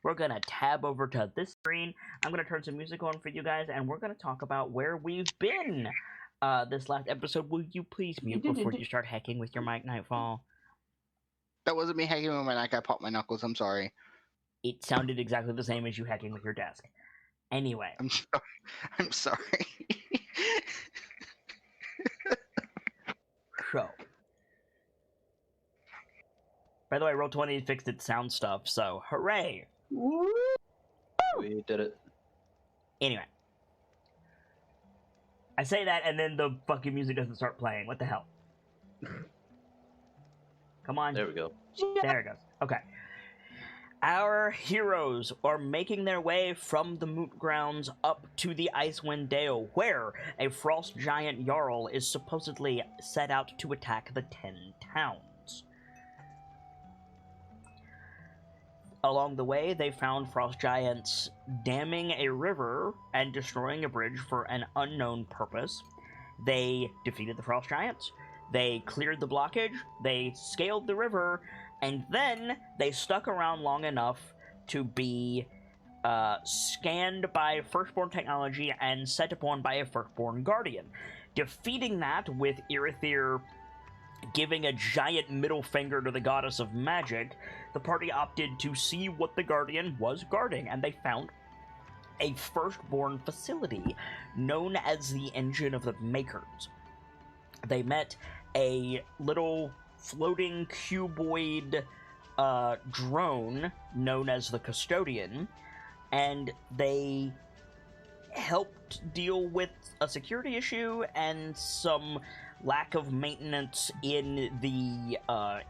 we're going to tab over to this screen. I'm going to turn some music on for you guys, and we're going to talk about where we've been this last episode. Will you please mute before you start hacking with your mic, Nightfall? That wasn't me hacking with my mic. I popped my knuckles. I'm sorry. It sounded exactly the same as you hacking with your desk. Anyway. I'm sorry. So. By the way, Roll20 fixed its sound stuff, so hooray! Woo! We did it. Anyway. I say that, and then the fucking music doesn't start playing. What the hell? Come on. There we go. There it goes. Okay. Our heroes are making their way from the moot grounds up to the Icewind Dale, where a frost giant Jarl is supposedly set out to attack the 10 towns. Along the way, they found frost giants damming a river and destroying a bridge for an unknown purpose. They defeated the frost giants, they cleared the blockage, they scaled the river, and then they stuck around long enough to be scanned by Firstborn technology and set upon by a Firstborn guardian. Defeating that with Irithyr giving a giant middle finger to the goddess of magic, the party opted to see what the guardian was guarding, and they found a Firstborn facility known as the Engine of the Makers. They met a little floating cuboid drone known as the Custodian, and they helped deal with a security issue and some lack of maintenance in the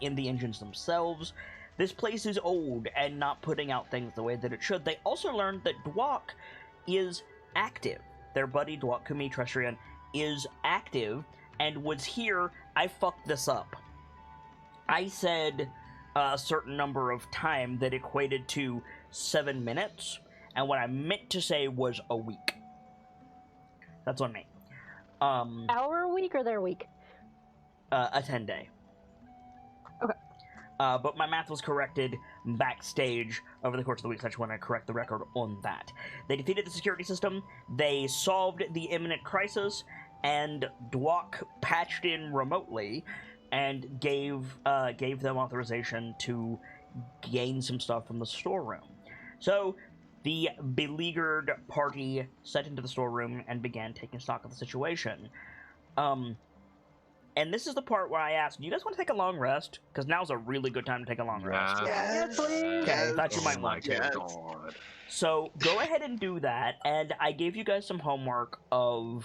engines themselves. This place is old and not putting out things the way that it should. They also learned that Dwok is active. Their buddy Dwok Kumi Trestrian is active and was here. I fucked this up. I said a certain number of time that equated to 7 minutes, and what I meant to say was a week. That's on me. Our week or their week? A 10-day. Okay. But my math was corrected backstage over the course of the week, so I just want to correct the record on that. They defeated the security system, they solved the imminent crisis, and Dwok patched in remotely and gave them authorization to gain some stuff from the storeroom. So the beleaguered party set into the storeroom and began taking stock of the situation. And this is the part where I asked, do you guys want to take a long rest? Because now's a really good time to take a long rest. Yes, please. Okay, I thought you might want to. Yes. So go ahead and do that, and I gave you guys some homework of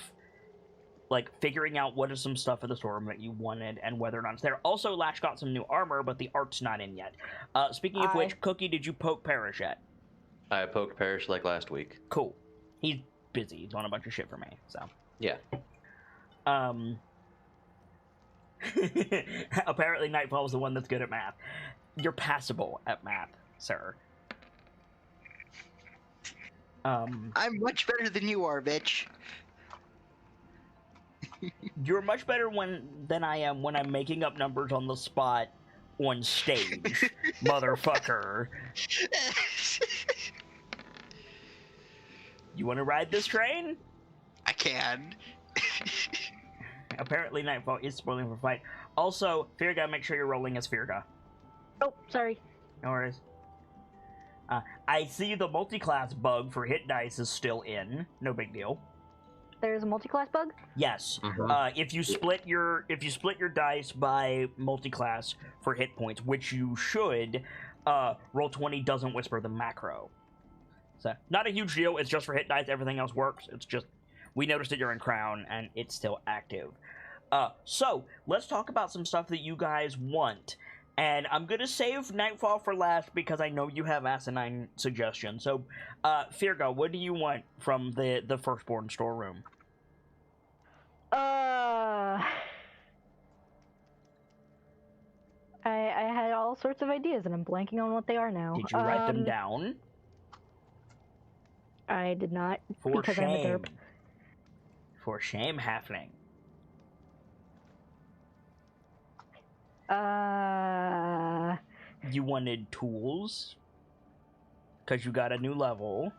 like figuring out what is some stuff in the storeroom that you wanted and whether or not it's there. Also, Latch got some new armor, but the art's not in yet. Speaking of which, Cookie, did you poke Parrish yet? I poked Parrish like last week. Cool. He's busy. He's doing a bunch of shit for me, so. Yeah. Apparently Nightfall was the one that's good at math. You're passable at math, sir. I'm much better than you are, bitch. You're much better than I am when I'm making up numbers on the spot on stage, motherfucker. You want to ride this train? I can. Apparently Nightfall is spoiling for fight. Also, Firga, make sure you're rolling as Firga. Oh, sorry. No worries. I see the multi-class bug for hit dice is still in. No big deal. There's a multi-class bug? Yes. Mm-hmm. If you split your dice by multi-class for hit points, which you should, Roll20 doesn't whisper the macro. So not a huge deal. It's just for hit dice. Everything else works. It's just we noticed that you're in Crown and it's still active. So let's talk about some stuff that you guys want. And I'm gonna save Nightfall for last because I know you have asinine suggestions. So, Firga, what do you want from the Firstborn storeroom? I had all sorts of ideas, and I'm blanking on what they are now. Did you write them down? I did not, For because shame. I'm a derp. For shame, halfling. You wanted tools? because you got a new level.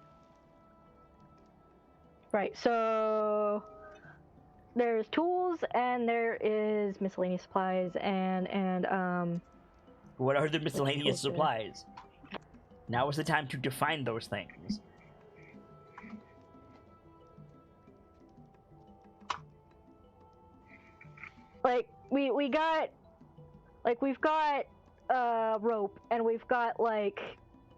Right, so there's tools and there is miscellaneous supplies and What are the miscellaneous tools there? supplies? Now is the time to define those things. Like we've got rope and we've got like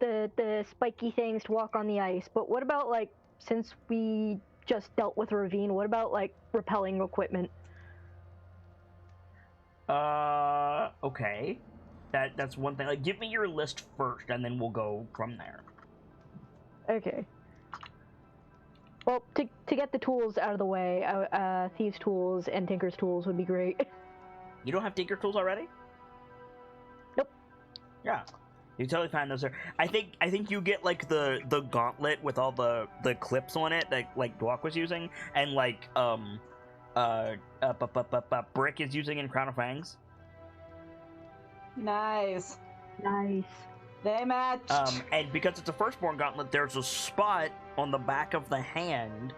the spiky things to walk on the ice, but what about like, since we just dealt with a ravine, what about like rappelling equipment? Okay. That's one thing. Like, give me your list first, and then we'll go from there. Okay. Well, to get the tools out of the way, thieves' tools and tinker's tools would be great. You don't have tinker tools already? Nope. Yeah. You totally find those there. I think you get like the gauntlet with all the clips on it that like Dwalk was using, and like Brick is using in Crown of Fangs. Nice. Nice. They match. And because it's a firstborn gauntlet, there's a spot on the back of the hand.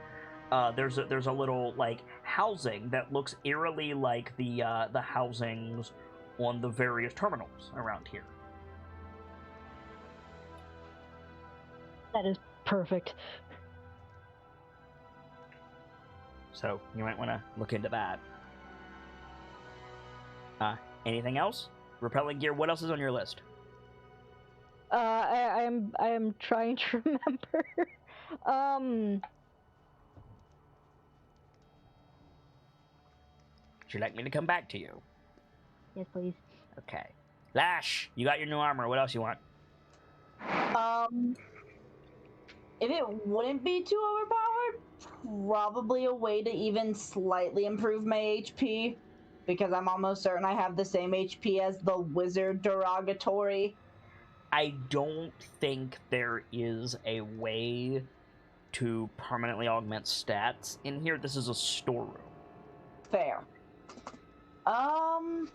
There's a little like housing that looks eerily like the housings on the various terminals around here. That is perfect. So you might want to look into that. Anything else? Repelling gear. What else is on your list? I am trying to remember. Would you like me to come back to you? Yes, please. Okay. Lash, you got your new armor. What else you want? If it wouldn't be too overpowered, probably a way to even slightly improve my HP, because I'm almost certain I have the same HP as the wizard derogatory. I don't think there is a way to permanently augment stats in here. This is a storeroom. Fair. I'm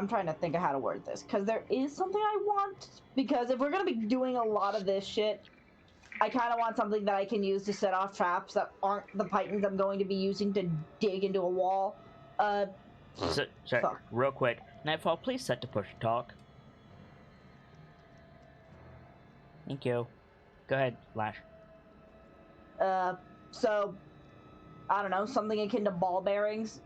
trying to think of how to word this, because there is something I want, because if we're going to be doing a lot of this shit, I kind of want something that I can use to set off traps that aren't the pythons I'm going to be using to dig into a wall. Sorry, Fuck. real quick. Nightfall, please set to push to talk. Thank you. Go ahead, Lash. So, I don't know, something akin to ball bearings,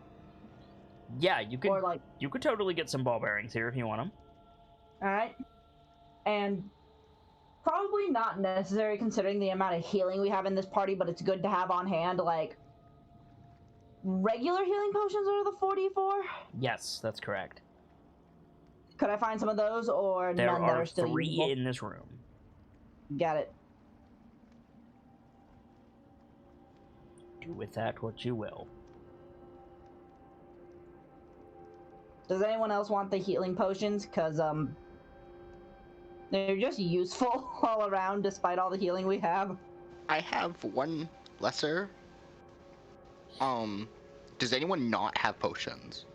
Yeah, you could or like, you could totally get some ball bearings here if you want them. alright? And probably not necessary considering the amount of healing we have in this party, but it's good to have on hand, like, regular healing potions are the 44? Yes, that's correct. Could I find some of those, or There none that are are still 3 usable? in this room. Got it. Do with that what you will. Does anyone else want the healing potions? Because, they're just useful all around despite all the healing we have. I have one lesser. Does anyone not have potions?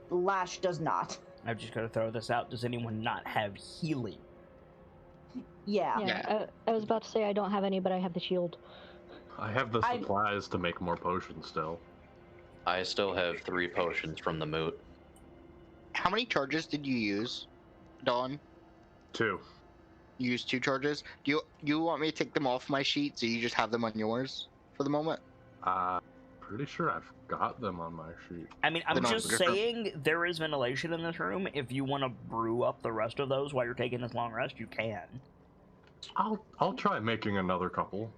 Lash does not. I've just got to throw this out. Does anyone not have healing? Yeah. Yeah, I was about to say I don't have any, but I have the shield. I have the supplies to make more potions still. I still have 3 potions from the moot. How many charges did you use, Dawn? 2. You used 2 charges? Do you want me to take them off my sheet so you just have them on yours for the moment? Pretty sure I've got them on my sheet. I mean, I'm They're not just different. saying there is ventilation in this room. If you want to brew up the rest of those while you're taking this long rest, you can. I'll try making another couple.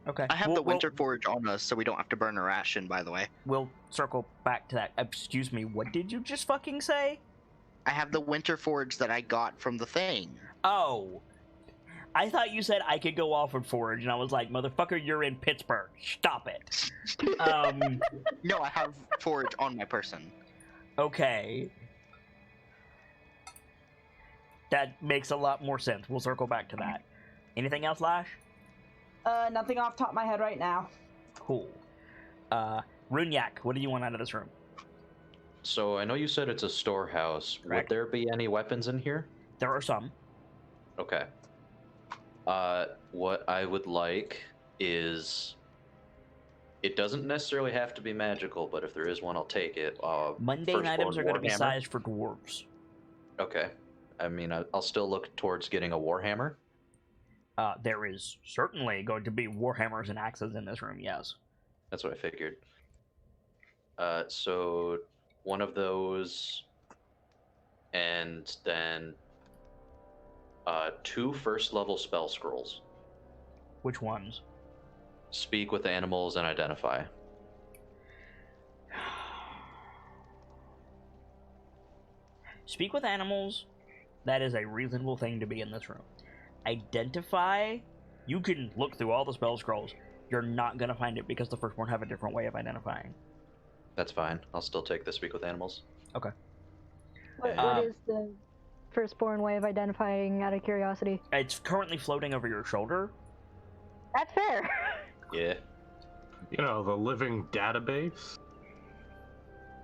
Okay. I have the winter forage on us, so we don't have to burn a ration, by the way. We'll circle back to that. Excuse me, what did you just fucking say? I have the winter forage that I got from the thing. Oh. I thought you said I could go off and forage, and I was like, motherfucker, you're in Pittsburgh. Stop it. No, I have forage on my person. Okay. That makes a lot more sense. We'll circle back to that. Anything else, Lash? Nothing off the top of my head right now. Cool. Runyak, what do you want out of this room? So I know you said it's a storehouse. Correct. Would there be any weapons in here? There are some. Okay. What I would like is, it doesn't necessarily have to be magical, but if there is one, I'll take it. Mundane items are going to be Warhammer. sized for dwarves. Okay. I mean, I'll still look towards getting a warhammer. There is certainly going to be warhammers and axes in this room, yes. That's what I figured. So one of those, and then 2 first-level spell scrolls. Which ones? Speak with animals and identify. Speak with animals, that is a reasonable thing to be in this room. Identify, you can look through all the spell scrolls. You're not going to find it because the firstborn have a different way of identifying. That's fine. I'll still take the speak with animals. Okay. What is the firstborn way of identifying, out of curiosity? It's currently floating over your shoulder. That's fair. Yeah. You know, the living database.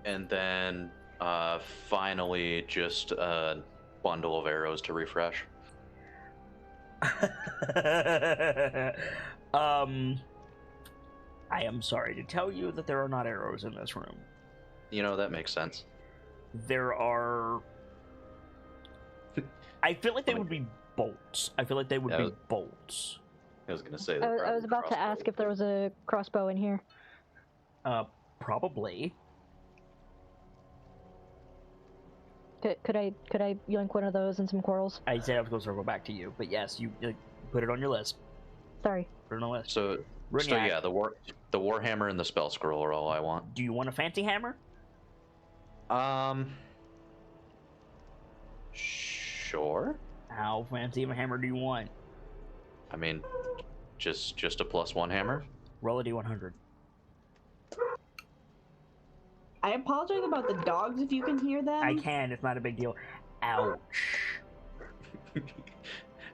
And then finally just a bundle of arrows to refresh. I am sorry to tell you that there are not arrows in this room. You know, that makes sense. There are... I feel like they would be bolts. I feel like they would be bolts. I was gonna say I that. was about to ask if there was a crossbow in here. Probably. Could I yoink one of those and some corals? I said I was going to circle back to you, but yes, you put it on your list. Sorry. Put it on the list. So Bruniac, yeah, the warhammer and the spell scroll are all I want. do you want a fancy hammer? Sure. How fancy of a hammer do you want? I mean, just a +1 hammer. Roll a d100. I apologize about the dogs if you can hear them. I can, it's not a big deal. Ouch.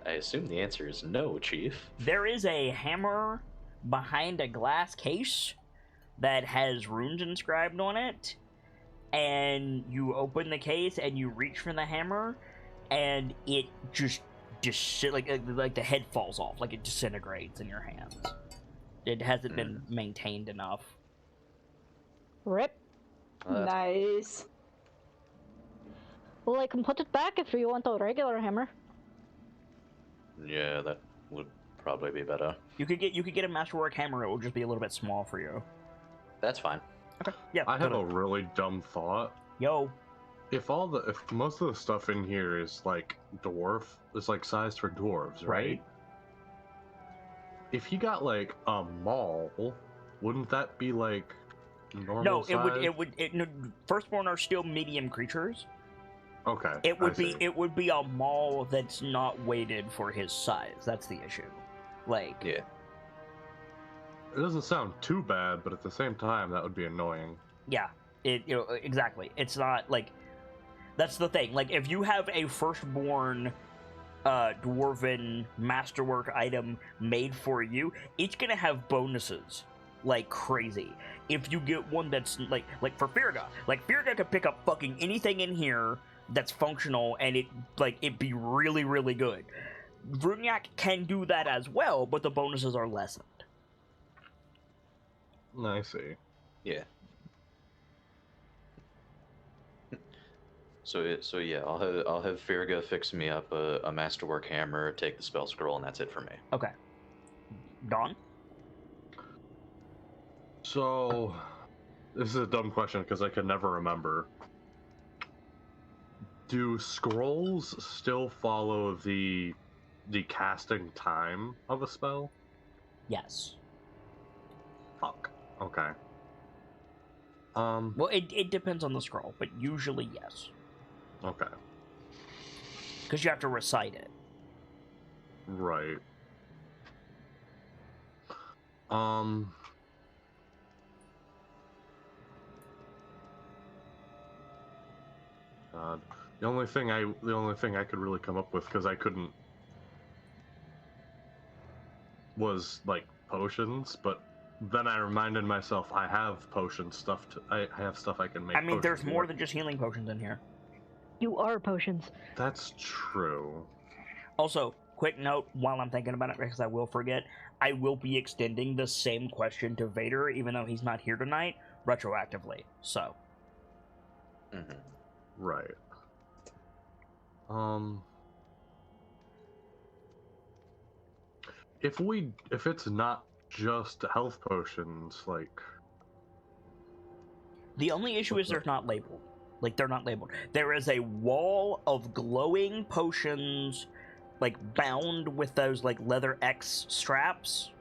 I assume the answer is no, Chief. There is a hammer behind a glass case that has runes inscribed on it, and you open the case and you reach for the hammer, and it just like the head falls off, like it disintegrates in your hands. It hasn't been maintained enough. Rip. Nice. Well, I can put it back if you want a regular hammer. Yeah, that would probably be better. You could get a masterwork hammer. It will just be a little bit small for you. That's fine. Okay. Yeah. I have a really dumb thought. Yo. If most of the stuff in here is like sized for dwarves, right? If you got like a maul, wouldn't that be like normal No, size? no, firstborn are still medium creatures. Okay. It would I see. be a maul that's not weighted for his size. That's the issue. Like, Yeah. It doesn't sound too bad, but at the same time, that would be annoying. yeah, exactly. It's not like, that's the thing. Like, if you have a firstborn dwarven masterwork item made for you, it's gonna have bonuses like crazy. If you get one that's like for Firga, Firga could pick up fucking anything in here that's functional and it'd be really, really good. Bruniac can do that as well, but the bonuses are lessened. I see. Yeah. So yeah, I'll have Firga fix me up a masterwork hammer, take the spell scroll, and that's it for me. Okay. Dawn? So, this is a dumb question because I could never remember. Do scrolls still follow the casting time of a spell? Yes. Fuck. Okay. Well, it depends on the scroll, but usually yes. Okay. Because you have to recite it. Right. God. The only thing I could really come up with, because I couldn't, was like potions, but Then I reminded myself I have potion stuff. I have stuff I can make. I mean, there's potions more with. than just healing potions in here. You are potions. That's true. Also, quick note while I'm thinking about it, because I will forget, I will be extending the same question to Vader, even though he's not here tonight, retroactively. So, Mm-hmm. Right. If it's not just health potions, like the only issue is they're not labeled. Like, they're not labeled. There is a wall of glowing potions, like, bound with those, like, leather X straps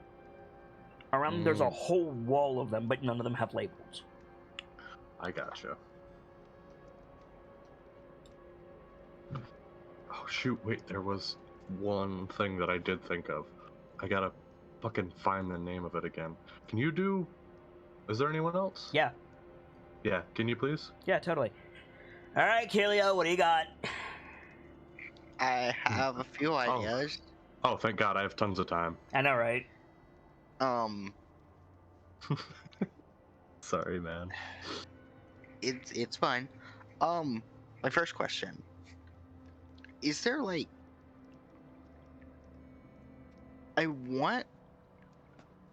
around them. There's a whole wall of them, but none of them have labels. I gotcha. Oh shoot, wait, there was one thing that I did think of. I gotta fucking find the name of it again. Can you do... Is there anyone else? Yeah. Yeah, can you please? Yeah, totally. Alright, Kelio, what do you got? I have a few ideas. Oh, thank God, I have tons of time. I know, right? Sorry, man. It's fine. My first question. Is there, like... I want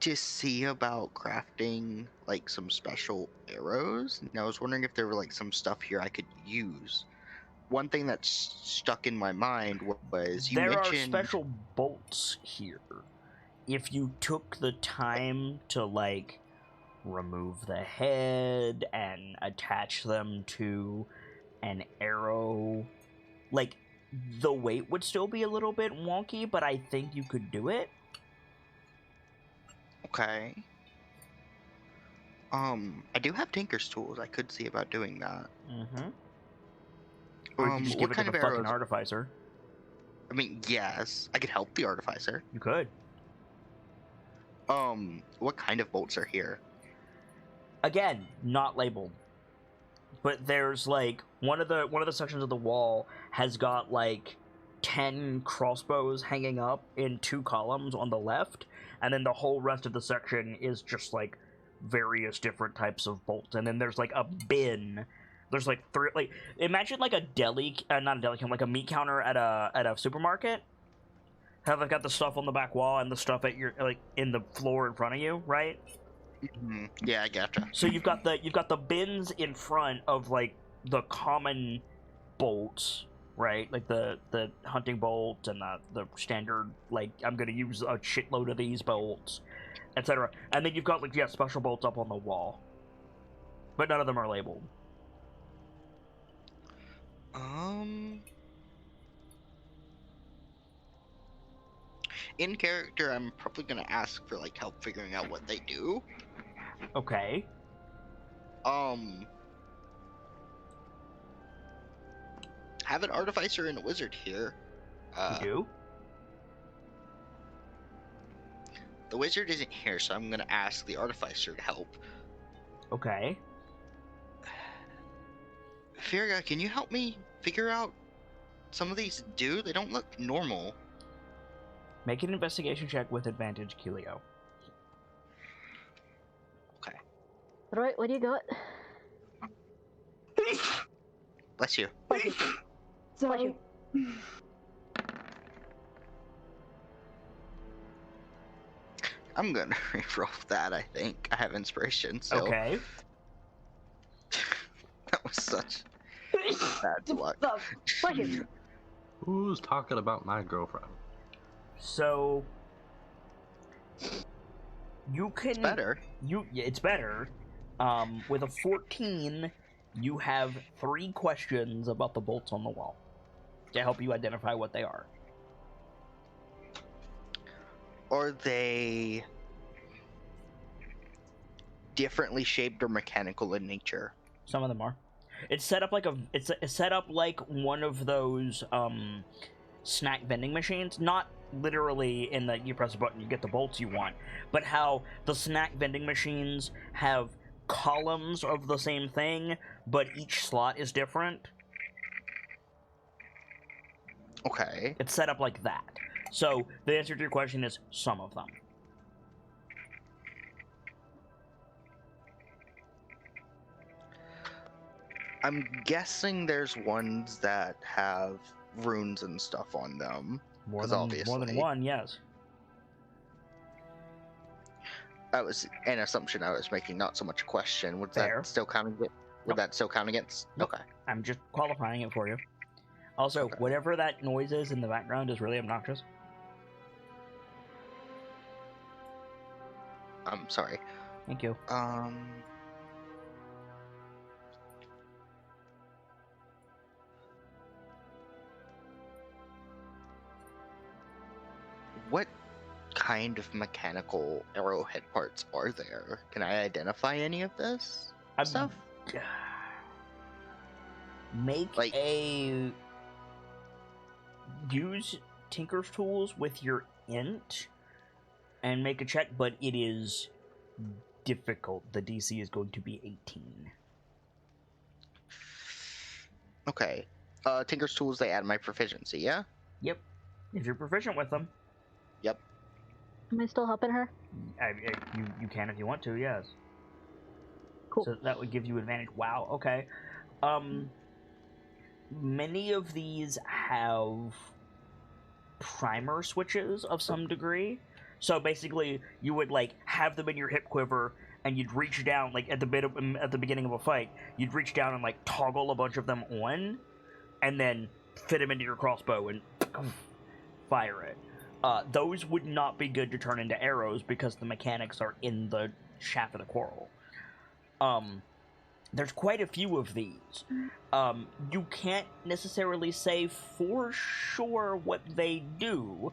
to see about crafting, like, some special arrows, and I was wondering if there were, like, some stuff here I could use. One thing that's stuck in my mind was you mentioned... There are special bolts here. If you took the time to, like, remove the head and attach them to an arrow, like, the weight would still be a little bit wonky, but I think you could do it. Okay. I do have Tinker's tools. I could see about doing that. Mm-hmm. Or you could just what give it kind to of the fucking arrows? artificer. I mean, yes, I could help the artificer. You could. What kind of bolts are here? Again, not labeled. But there's like one of the sections of the wall has got like 10 crossbows hanging up in 2 columns on the left, and then the whole rest of the section is just like various different types of bolts. And then there's like a bin. There's like 3, like, imagine like a deli, not a deli counter, like a meat counter at a supermarket. How they've got the stuff on the back wall and the stuff at your, like, in the floor in front of you, right? Yeah, I gotcha. So you've got the bins in front of like the common bolts, right? Like the hunting bolt and the standard, like, I'm gonna use a shitload of these bolts, etc. And then you've got like, yeah, special bolts up on the wall, but none of them are labeled. In character, I'm probably gonna ask for like help figuring out what they do. Okay. Have an artificer and a wizard here. You do? The wizard isn't here, so I'm gonna ask the artificer to help. Okay. Firga, can you help me figure out some of these do? They don't look normal. Make an investigation check with advantage, Kelio. Okay. Alright, what do you got? Bless you. So, I'm gonna reroll that, I think. I have inspiration, so... Okay. That was such bad luck. Who's talking about my girlfriend? So you can... It's better. It's better. With a 14, you have 3 questions about the bolts on the wall to help you identify what they are. Are they differently shaped or mechanical in nature? Some of them are. It's set up like it's set up like one of those snack vending machines. Not literally in that you press a button, you get the bolts you want, but how the snack vending machines have columns of the same thing, but each slot is different. Okay. It's set up like that. So the answer to your question is some of them. I'm guessing there's ones that have runes and stuff on them. More 'Cause than more than obviously- one, yes. That was an assumption I was making, not so much a question. Would Fair. that still count against? Would Nope. that still count against? Nope. Okay. I'm just qualifying it for you. Also, Okay. whatever that noise is in the background is really obnoxious. I'm sorry. Thank you. What kind of mechanical arrowhead parts are there? Can I identify any of this I'm- stuff? Make Like- a use Tinker's tools with your int and make a check, but it is difficult. The DC is going to be 18. Okay. Tinker's tools, they add my proficiency, yeah? Yep. If you're proficient with them, Yep. Am I still helping her? you can if you want to, yes. Cool. So that would give you advantage. Wow, okay. Many of these have primer switches of some degree. So basically, you would like have them in your hip quiver, and you'd reach down like at the beginning of a fight, you'd reach down and like toggle a bunch of them on, and then fit them into your crossbow and fire it. Those would not be good to turn into arrows because the mechanics are in the shaft of the quarrel. There's quite a few of these. You can't necessarily say for sure what they do,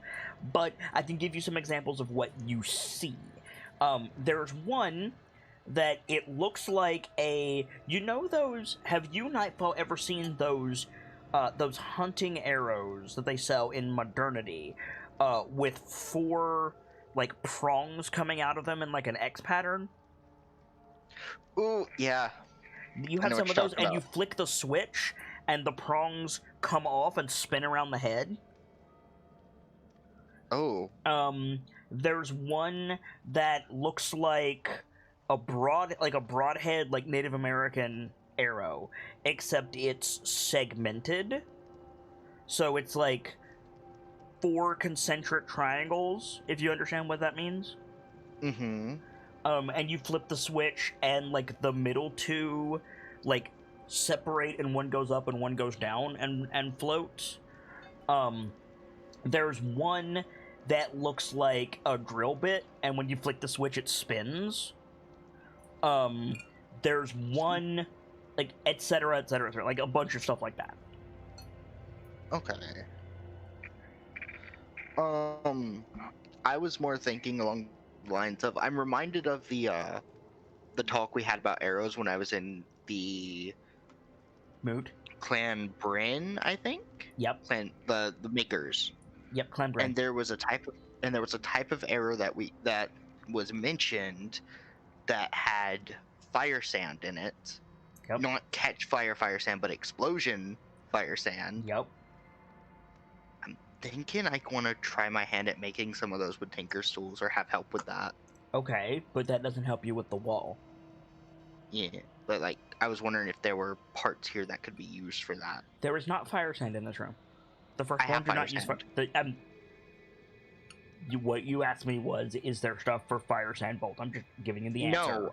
but I can give you some examples of what you see. There's one that it looks like have you, Nightfall, ever seen those hunting arrows that they sell in Modernity, with 4 like prongs coming out of them in like an X pattern? Ooh, yeah. You I have know some what of you're those, talking and you about. flick the switch, and the prongs come off and spin around the head. Oh. There's one that looks like a broadhead, like Native American arrow, except it's segmented. So it's like 4 concentric triangles, if you understand what that means. Mm-hmm. And you flip the switch, and like the middle 2 like separate, and one goes up and one goes down and floats. There's one that looks like a drill bit, and when you flick the switch it spins. There's one like etc, like a bunch of stuff like that. Okay. I was more thinking along the lines of, I'm reminded of the talk we had about arrows when I was in the Moot. Clan Bryn, I think. Yep. Clan the makers. Yep, Clan Brand. And there was a type of arrow that was mentioned that had fire sand in it. Yep. Not catch fire sand, but explosion fire sand. Yep. Thinking I want to try my hand at making some of those with Tinker's tools, or have help with that. Okay, but that doesn't help you with the wall. Yeah, but like I was wondering if there were parts here that could be used for that. There is not fire sand in this room. The first I one have did not fire use sand. what you asked me was, is there stuff for fire sand bolt? I'm just giving you the answer. No,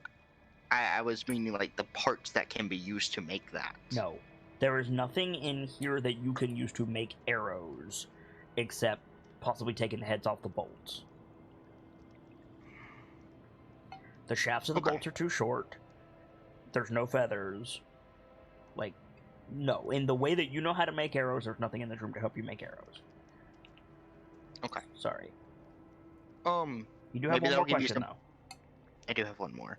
I was meaning like the parts that can be used to make that. No. There is nothing in here that you can use to make arrows, except possibly taking the heads off the bolts. The shafts of the Okay. bolts are too short. There's no feathers. Like, no. In the way that you know how to make arrows, there's nothing in this room to help you make arrows. Okay. Sorry. Um, You do have Maybe one that'll more give you question, some- though. I do have one more.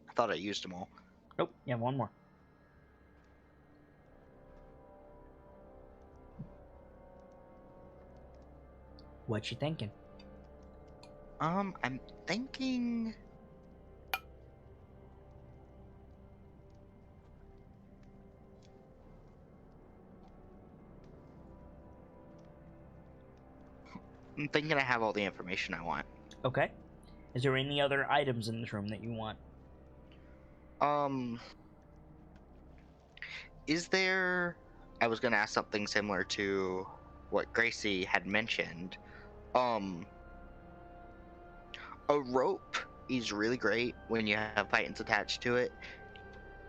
I thought I used them all. Nope, you have one more. What you thinking? I'm thinking. I'm thinking I have all the information I want. Okay. Is there any other items in this room that you want? Is there... I was gonna ask something similar to what Gracie had mentioned. A rope is really great when you have Titans attached to it.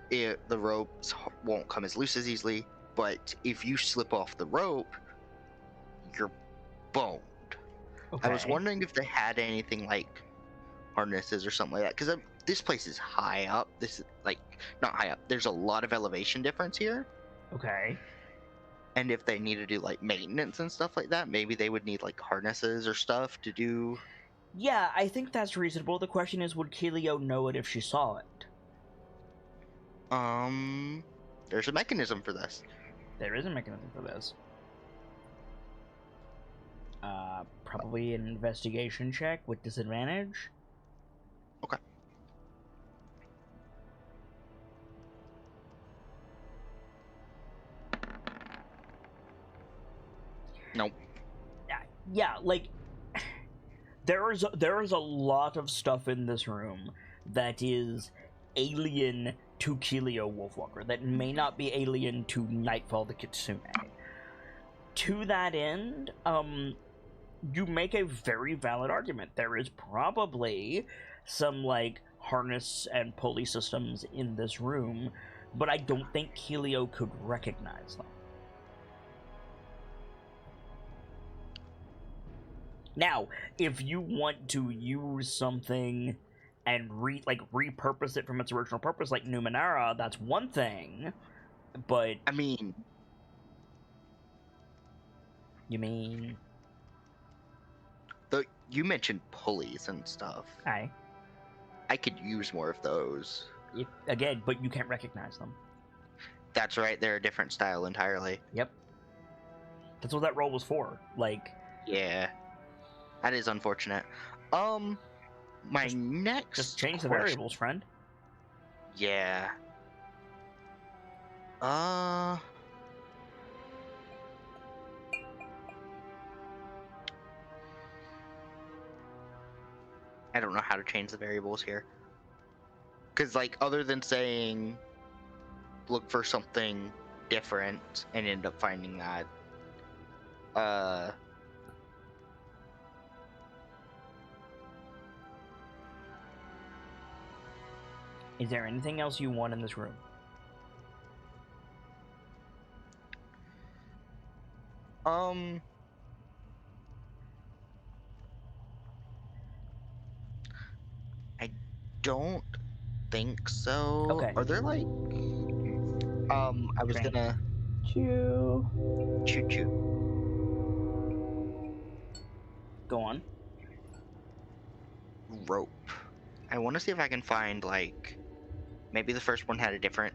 The ropes won't come as loose as easily, but if you slip off the rope, you're boned. Okay. I was wondering if they had anything like harnesses or something like that, because this place is high up. This is like not high up. There's a lot of elevation difference here, Okay. and if they need to do like maintenance and stuff like that, maybe they would need like harnesses or stuff to do. Yeah, I think that's reasonable. The question is, would Keelio know it if she saw it? There's a mechanism for this. There is a mechanism for this. Probably an investigation check with disadvantage. Okay. Nope. Yeah, like there is a lot of stuff in this room that is alien to Keelio Wolfwalker that may not be alien to Nightfall the Kitsune. To that end, you make a very valid argument. There is probably some like harness and pulley systems in this room, but I don't think Keelio could recognize them. Now, if you want to use something and repurpose it from its original purpose, like Numenera, that's one thing. But I mean, you mean you mentioned pulleys and stuff. I could use more of those. again, but you can't recognize them. That's right. They're a different style entirely. Yep. That's what that roll was for. Like, Yeah. That is unfortunate. My next just change the question- variables, friend. Yeah. I don't know how to change the variables here. Because, like, other than saying, look for something different and end up finding that, Is there anything else you want in this room? I don't think so. Okay. Are there, like, I was Train. gonna Choo. choo. Go on. Rope. I want to see if I can find, like, maybe the first one had a different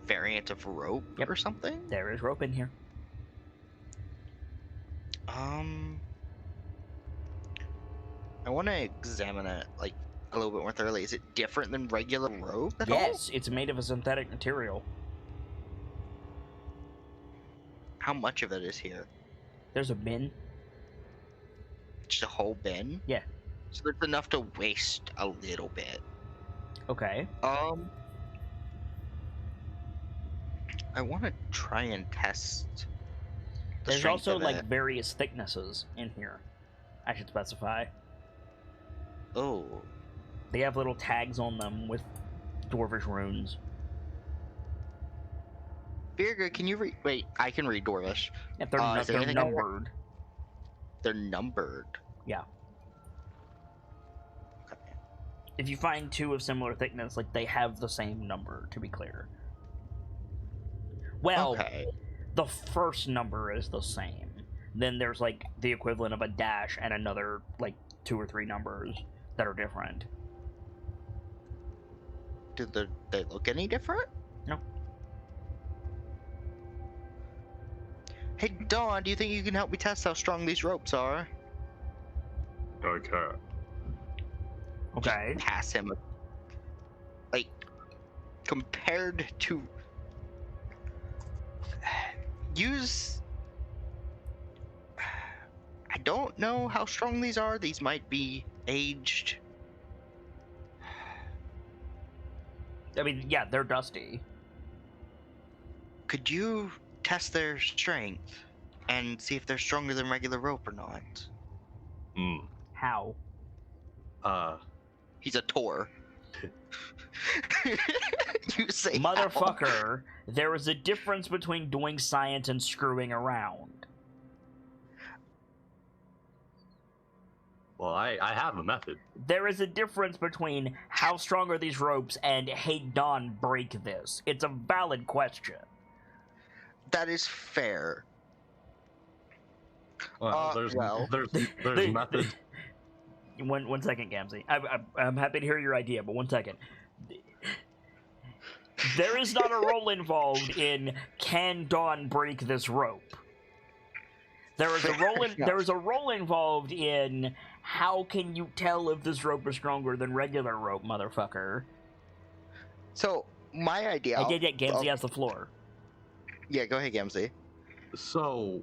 variant of rope Yep. or something. There is rope in here. I want to examine it, like, a little bit more thoroughly. Is it different than regular rope at all? Yes, it's made of a synthetic material. How much of it is here? There's a bin. Just a whole bin? Yeah. So there's enough to waste a little bit. Okay. I want to try and test the There's strength also of like it. various thicknesses in here. I should specify. Oh, They have little tags on them with dwarvish runes. Virga, can you read? Wait, I can read Dwarvish. If they're, Is there they're anything I want- numbered. They're numbered. Yeah. Okay. If you find two of similar thickness, like they have the same number, to be clear. Well, Okay. the first number is the same. Then there's like the equivalent of a dash and another like 2 or 3 numbers that are different. Do they look any different? No. Hey, Dawn, do you think you can help me test how strong these ropes are? I can't. Okay. Pass him. Like, compared to... Use... I don't know how strong these are. These might be aged. I mean, yeah, they're dusty. Could you test their strength and see if they're stronger than regular rope or not? How? He's a Tor. You say how. Motherfucker, there is a difference between doing science and screwing around. Well, I have a method. There is a difference between how strong are these ropes and hey, Don, break this. It's a valid question. That is fair. Well, there's methods. One second, Gamzee. I'm happy to hear your idea, but 1 second. There is not a role involved in can Dawn break this rope. There is a role involved in how can you tell if this rope is stronger than regular rope, motherfucker. So my idea. Gamzee has the floor. Yeah, go ahead, Gamzee. So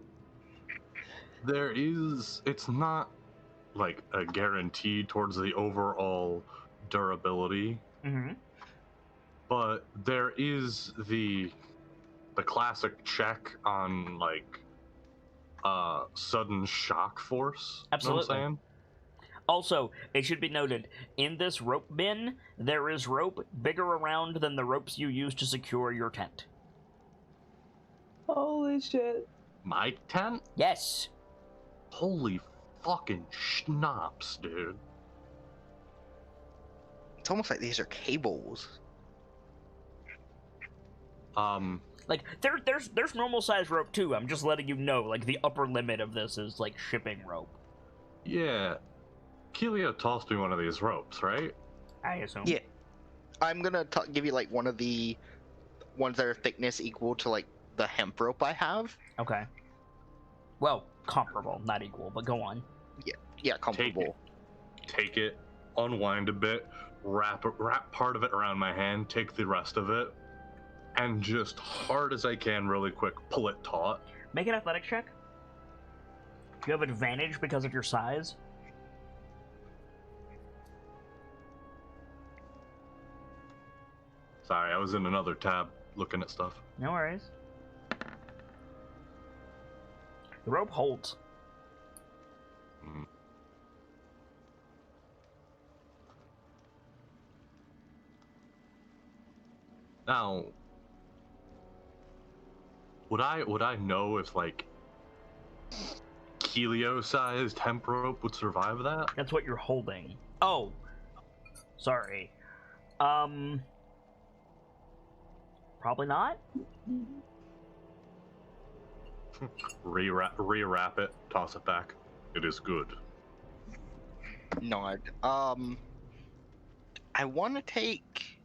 it's not like a guarantee towards the overall durability, but there is the classic check on like sudden shock force. Absolutely. Know what I'm saying? Also, it should be noted, in this rope bin, there is rope bigger around than the ropes you use to secure your tent. Holy shit. My tent? Yes. Holy fucking schnapps, dude. It's almost like these are cables. Like, there's normal size rope too. I'm just letting you know, like, the upper limit of this is, like, shipping rope. Yeah. Keelio tossed me one of these ropes, right? I assume. Yeah. I'm gonna give you, like, one of the ones that are thickness equal to, like, the hemp rope I have. Okay. Well, comparable, not equal, but go on. Yeah, comparable. Take it, unwind a bit, wrap part of it around my hand, take the rest of it, and just hard as I can, really quick, pull it taut. Make an athletic check. You have advantage because of your size. Sorry, I was in another tab looking at stuff. No worries. The rope holds. Now, would I know if like Keelio-sized hemp rope would survive that? That's what you're holding. Oh, sorry. Probably not. Rewrap it, toss it back. It is good. Nod. I want to take.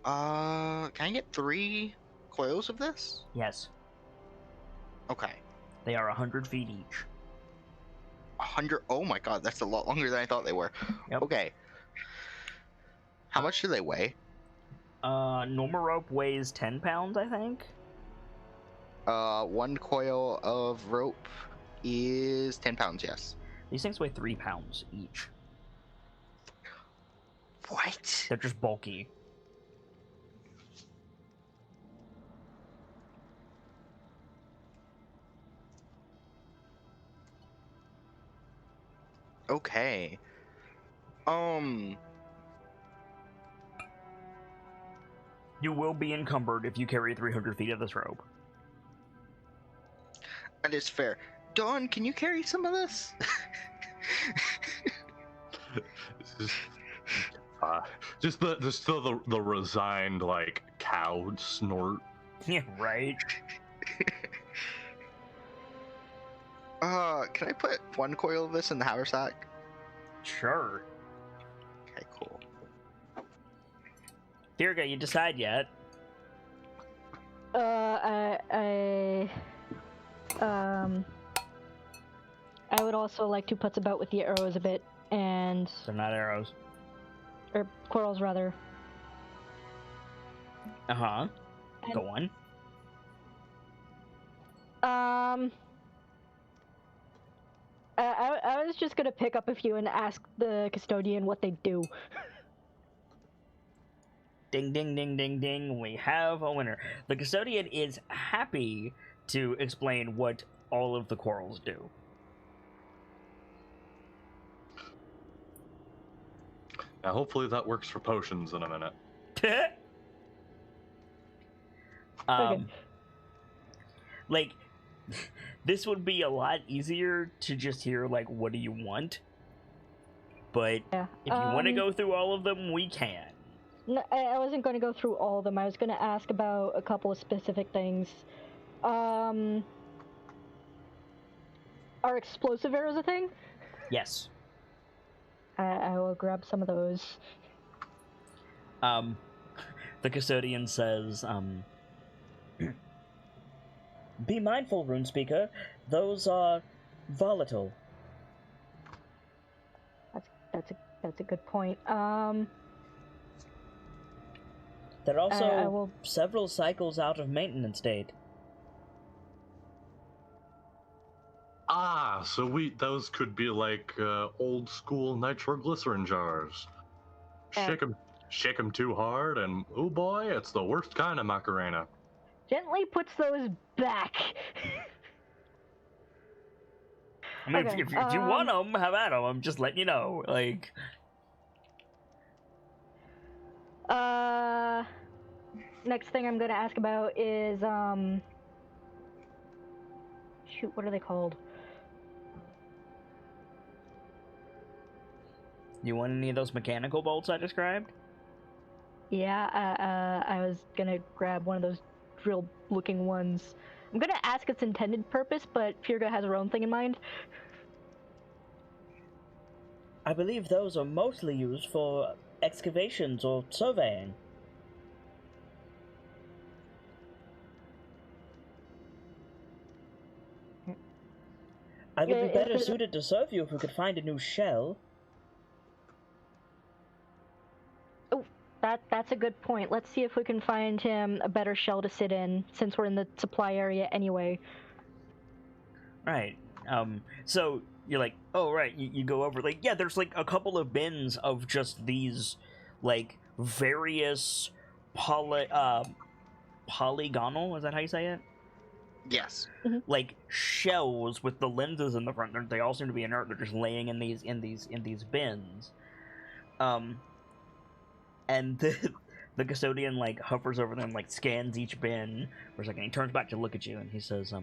Can I get 3 coils of this? Yes, Okay. they are 100 feet each. 100. Oh my god, that's a lot longer than I thought they were. Yep. Okay. How much do they weigh? Normal rope weighs 10 pounds, I think. 1 coil of rope is 10 pounds, yes. These things weigh 3 pounds each. What? They're just bulky. Okay. You will be encumbered if you carry 300 feet of this rope. That is fair. Dawn, can you carry some of this? Just the resigned like cow snort. Yeah, right. Can I put 1 coil of this in the haversack? Sure. Okay, cool. Virga, you decide yet? I would also like to putz about with the arrows a bit, and They're not arrows. or quarrels rather. Uh-huh. Go on. I was just gonna pick up a few and ask the custodian what they do. Ding, ding, ding, ding, ding. We have a winner. The custodian is happy to explain what all of the quarrels do. Now, hopefully that works for potions in a minute. Okay. Like, this would be a lot easier to just hear, like, what do you want? But Yeah. if you want to go through all of them, we can. No, I wasn't going to go through all of them. I was going to ask about a couple of specific things. Are explosive arrows a thing? Yes. I will grab some of those. The custodian says, be mindful, Runespeaker. Those are volatile. That's a good point. They're also I will... several cycles out of maintenance date. Ah, so those could be like old school nitroglycerin jars. Shake them too hard, and oh boy, it's the worst kind of Macarena. Gently puts those back. I mean, Okay, if you want them, have at them. I'm just letting you know. Like, next thing I'm gonna ask about is shoot, what are they called? you want any of those mechanical bolts I described? Yeah, I was gonna grab one of those drill-looking ones. I'm gonna ask its intended purpose, but Firga has her own thing in mind. I believe those are mostly used for excavations or surveying. I would be better suited to serve you if we could find a new shell. Oh, that's a good point. Let's see if we can find him a better shell to sit in, since we're in the supply area anyway. Right. So you're like, oh, right, you go over, like, yeah, there's, like, a couple of bins of just these, like, various polygonal, is that how you say it? Yes. Like, shells with the lenses in the front. They all seem to be inert. They're just laying in these bins. And the custodian, like, hovers over them, like, scans each bin for a second. He turns back to look at you, and he says,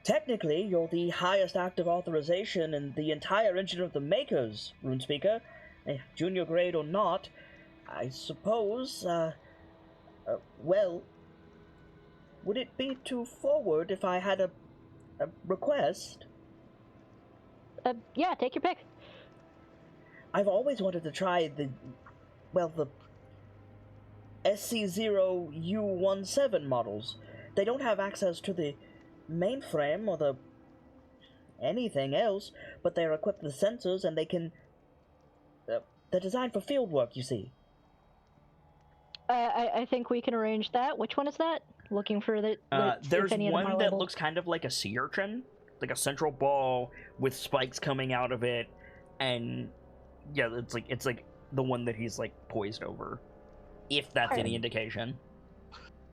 technically, you're the highest active authorization in the entire engine of the Makers, Runespeaker. Junior grade or not, I suppose, well, would it be too forward if I had a request? Yeah, take your pick. I've always wanted to try the SC0U17 models. They don't have access to the mainframe or the anything else, but they're equipped with sensors and they can... they're designed for field work, you see. I think we can arrange that. Which one is that? Looking for the... There's one that looks kind of like a sea urchin. Like a central ball with spikes coming out of it, and... yeah, it's like the one that he's, like, poised over. If that's any indication.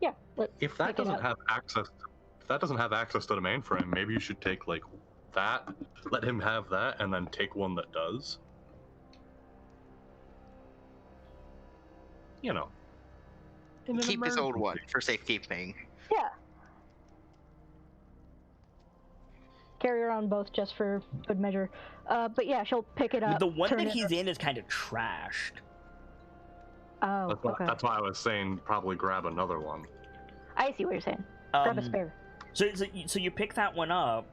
Yeah, If that doesn't have access to the mainframe, maybe you should take, like, that, let him have that, and then take one that does. You know. Keep his old one for safekeeping. Yeah. Carry around both just for good measure. But yeah, she'll pick it up. The one that he's in is kind of trashed. Oh, okay. That's why I was saying probably grab another one. I see what you're saying. Grab a spare. So you pick that one up.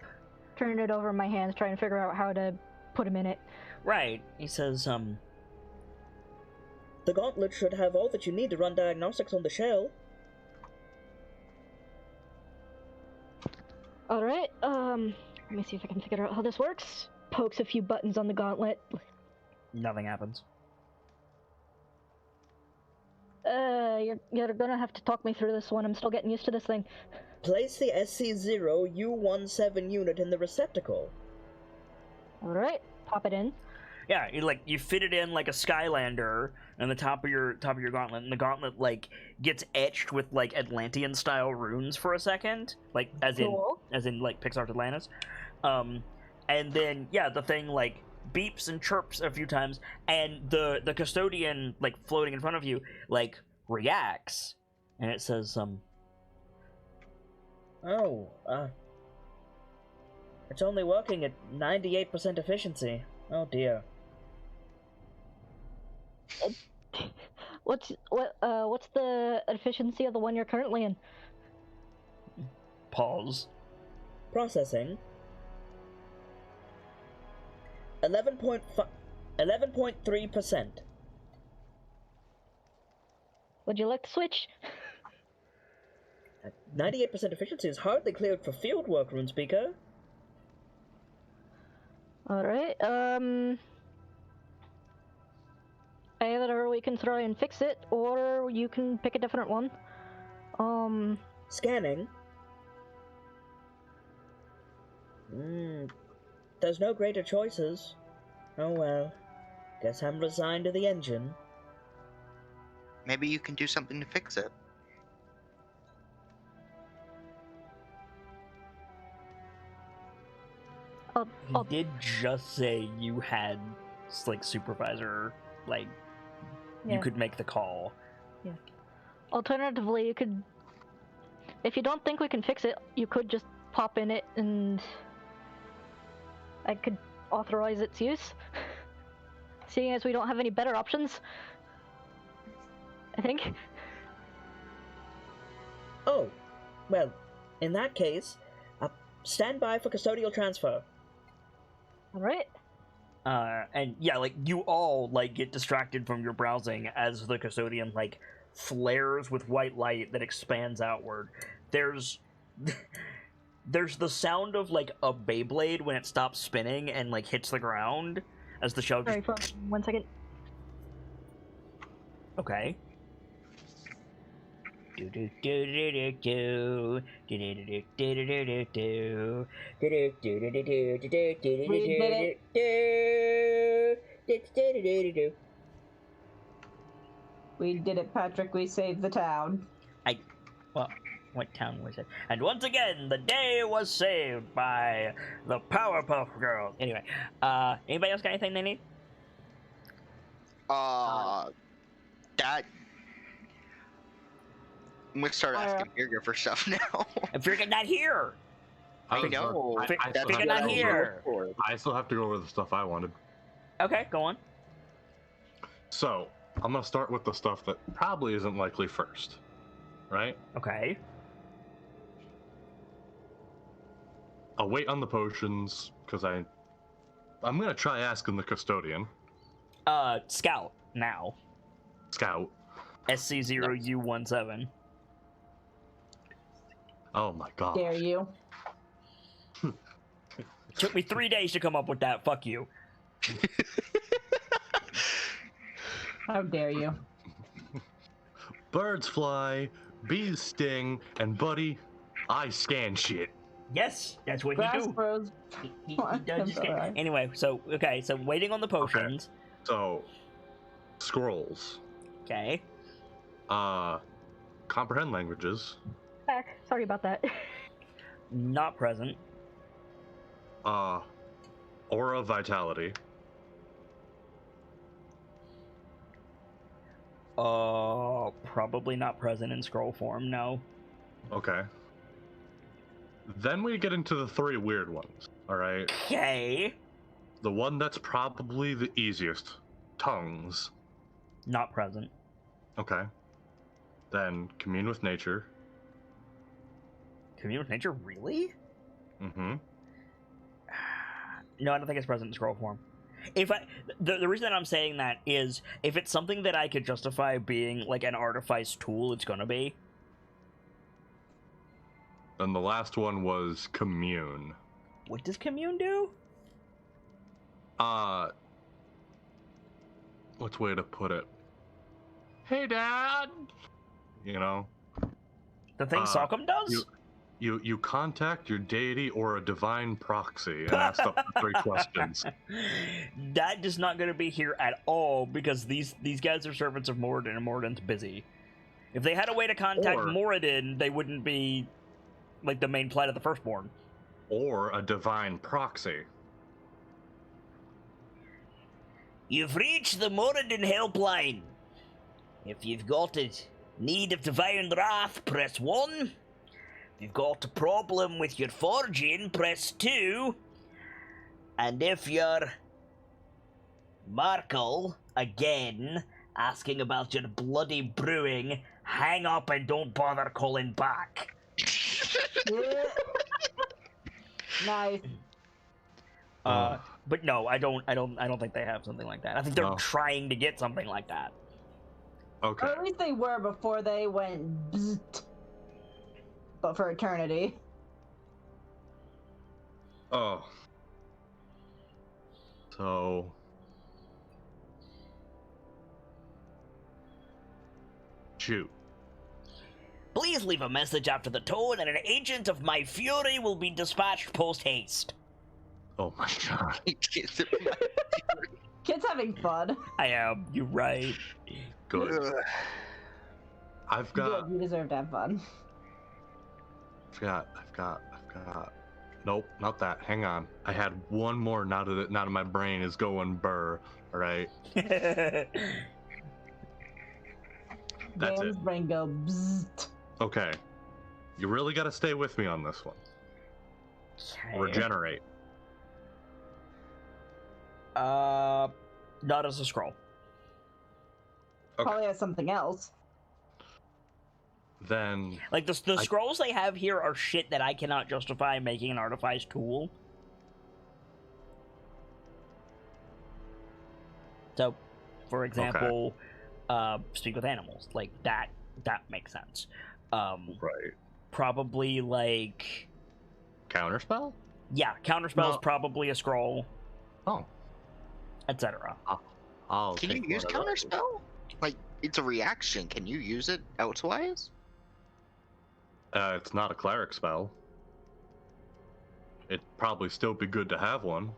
Turn it over in my hands, trying to figure out how to put him in it. Right. He says, the gauntlet should have all that you need to run diagnostics on the shell. Alright, let me see if I can figure out how this works. Pokes a few buttons on the gauntlet. Nothing happens. You're gonna have to talk me through this one. I'm still getting used to this thing. Place the SC0U17 unit in the receptacle. All right, pop it in. Yeah, you fit it in like a Skylander on the top of your gauntlet, and the gauntlet like gets etched with like Atlantean style runes for a second, like Cool. as in like Pixar's Atlantis. And then yeah, the thing like beeps and chirps a few times, and the custodian like floating in front of you like reacts, and it says it's only working at 98% efficiency. Oh dear. What's the efficiency of the one you're currently in? Pause. Processing. 11.3%. Would you like to switch? 98% efficiency is hardly cleared for field work, RuneSpeaker. Alright, either we can try and fix it, or you can pick a different one. Scanning. There's no greater choices. Oh well. Guess I'm resigned to the engine. Maybe you can do something to fix it. He did just say you had, like, supervisor, like, Yeah. you could make the call. Yeah. Alternatively, you could... If you don't think we can fix it, you could just pop in it and... I could authorize its use. Seeing as we don't have any better options. I think. Oh, well, in that case, stand by for custodial transfer. Alright. And yeah, like, you all, like, get distracted from your browsing as the custodian, like, flares with white light that expands outward. There's the sound of, like, a Beyblade when it stops spinning and, like, hits the ground as the shell just... Sorry, for 1 second. Okay. We did it, Patrick. We saved the town. Well, what town was it? And once again, the day was saved by the Powerpuff Girls. Anyway, anybody else got anything they need? That. I'm gonna start asking Birger for stuff now. And Frigga not here. I know. I still Frigga have not to go here. I still have to go over the stuff I wanted. Okay, go on. So, I'm gonna start with the stuff that probably isn't likely first. Right? Okay. I'll wait on the potions, because I'm gonna try asking the custodian. Scout, now. Scout. SC0U17. Oh my god. Dare you? Took me 3 days to come up with that, fuck you. How dare you? Birds fly, bees sting, and buddy, I scan shit. Yes, that's what Grass he do. grows. He does just get... Anyway, so waiting on the potions. So, scrolls. Okay. Comprehend languages. Back. Sorry about that. Not present. Aura vitality. Probably not present in scroll form, no. Okay. Then we get into the three weird ones, alright? Okay. The one that's probably the easiest. Tongues. Not present. Okay. Then commune with nature. Commune with nature, really? Mm-hmm. No, I don't think it's present in scroll form. If the reason that I'm saying that is if it's something that I could justify being like an artifice tool, it's gonna be. And the last one was commune. What does commune do? What's way to put it? Hey, Dad. You know. The thing Sockham does? You contact your deity or a divine proxy and ask up to 3 questions. That is not going to be here at all because these guys are servants of Moradin and Moradin's busy. If they had a way to contact Or- Moradin, they wouldn't be like the main plight of the Firstborn. Or a divine proxy. You've reached the Moradin helpline. If you've got a need of divine wrath, press 1. If you've got a problem with your forging, press 2. And if you're Markle, again, asking about your bloody brewing, hang up and don't bother calling back. Yeah. Nice. But no, I don't think they have something like that. I think they're No. trying to get something like that. Okay. Or at least they were before they went bzzzt. But for eternity. Oh. So. Shoot. Please leave a message after the tone, and an agent of my fury will be dispatched post-haste. Oh my god. Kids having fun. I am. You're right. Good. I've got. Good, you deserve to have fun. I've got. Nope, not that. Hang on. I had one more. Now that my brain is going burr. All right. That's Graham's it. brain go bzzzt. Okay. You really got to stay with me on this one. Regenerate. Not as a scroll. Okay. Probably has something else. Then. Like, the scrolls they have here are shit that I cannot justify making an artifice tool. So, for example, speak with animals. Like, that makes sense. Right. Probably, like... Counterspell? Yeah, counterspell is No. probably a scroll, Oh. etc. I'll Can you take use one of those. counterspell? Like, it's a reaction. Can you use it elsewise? It's not a cleric spell. It'd probably still be good to have one.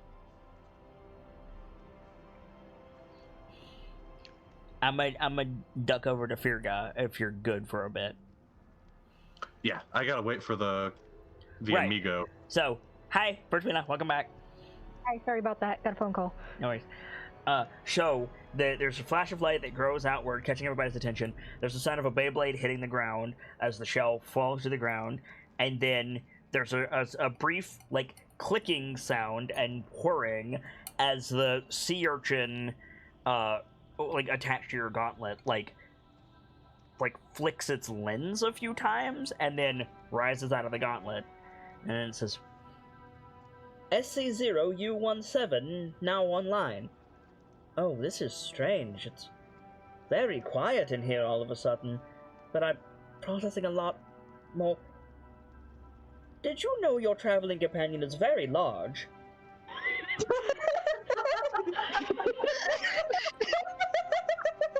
I'm a duck over to Firga if you're good for a bit. Yeah, I gotta wait for the Right. amigo. So, hi, Bertwina, welcome back. Hi, sorry about that. Got a phone call. No worries. There's a flash of light that grows outward, catching everybody's attention. There's the sound of a Beyblade hitting the ground as the shell falls to the ground, and then there's a brief, like, clicking sound and whirring as the sea urchin, like, attached to your gauntlet, like flicks its lens a few times, and then rises out of the gauntlet, and then it says, SC0U17 now online. Oh, this is strange. It's very quiet in here all of a sudden, but I'm processing a lot more. Did you know your traveling companion is very large? I believe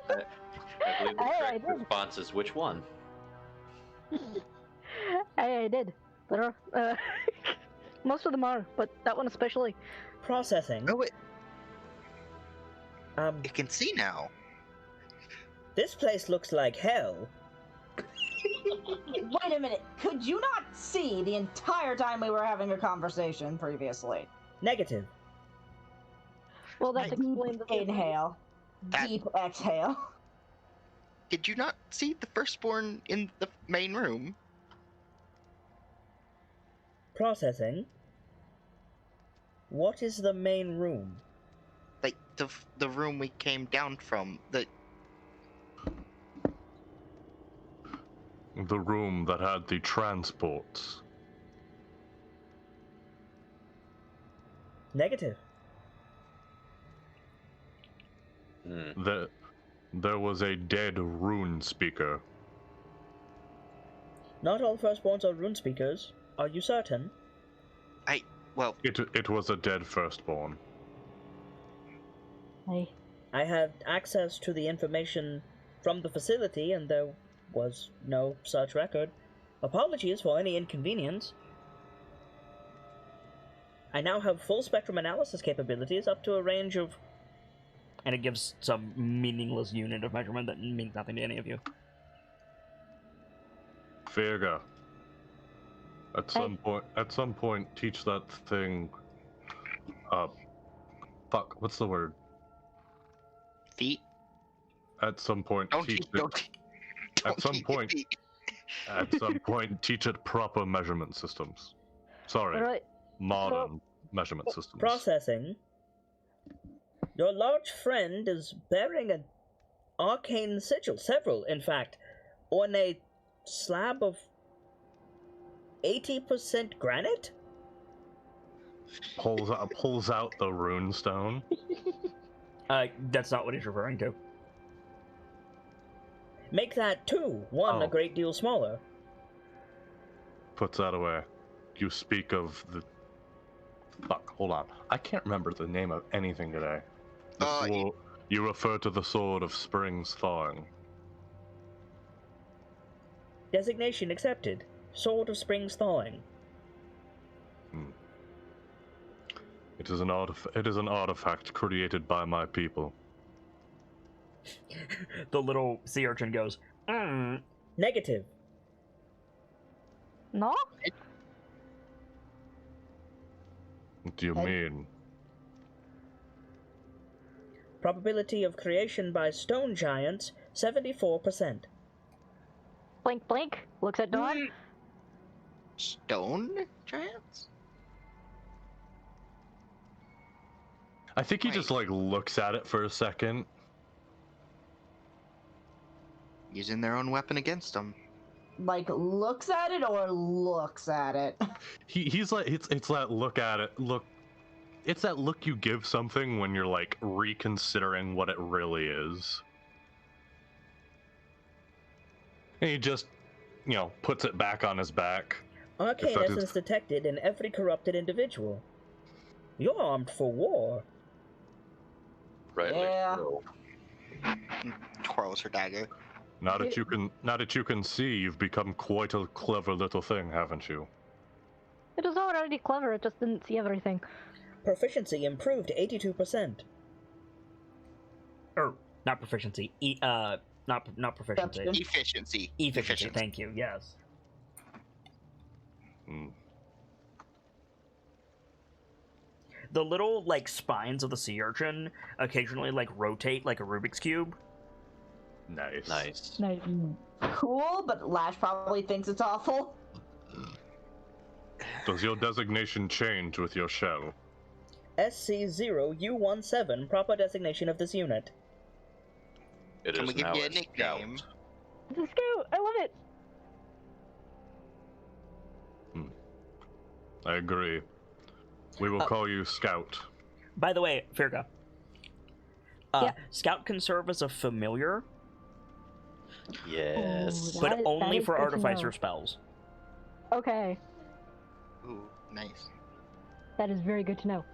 the Hey, I correct did. response is which one? I did. But, most of them are, but that one especially. Processing. Oh, it can see now. This place looks like hell. Wait a minute. Could you not see the entire time we were having a conversation previously? Negative. Well, that Deep explains the inhale. That- Deep exhale. Did you not see the firstborn in the main room? Processing. What is the main room? Like the room we came down from. The room that had the transports. Negative. There was a dead rune speaker. Not all firstborns are rune speakers. Are you certain? well, It was a dead firstborn. Hey. I had access to the information from the facility, and there was no such record Apologies for any inconvenience. I now have full spectrum analysis capabilities up to a range of... And it gives some meaningless unit of measurement that means nothing to any of you. Virga. At some point, teach that thing. Fuck. What's the word? Feet. At some point, teach it. At some point, teach it proper measurement systems. Sorry, Alright. modern measurement systems. Processing. Your large friend is bearing an arcane sigil, several, in fact, on a slab of 80% granite? Pulls out the rune stone. That's not what he's referring to. Make that two, one a great deal smaller. Puts that away. You speak of the... Fuck, hold on. I can't remember the name of anything today. You refer to the Sword of Spring's Thawing. Designation accepted. Sword of Spring's Thawing. It is an artifact created by my people. The little sea urchin goes, negative. No? What do you mean? Probability of creation by stone giants, 74%. Blink, blink. Looks at Dawn. Stone giants? I think he just like looks at it for a second. Using their own weapon against them. Like, looks at it or looks at it? He's like, it's that look at it, look. It's that look you give something when you're like reconsidering what it really is. And he just, puts it back on his back. Arcane essence detected in every corrupted individual. You're armed for war. Rightly Yeah. so. Twirls her dagger. Now that you can see, you've become quite a clever little thing, haven't you? It was already clever, it just didn't see everything. Proficiency improved to 82%. Not proficiency. Not proficiency. Efficiency. Efficiency, thank you, yes. The little, spines of the sea urchin occasionally, rotate like a Rubik's Cube. Nice. Nice. Cool, but Lash probably thinks it's awful. Does your designation change with your shell? SC0U17, proper designation of this unit. It Can is we give now you a a nickname? scout. Let's go! I love it! I agree. We will call you Scout. By the way, Virga. Yeah. Scout can serve as a familiar, Yes. Ooh, but That is only for good to artificer know. spells. Okay, Ooh, nice. that is very good to know.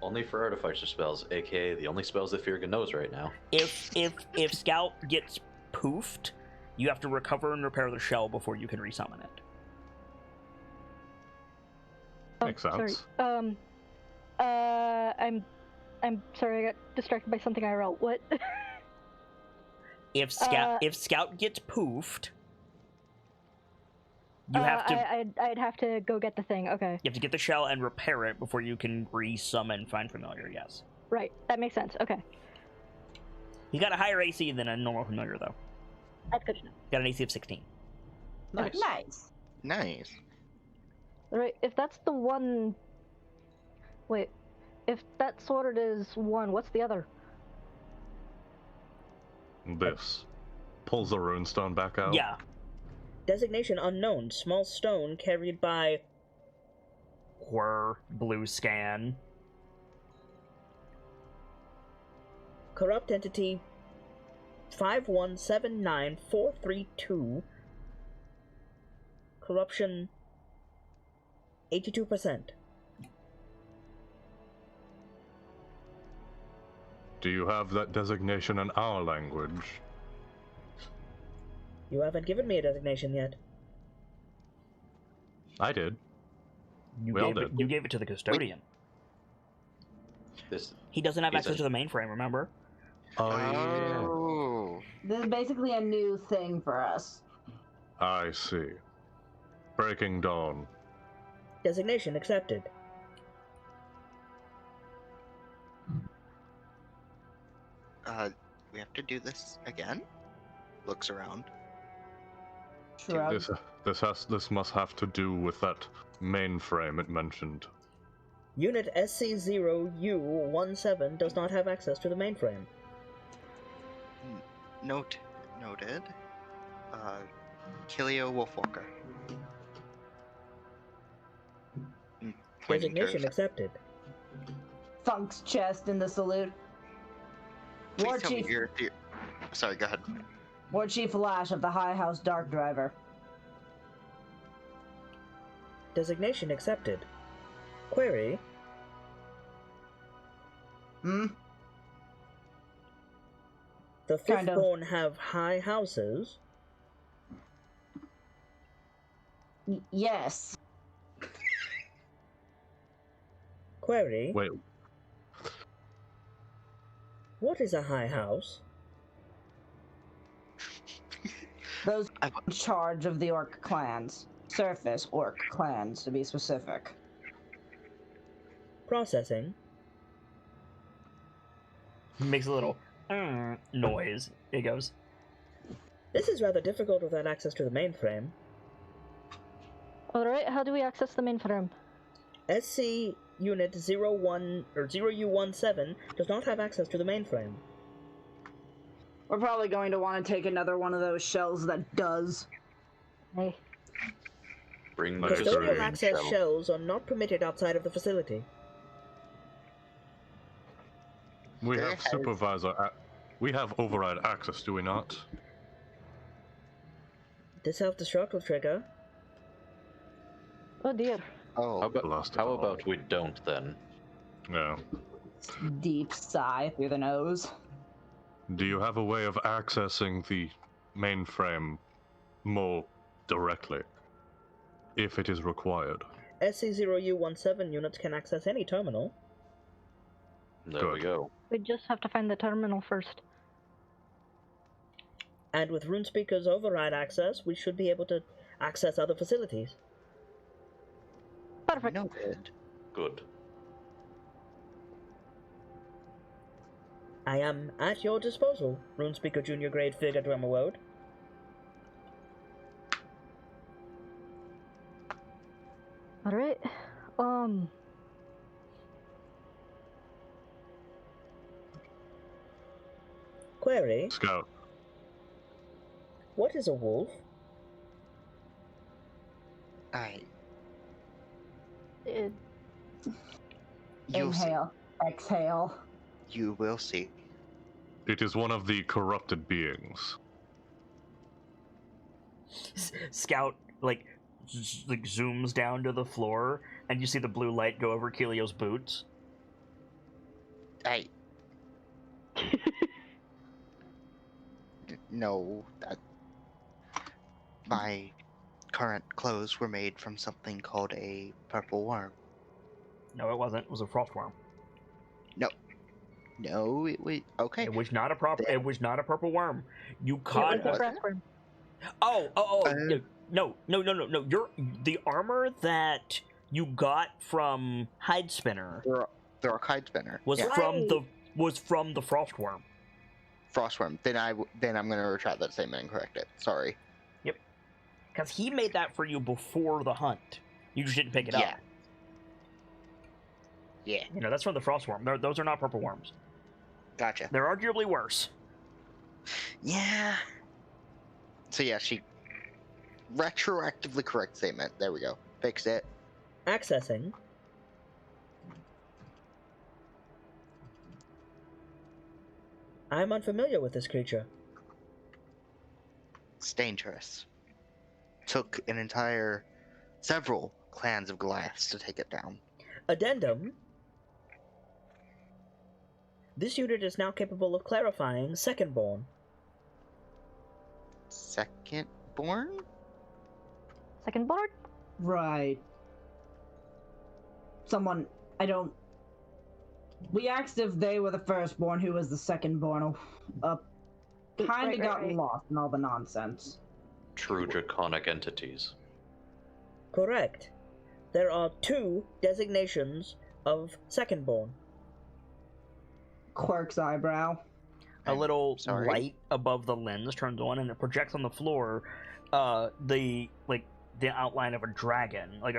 Only for artificer spells, aka the only spells that Firga knows right now. If Scout gets poofed, you have to recover and repair the shell before you can resummon it. Makes sense. Sorry. I'm sorry, I got distracted by something I wrote. What? If Scout gets poofed, you have to I'd have to go get the thing. Okay. you have to get the shell and repair it before you can resummon Find Familiar. Yes, Right. That makes sense. Okay. he got a higher AC than a normal familiar though. That's good to know. Got an AC of 16. Nice. Nice. Nice. Right. If that's the one. Wait. If that sword is one, what's the other? This. Pulls the runestone back out. Yeah. Designation unknown. Small stone carried by. Blue scan. Corrupt entity 5179432. Corruption 82%. Do you have that designation in our language? You haven't given me a designation yet. I did. You We all gave it. did. You gave it to the custodian. This He doesn't have He's access a- to the mainframe. Remember? Oh, yeah. Oh. This is basically a new thing for us. I see. Breaking Dawn. Designation accepted. We have to do this again? Looks around. Shrug. This must have to do with that mainframe it mentioned. Unit SC0U17 does not have access to the mainframe. Noted. Kilio Wolfwalker. Pointing to Designation accepted. Funk's chest in the salute. Please War tell me Chief, you're sorry, go ahead. War Chief Lash of the High House Dark Driver. Designation accepted. Query. Hmm? The Kind of. Fifthborn have high houses. Yes. Query. Wait, What is a high house? Those in charge of the orc clans. Surface orc clans, to be specific. Processing. Makes a little noise. It goes. This is rather difficult without access to the mainframe. Alright, how do we access the mainframe? SC Unit 01 or 0U17 does not have access to the mainframe. We're probably going to want to take another one of those shells that does. Hey. bring the Custodial Custodial custodian access shell. shells are not permitted outside of the facility. we There have has- supervisor. We have override access, do we not? The self-destruct will trigger. Oh dear. Oh, Blast it How all. about we don't then? Yeah. Deep sigh through the nose. Do you have a way of accessing the mainframe more directly, if it is required? SC0U17 units can access any terminal. There we Good. go. We just have to find the terminal first. And with RuneSpeaker's override access, we should be able to access other facilities. Perfect. noted. Good. I am at your disposal, RuneSpeaker Junior Grade Figure Drummerwoad. Alright. Query, Scout. what is a wolf? Alright. It, You'll see. Inhale. Exhale. You will see. It is one of the corrupted beings. Scout, like zooms down to the floor, and you see the blue light go over Keelio's boots. Hey. No, that my current clothes were made from something called a purple worm. No, it wasn't. It was a frost worm. No, it was okay. It was not a proper. Then- It was not a purple worm. You it caught. was a what? grass worm. Oh. Uh, No. You're the armor that you got from Hide Spinner The archive spinner was yeah. from the frost worm. Frostworm. Then I'm gonna retract that statement and correct it. Sorry. Because he made that for you before the hunt. You just didn't pick it Yeah. up. Yeah. You know, that's from the frost worm. Those are not purple worms. Gotcha. They're arguably worse. Yeah. So yeah, she retroactively correct statement. There we go. Fixed it. Accessing. I'm unfamiliar with this creature. It's dangerous. Took several clans of Goliaths to take it down. Addendum. This unit is now capable of clarifying Secondborn. Second-born? Second board? Right. Someone, I don't. We asked if they were the firstborn, who was the secondborn. Kinda got lost in all the nonsense. True draconic entities. Correct. There are 2 designations of secondborn. Quirk's eyebrow. A little sorry? light above the lens turns on, and it projects on the floor the outline of a dragon, like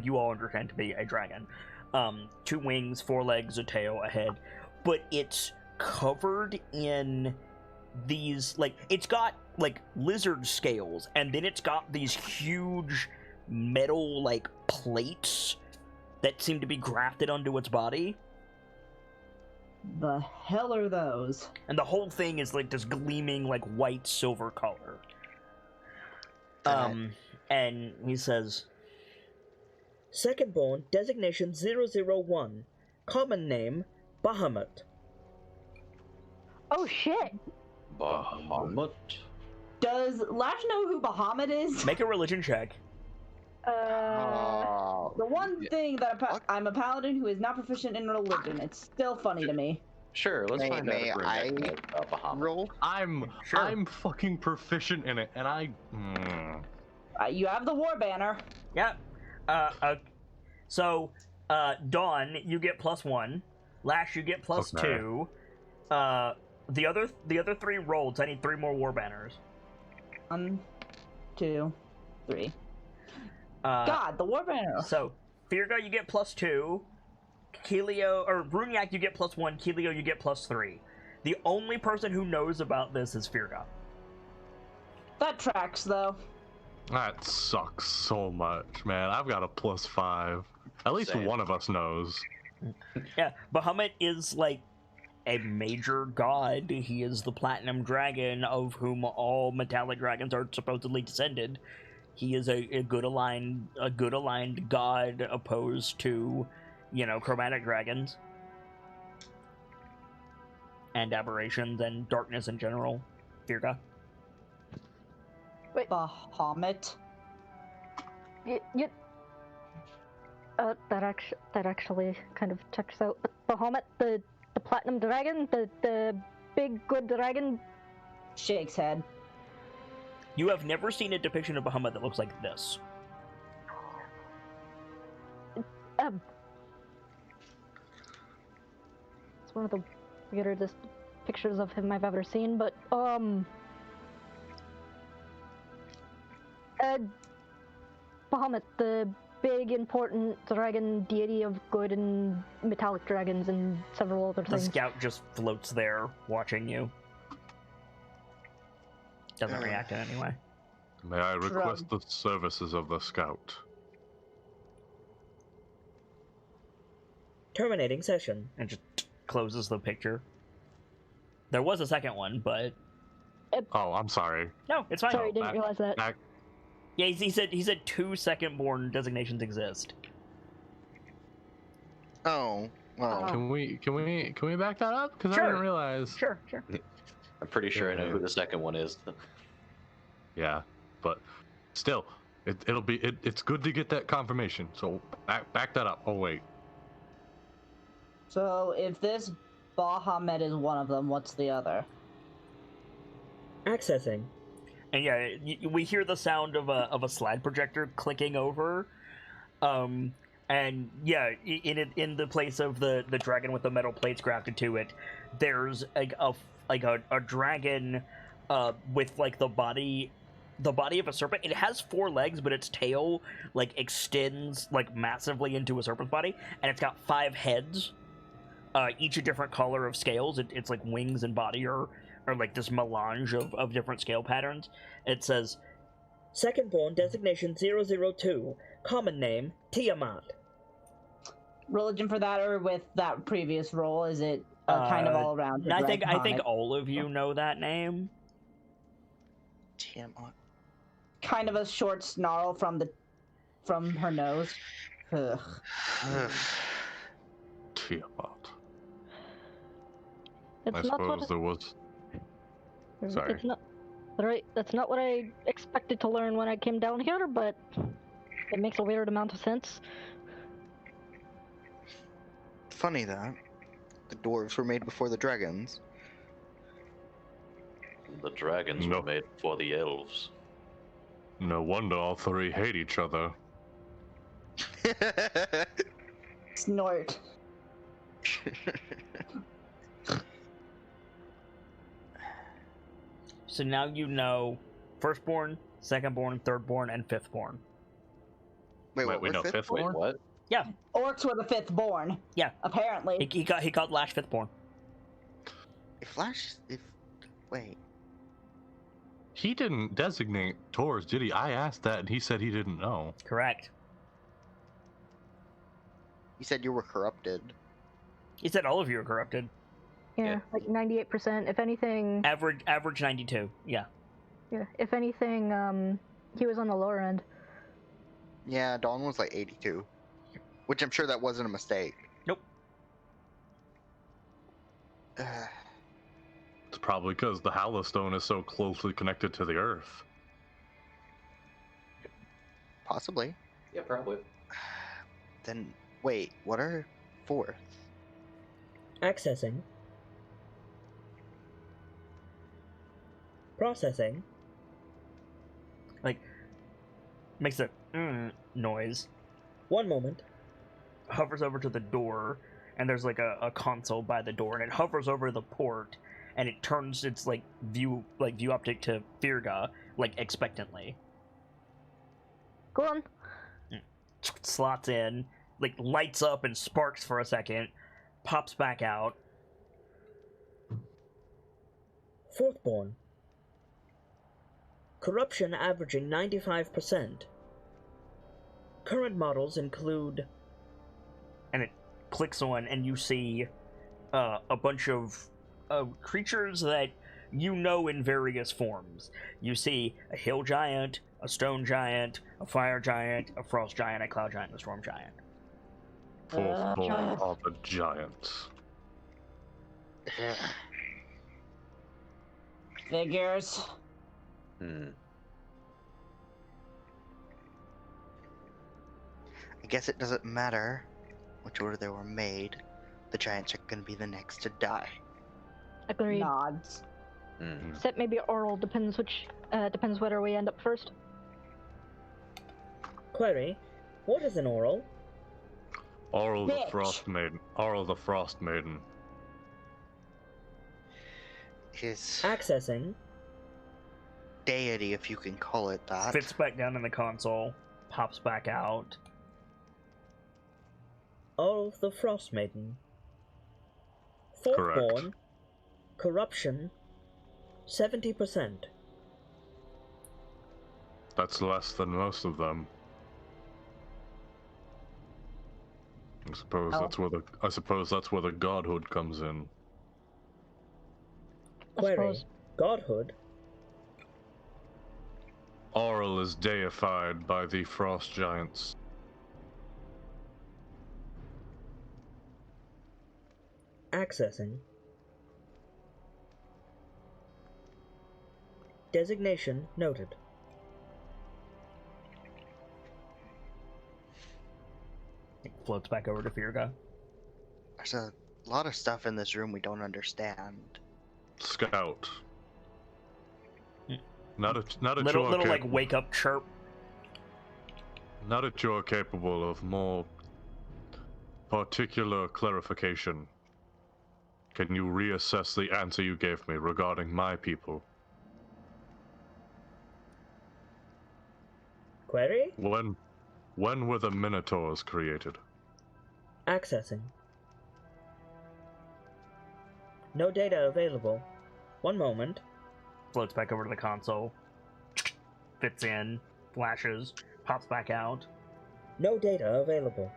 you all understand to be a dragon. 2 wings, 4 legs, a tail, a head, but it's covered in these, like, it's got like lizard scales, and then it's got these huge metal like plates that seem to be grafted onto its body. The hell are those? And the whole thing is like this gleaming like white silver color. And he says, Secondborn, designation 001, common name, Bahamut. Oh shit! Bahamut. Does Lash know who Bahamut is? Make a religion check. The one thing that I'm a paladin who is not proficient in religion. It's still funny to me. Sure, let's find out May if I Bahamut. roll? I'm fucking proficient in it, and You have the war banner. Yeah. So, Dawn, you get +1. Lash, you get +2. The other 3 rolled, so I need 3 more war banners. 1, 2, 3. God, the war banner. So, Firga, you get +2. Kelio, or Brunyak, you get +1. Kelio, you get +3. The only person who knows about this is Firga. That tracks, though. that sucks so much, man. I've got a +5. At least Same. one of us knows. Yeah, Bahamut is like a major god. He is the platinum dragon of whom all metallic dragons are supposedly descended. He is a good aligned god opposed to, chromatic dragons and aberrations and darkness in general. Firga. Wait. Bahamut. That actually kind of checks out. But Bahamut, the platinum dragon, the big good dragon. Shakes head. You have never seen a depiction of Bahamut that looks like this. It's one of the weirdest pictures of him I've ever seen, but Bahamut, the big important dragon deity of good and metallic dragons and several other The things. scout just floats there, watching you. Doesn't react in any way. May I request the services of the scout? Terminating session. And just closes the picture. There was a second one, but... Oh, I'm sorry. No, it's fine. Sorry, didn't realize that. Yeah, he said 2 second-born designations exist. Oh, well. Can we back that up? Because I Sure. didn't realize. Sure. I'm pretty sure I know who the second one is. Yeah, but still, it's good to get that confirmation. So back that up. Oh wait. So if this Bahamut is one of them, what's the other? Accessing. And yeah, we hear the sound of a slide projector clicking over. And yeah, in the place of the dragon with the metal plates grafted to it, there's a dragon with like the body of a serpent. It has 4 legs, but its tail like extends like massively into a serpent's body, and it's got 5 heads, each a different color of scales. It's like wings and body are like this melange of different scale patterns. It says, Secondborn, designation 002, common name, Tiamat. Religion for that, or with that previous role, is it kind of all around? I think all of you know that name. Tiamat. Kind of a short snarl from her nose. Ugh. Tiamat. It's I not suppose there was. Sorry. It's not. Right, that's not what I expected to learn when I came down here, but it makes a weird amount of sense. Funny that the dwarves were made before the dragons. The dragons No. were made for the elves. No wonder all three hate each other. Snort. So now you know firstborn, secondborn, thirdborn, and fifthborn. Wait, Wait, what? we know Fifth? fifth Wait, born? what? Yeah, Orcs were the fifth born. Yeah. Apparently. he got Lash fifthborn. Wait. He didn't designate Taurus, did he? I asked that and he said he didn't know. Correct. You said you were corrupted. He said all of you are corrupted. Yeah, Yeah. like 98%. If anything, Average 92. Yeah. yeah, if anything, he was on the lower end. Yeah, Dawn was like 82. Which I'm sure that wasn't a mistake. Nope. It's probably because the Hallowstone is so closely connected to the Earth. Possibly. Yeah, probably. Then, wait, what are fourth? Accessing. Processing. Like, makes a noise. One moment. Hovers over to the door, and there's like a console by the door, and it hovers over the port, and it turns its like view optic to Firga, like expectantly. Go on. Slots in, like lights up and sparks for a second, pops back out. Fourthborn. Corruption averaging 95%. Current models include... And it clicks on, and you see a bunch of creatures that you know in various forms. You see a hill giant, a stone giant, a fire giant, a frost giant, a cloud giant, and a storm giant. Fourth born giants. are the giants. Figures. Hmm. I guess it doesn't matter which order they were made. The giants are gonna be the next to die. Agreed. Nods. Hmm. Except maybe oral, depends whether we end up first. Query, what is an oral? Oral the Bitch. Frost Maiden. Oral the Frost Maiden. His Accessing. deity, if you can call it that. Fits back down in the console, pops back out. Of the Frost Maiden. Fourthborn. Corruption. 70%. That's less than most of them. I suppose Oh. that's where the godhood comes in. I Query, suppose. Godhood. Oral is deified by the frost giants. Accessing. Designation noted. It floats back over to Firga. There's a lot of stuff in this room we don't understand. Scout. Hmm. Not that Little you're like wake up chirp. Not that you're capable of more particular clarification. Can you reassess the answer you gave me regarding my people? Query? When were the Minotaurs created? Accessing. No data available. One moment. Floats back over to the console. Fits in. Flashes. Pops back out. No data available.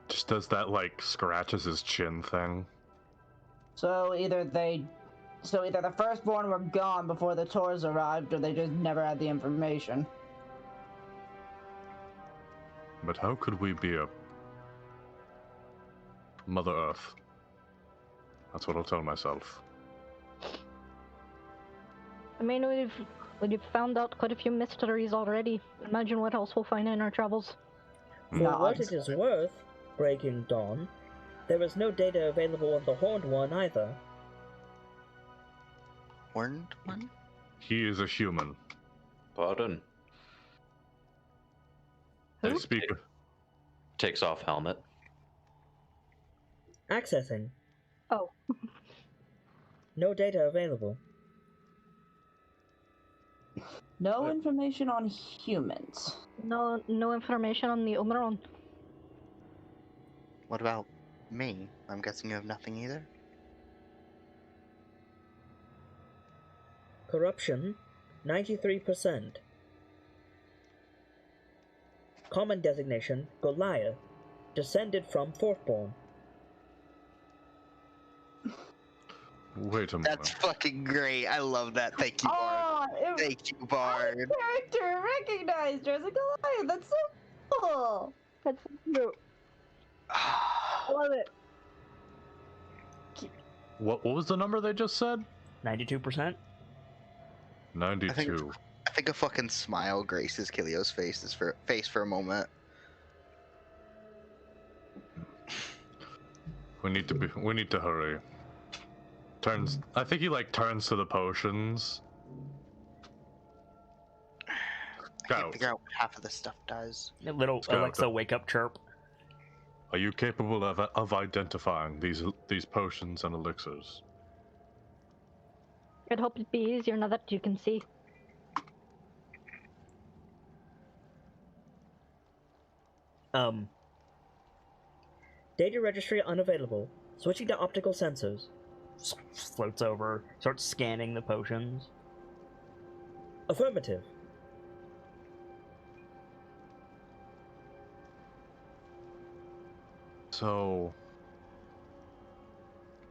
Just does that, like, scratches his chin thing. So either the firstborn were gone before the Taurs arrived, or they just never had the information. But how could we be a Mother Earth? That's what I'll tell myself. I mean, we've found out quite a few mysteries already. Imagine what else we'll find in our travels. For No, what I'm it is worth, Breaking Dawn, there is no data available on the Horned One either. Horned one? He is a human. Pardon. I Who? speak. Takes off helmet. Accessing. Oh, No data available. No information on humans. no information on the Umaron. What about me? I'm guessing you have nothing either? Corruption, 93%. Common designation, Goliath. Descended from Fourthborn. Wait a That's moment. fucking great. I love that. Thank you, Bard. Oh, Thank you, Bard. character recognized her as a Goliath. That's so cool. That's cute. I love it. What was the number they just said? 92%? 92. I think a fucking smile graces Kilio's face for a moment. We need to hurry. I think he turns to the potions. I can't figure out what half of this stuff does. A little Scout. Alexa wake up chirp. Are you capable of identifying these potions and elixirs? I'd hope it'd be easier now that you can see. Data registry unavailable. Switching to optical sensors. Floats over, starts scanning the potions. Affirmative. So,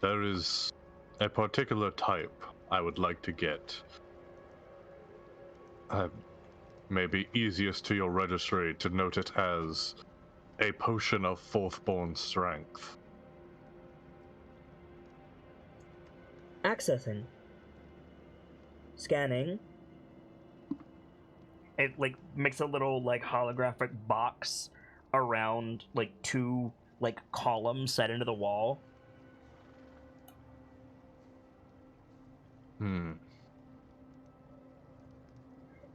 there is a particular type I would like to get. Maybe easiest to your registry to note it as a potion of Fourthborn strength. Accessing. Scanning. It makes a little holographic box around two columns set into the wall.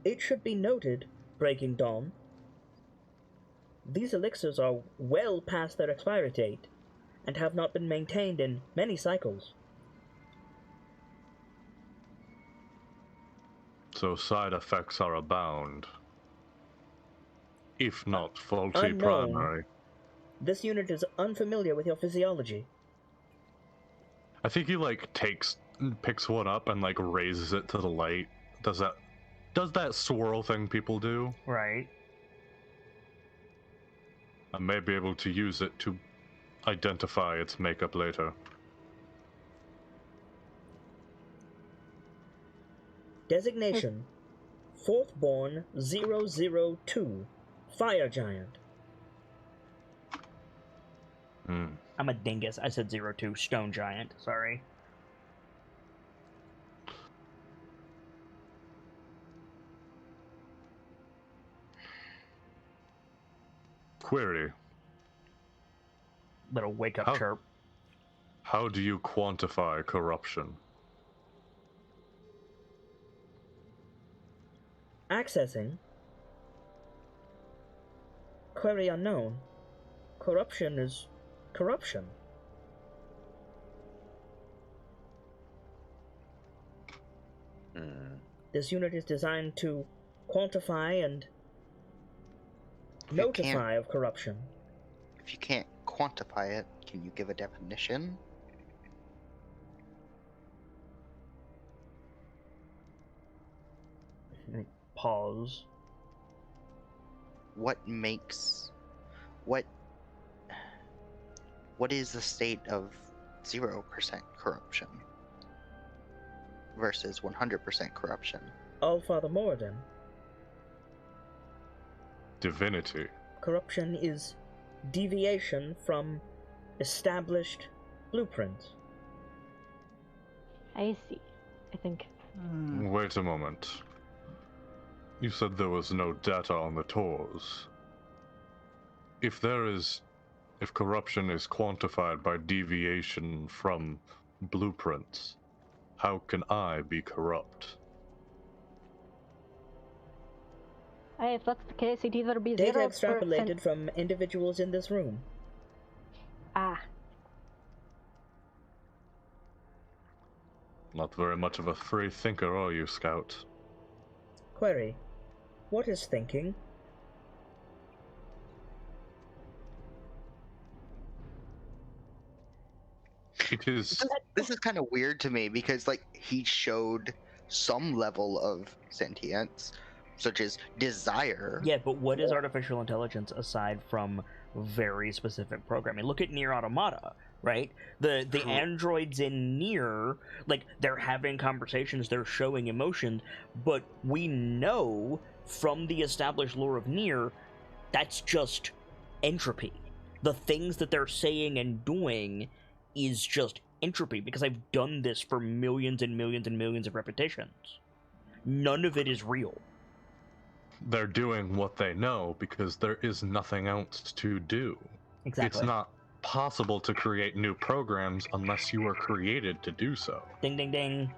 It should be noted, Breaking Dawn, these elixirs are well past their expiry date and have not been maintained in many cycles. So side effects are abound. If not faulty Unknown. primary. This unit is unfamiliar with your physiology. I think he picks one up and raises it to the light. Does that swirl thing people do? Right. I may be able to use it to identify its makeup later. Designation: Fourthborn 002, Fire Giant. I'm a dingus. I said 02, Stone Giant. Sorry. Query. Little wake up chirp. How do you quantify corruption? Accessing. Query unknown. Corruption is corruption. This unit is designed to quantify and notify of corruption. If you can't quantify it, can you give a definition? Pause. What is the state of 0% corruption versus 100% corruption? Allfather Moradin. Divinity. Corruption is deviation from established blueprints. I see. I think Wait a moment. You said there was no data on the tours. If corruption is quantified by deviation from blueprints, how can I be corrupt? Hey, if that's the case, he'd either be Data 0%. extrapolated from individuals in this room. Ah. Not very much of a free thinker, are you, Scout? Query. What is thinking? It is. This is kind of weird to me because, like, he showed some level of sentience, such as desire. Yeah, but what is artificial intelligence aside from very specific programming? Look at Nier Automata, right? The androids in Nier, like, they're having conversations, they're showing emotion, but we know from the established lore of Nier, that's just entropy. The things that they're saying and doing is just entropy, because I've done this for millions and millions and millions of repetitions. None of it is real. They're doing what they know because there is nothing else to do. Exactly. It's not possible to create new programs unless you are created to do so. Ding, ding, ding.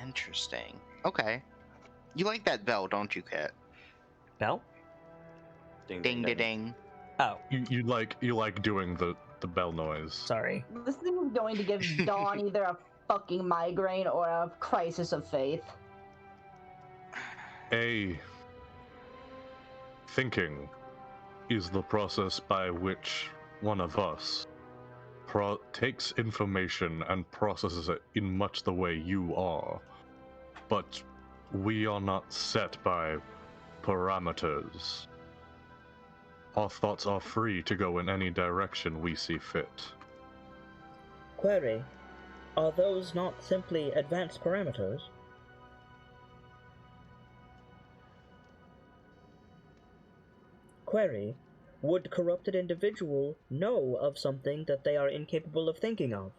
Interesting. Okay. You like that bell, don't you, Kat? Bell? Ding, Ding, ding, ding. Oh, You like doing the bell noise. sorry. This thing is going to give Dawn either a fucking migraine or a crisis of faith. Thinking is the process by which one of us takes information and processes it in much the way you are, but we are not set by parameters. Our thoughts are free to go in any direction we see fit. Query. Are those not simply advanced parameters? Query. Would corrupted individual know of something that they are incapable of thinking of?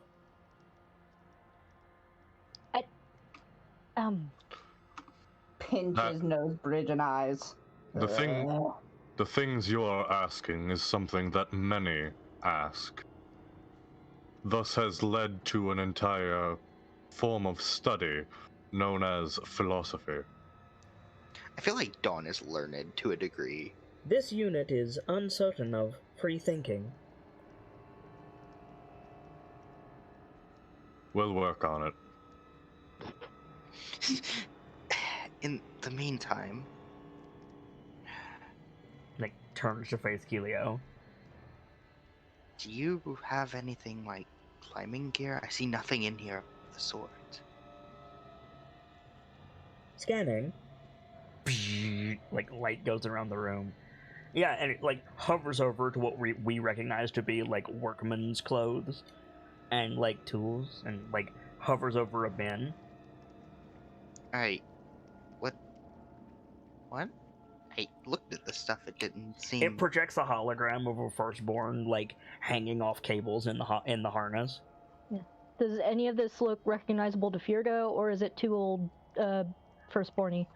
Pinch his nose, bridge, and eyes. The things you are asking is something that many ask. Thus has led to an entire form of study known as philosophy. I feel like Dawn is learned to a degree. This unit is uncertain of free thinking. We'll work on it. In the meantime, Like, turns to face Keelio. do you have anything like climbing gear? I see nothing in here of the sort. Scanning. Like, light goes around the room. Yeah, and it, like, hovers over to what we recognize to be, like, workman's clothes. And, like, tools. And, like, hovers over a bin. Alright. What? I looked at this stuff, it didn't seem... It projects a hologram of a firstborn, like, hanging off cables in the harness. Yeah. Does any of this look recognizable to Firgo, or is it too old, firstborny?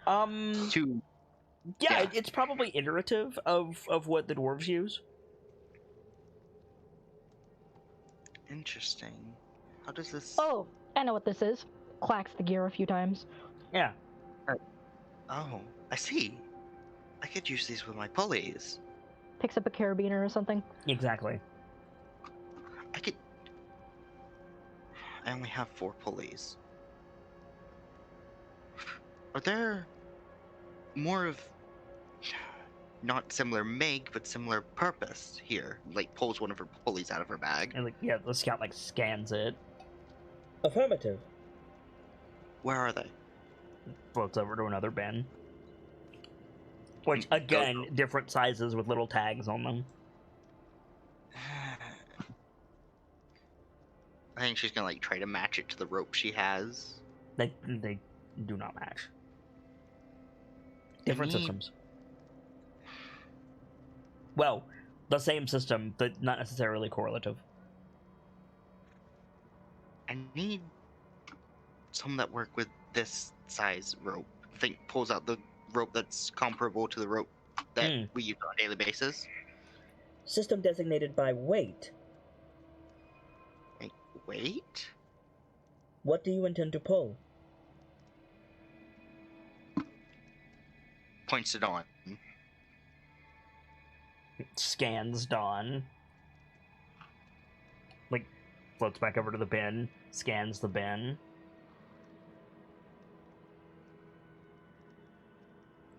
Too... Yeah, Yeah. it's probably iterative of what the dwarves use. Interesting. How does this... Oh, I know what this is. Clacks the gear a few times. Yeah. Oh, I see. I could use these with my pulleys. Picks up a carabiner or something. Exactly. I only have 4 pulleys. Are there more of not similar make, but similar purpose here? Like, pulls one of her pulleys out of her bag. And, like, yeah, the scout, like, scans it. Affirmative. Where are they? Floats over to another bin. Which, again, different sizes with little tags on them. I think she's gonna, like, try to match it to the rope she has. They do not match. Different systems. Well, the same system, but not necessarily correlative. I need some that work with this size rope. Think pulls out the rope that's comparable to the rope that we use on a daily basis. System designated by weight. Wait? What do you intend to pull? Points it on. Scans Dawn. Like, floats back over to the bin, scans the bin.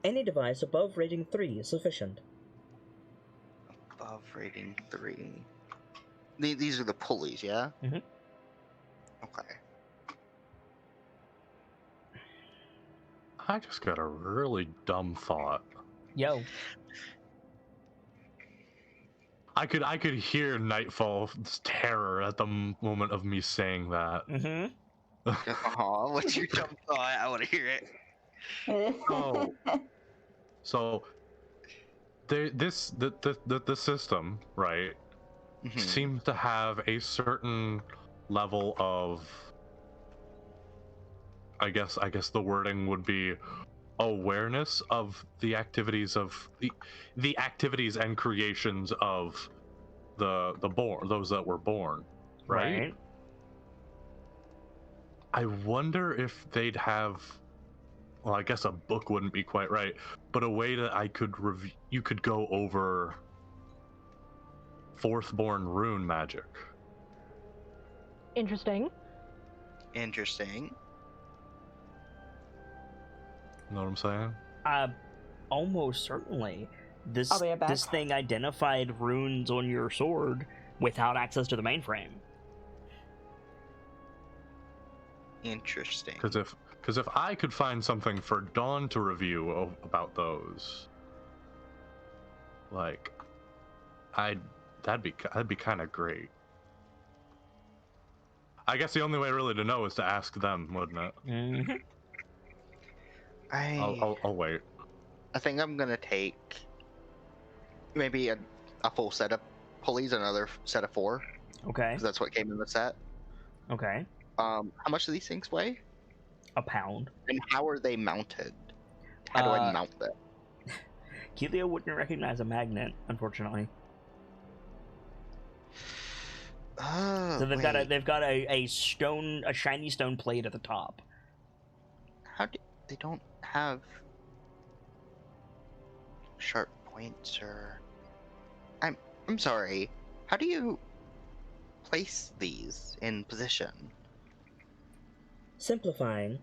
Any device above rating 3 is sufficient. Above rating 3. These are the pulleys, yeah? Mm-hmm. Okay. I just got a really dumb thought. Yo. I could hear Nightfall's terror at the moment of me saying that. Mm-hmm. Aw, what's your dumb thought? I want to hear it. So the system, right, seems to have a certain level of, I guess the wording would be awareness of the activities of the activities and creations of the born, those that were born, right? I wonder if they'd have, well, I guess a book wouldn't be quite right, but a way that I could you could go over Fourthborn rune magic. Interesting. Interesting. You know what I'm saying? Almost certainly. I'll be right back. This thing identified runes on your sword without access to the mainframe. Interesting. Because if I could find something for Dawn to review about those, like, that'd be kind of great. I guess the only way really to know is to ask them, wouldn't it? Mm-hmm. I'll wait. I think I'm gonna take maybe a full set of pulleys, another set of 4. Okay. Because that's what came in the set. Okay. How much do these things weigh? A pound. And how are they mounted? How do I mount them? Kelia wouldn't recognize a magnet, unfortunately. Oh, So they've got a shiny stone plate at the top. They don't have sharp points or I'm sorry. How do you place these in position? Simplifying.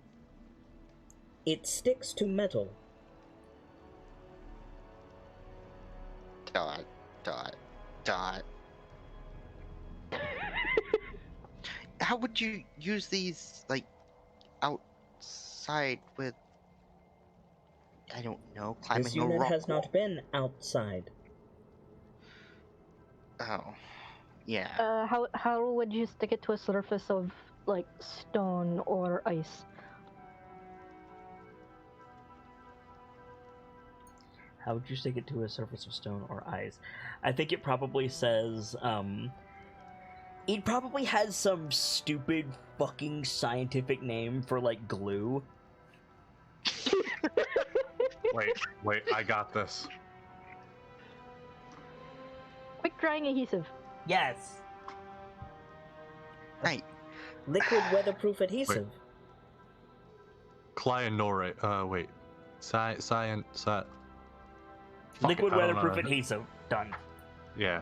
It sticks to metal. Dot. How would you use these, like, outside with, I don't know, climbing This a unit rock has wall? not been outside. Oh, yeah. How would you stick it to a surface of, like, stone or ice? How would you stick it to a surface of stone or ice? I think it probably says, it probably has some stupid fucking scientific name for, like, glue. Wait, I got this. Quick drying adhesive. Yes! Right. Liquid weatherproof adhesive. Cyanurate. Wait. Cyan. Liquid weatherproof adhesive. Done. Yeah.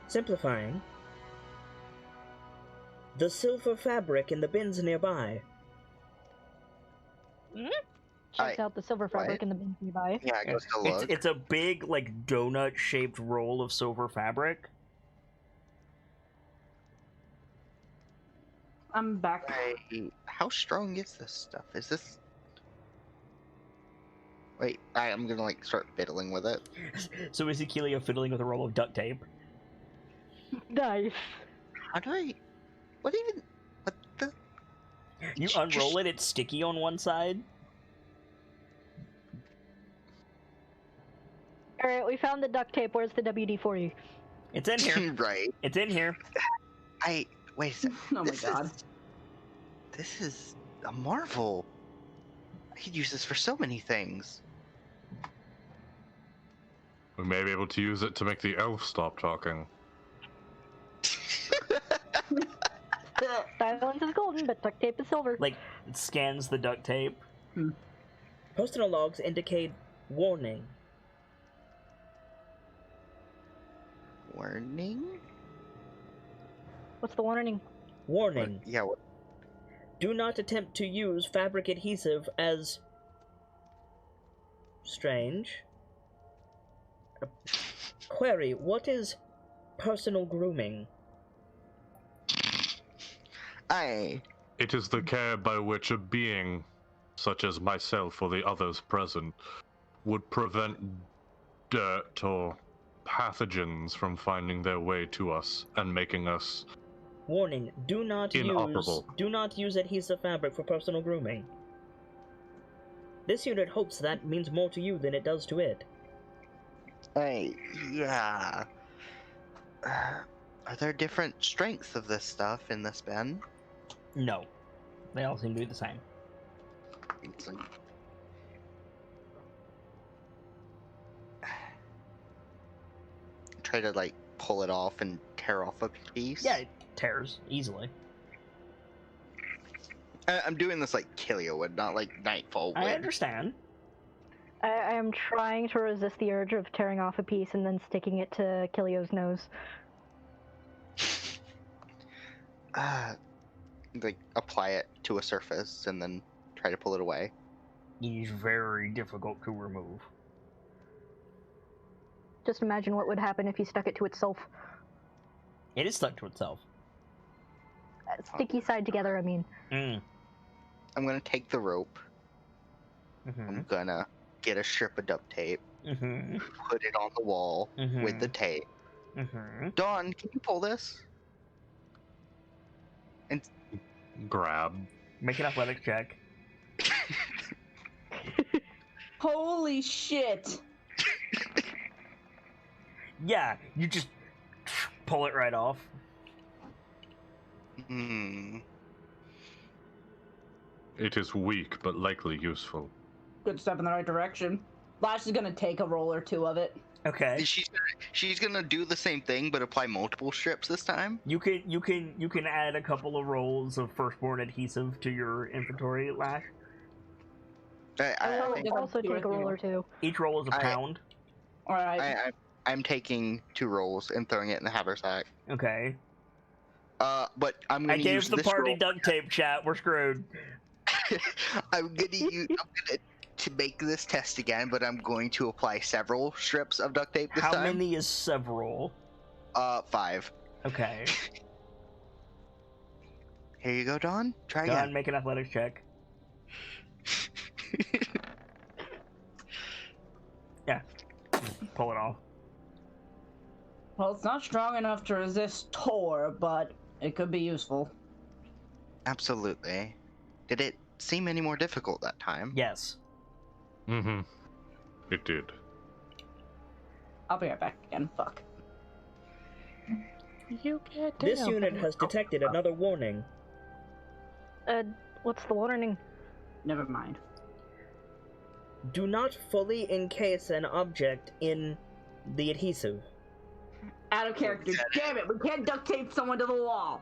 Simplifying. The silver fabric in the bins nearby. Checks out the silver fabric in the bin nearby. Yeah, it goes to look. It's a big, like, donut-shaped roll of silver fabric. I'm back. How strong is this stuff? Is this... Wait, I'm gonna, like, start fiddling with it. So is Kelia fiddling with a roll of duct tape? Nice. How do I... What the... You unroll it, it's sticky on one side. Alright, we found the duct tape. Where's the WD-40? It's in here. Right. It's in here. Wait a second. Oh my god. This is a marvel. I could use this for so many things. We may be able to use it to make the elf stop talking. Silence is golden, but duct tape is silver. Like, it scans the duct tape. Hmm. Postal logs indicate warning. Warning? What's the warning? Warning. Yeah, what? Do not attempt to use fabric adhesive as... Strange. Query, what is personal grooming? It is the care by which a being, such as myself or the others present, would prevent dirt or pathogens from finding their way to us and making us Warning, do not inoperable. use adhesive fabric for personal grooming. This unit hopes that means more to you than it does to it. Yeah. Are there different strengths of this stuff in this bin? No. They all seem to be the same. It's like... Try to, like, pull it off and tear off a piece? Yeah, it tears easily. I'm doing this like Killia would, not like Nightfall would. I understand. I am trying to resist the urge of tearing off a piece and then sticking it to Kilio's nose. Like, apply it to a surface and then try to pull it away. It is very difficult to remove. Just imagine what would happen if you stuck it to itself. It is stuck to itself. Sticky side together, I mean. Mm. I'm gonna take the rope. Mm-hmm. I'm gonna get a strip of duct tape, Mm-hmm. put it on the wall with the tape. Mm-hmm. Dawn, can you pull this? And grab. Make an athletics check. Holy shit! Yeah, you just pull it right off. It is weak, but likely useful. Good step in the right direction. Lash is gonna take a roll or two of it. Okay. she's gonna do the same thing, but apply multiple strips this time. You can add a couple of rolls of firstborn adhesive to your inventory, Lash. I think- I'll also take a roll or two. Each roll is a pound. Alright. I'm taking 2 rolls and throwing it in the haversack. Okay. But I'm gonna I gave use the this party roll. duct tape, chat. We're screwed. I'm gonna to make this test again, but I'm going to apply several strips of duct tape this How time. many is several? 5. Okay. Here you go, Dawn. Try Go ahead again. and make an athletics check. Yeah. Pull it off. Well, it's not strong enough to resist Tor, but it could be useful. Absolutely. Did it seem any more difficult that time? Yes. Mm-hmm. It did. I'll be right back again. Fuck. You get This unit has detected another warning. What's the warning? Never mind. Do not fully encase an object in the adhesive. Out of character. Damn it, we can't duct tape someone to the wall.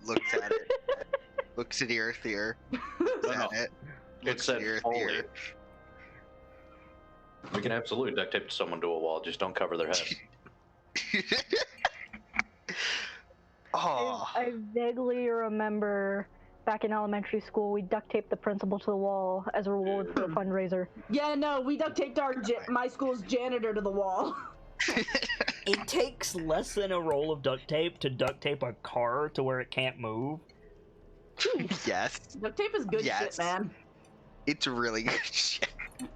Looks at it. Looks at Earth here. Looks No, at it. It Looks said at Earth fully. here. We can absolutely duct tape someone to a wall, just don't cover their head. Oh. I vaguely remember back in elementary school, we duct taped the principal to the wall as a reward for a fundraiser. Yeah, no, we duct taped my school's janitor to the wall. It takes less than a roll of duct tape to duct tape a car to where it can't move. Yes. Duct tape is good Yes. shit, man. It's really good shit.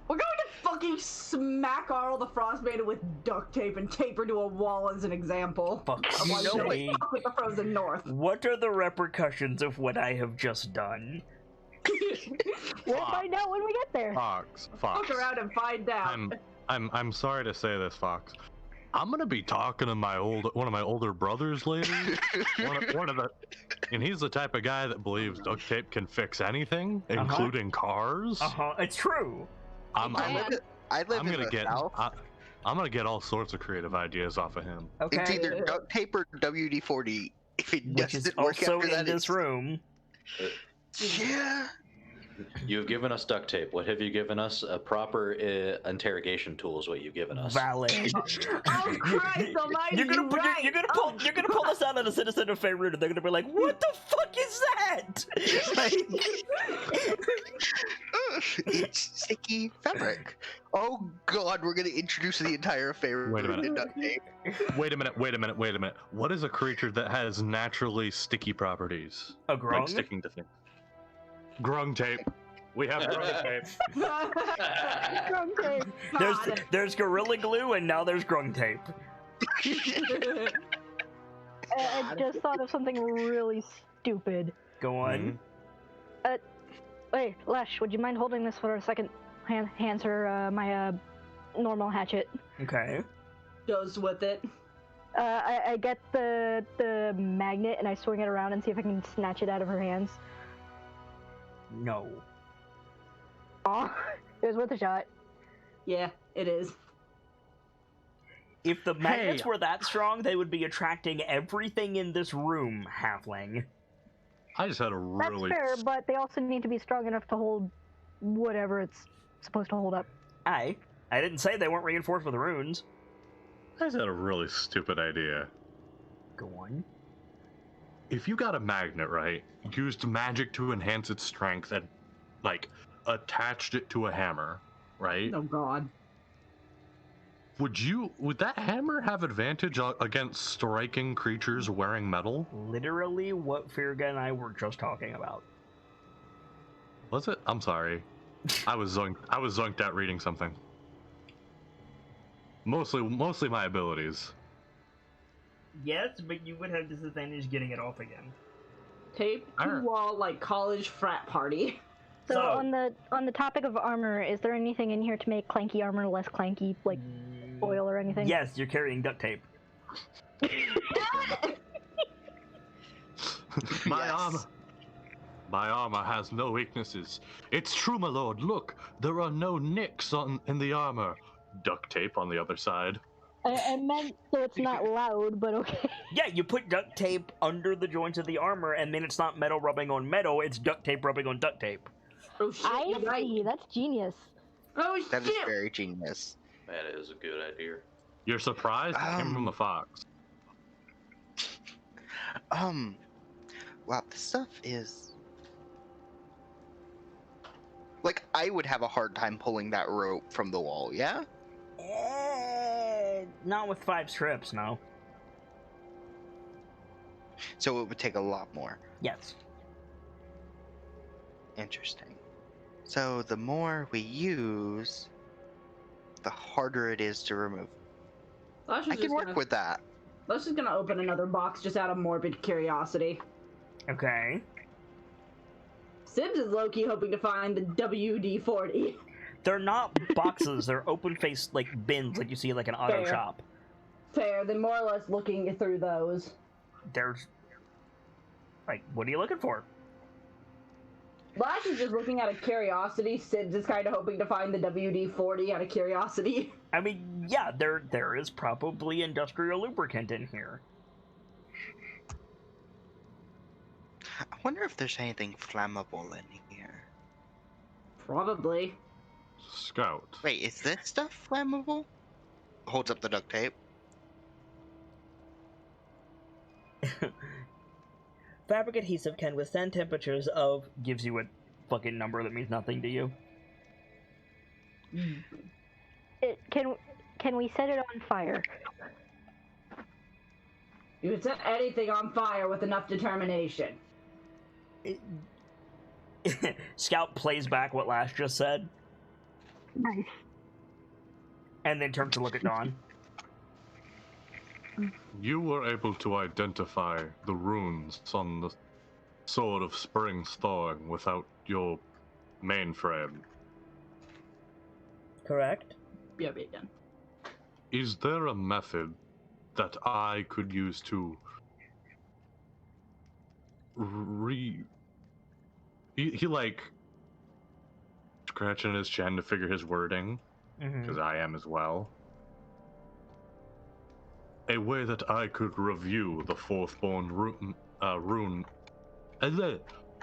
We're going to fucking smack Arl the Frost Maiden with duct tape and tape her to a wall as an example. Fuck Of why you, she Wade. fuck with the frozen north. What are the repercussions of what I have just done? We'll find out when we get there. Fox. Fuck around and find out. I'm sorry to say this, Fox. I'm gonna be talking to one of my older brothers later. And he's the type of guy that believes duct tape can fix anything, including cars. It's true. I live in the South. I'm gonna get all sorts of creative ideas off of him. Okay. It's either duct tape or WD-40. If it Which is doesn't work also after in that, this room. Yeah. You've given us duct tape. What have you given us? A proper interrogation tool is what you've given us. Valid. Oh Christ Almighty! You're gonna pull this out on a citizen of Faerun, and they're gonna be like, "What the fuck is that?" It's sticky fabric. Oh God, we're gonna introduce the entire affair. Wait a minute. in duct tape. Wait a minute. What is a creature that has naturally sticky properties? A grung? Like sticking to things. Grung tape. We have grung tape. There's Gorilla Glue, and now there's grung tape. I just thought of something really stupid. Go on. Wait, Lesh, would you mind holding this for a second? Hands her my normal hatchet. Okay. Goes with it. I get the magnet and I swing it around and see if I can snatch it out of her hands. No. Aw, it was worth a shot. Yeah, it is. If the magnets were that strong, they would be attracting everything in this room, halfling. I just had a really... That's fair, but they also need to be strong enough to hold whatever it's supposed to hold up. I didn't say they weren't reinforced with runes. I just had a really stupid idea. Go on. If you got a magnet, right, used magic to enhance its strength and, like, attached it to a hammer, right? Oh God. Would that hammer have advantage against striking creatures wearing metal? Literally what Firga and I were just talking about. Was it? I'm sorry. I was zonked out reading something. Mostly my abilities. Yes, but you would have disadvantage getting it off again. Tape to wall like college frat party. So on the topic of armor, is there anything in here to make clanky armor less clanky, like oil or anything? Yes, you're carrying duct tape. My armor has no weaknesses. It's true, my lord. Look, there are no nicks in the armor. Duct tape on the other side. I meant so it's not loud, but okay. Yeah, you put duct tape under the joints of the armor, and then it's not metal rubbing on metal, it's duct tape rubbing on duct tape. Oh shit, I see, that's genius. Oh shit! That is very genius. That is a good idea. You're surprised? It came from the fox. Wow, this stuff is... Like, I would have a hard time pulling that rope from the wall, yeah? Not with 5 strips, no. So it would take a lot more. Yes. Interesting. So the more we use, the harder it is to remove. I can work with that. Let's just gonna open another box just out of morbid curiosity. Okay. Sibs is low-key hoping to find the WD-40. They're not boxes, they're open-faced, like, bins like you see like an auto shop. Fair, they're more or less looking through those. There's... Like, what are you looking for? Lash is just looking out of curiosity. Sibs is kind of hoping to find the WD-40 out of curiosity. I mean, yeah, there is probably industrial lubricant in here. I wonder if there's anything flammable in here. Probably. Scout. Wait, is this stuff flammable? Holds up the duct tape. Fabric adhesive can withstand temperatures of... Gives you a fucking number that means nothing to you. Can we set it on fire? You can set anything on fire with enough determination. Scout plays back what Lash just said. Nice. And then turns to look at Dawn. You were able to identify the runes on the Sword of Spring's Thawing without your mainframe. Correct. Yeah, again. Is there a method that I could use to He like scratching his chin to figure his wording, because I am as well. A way that I could review the Fourthborn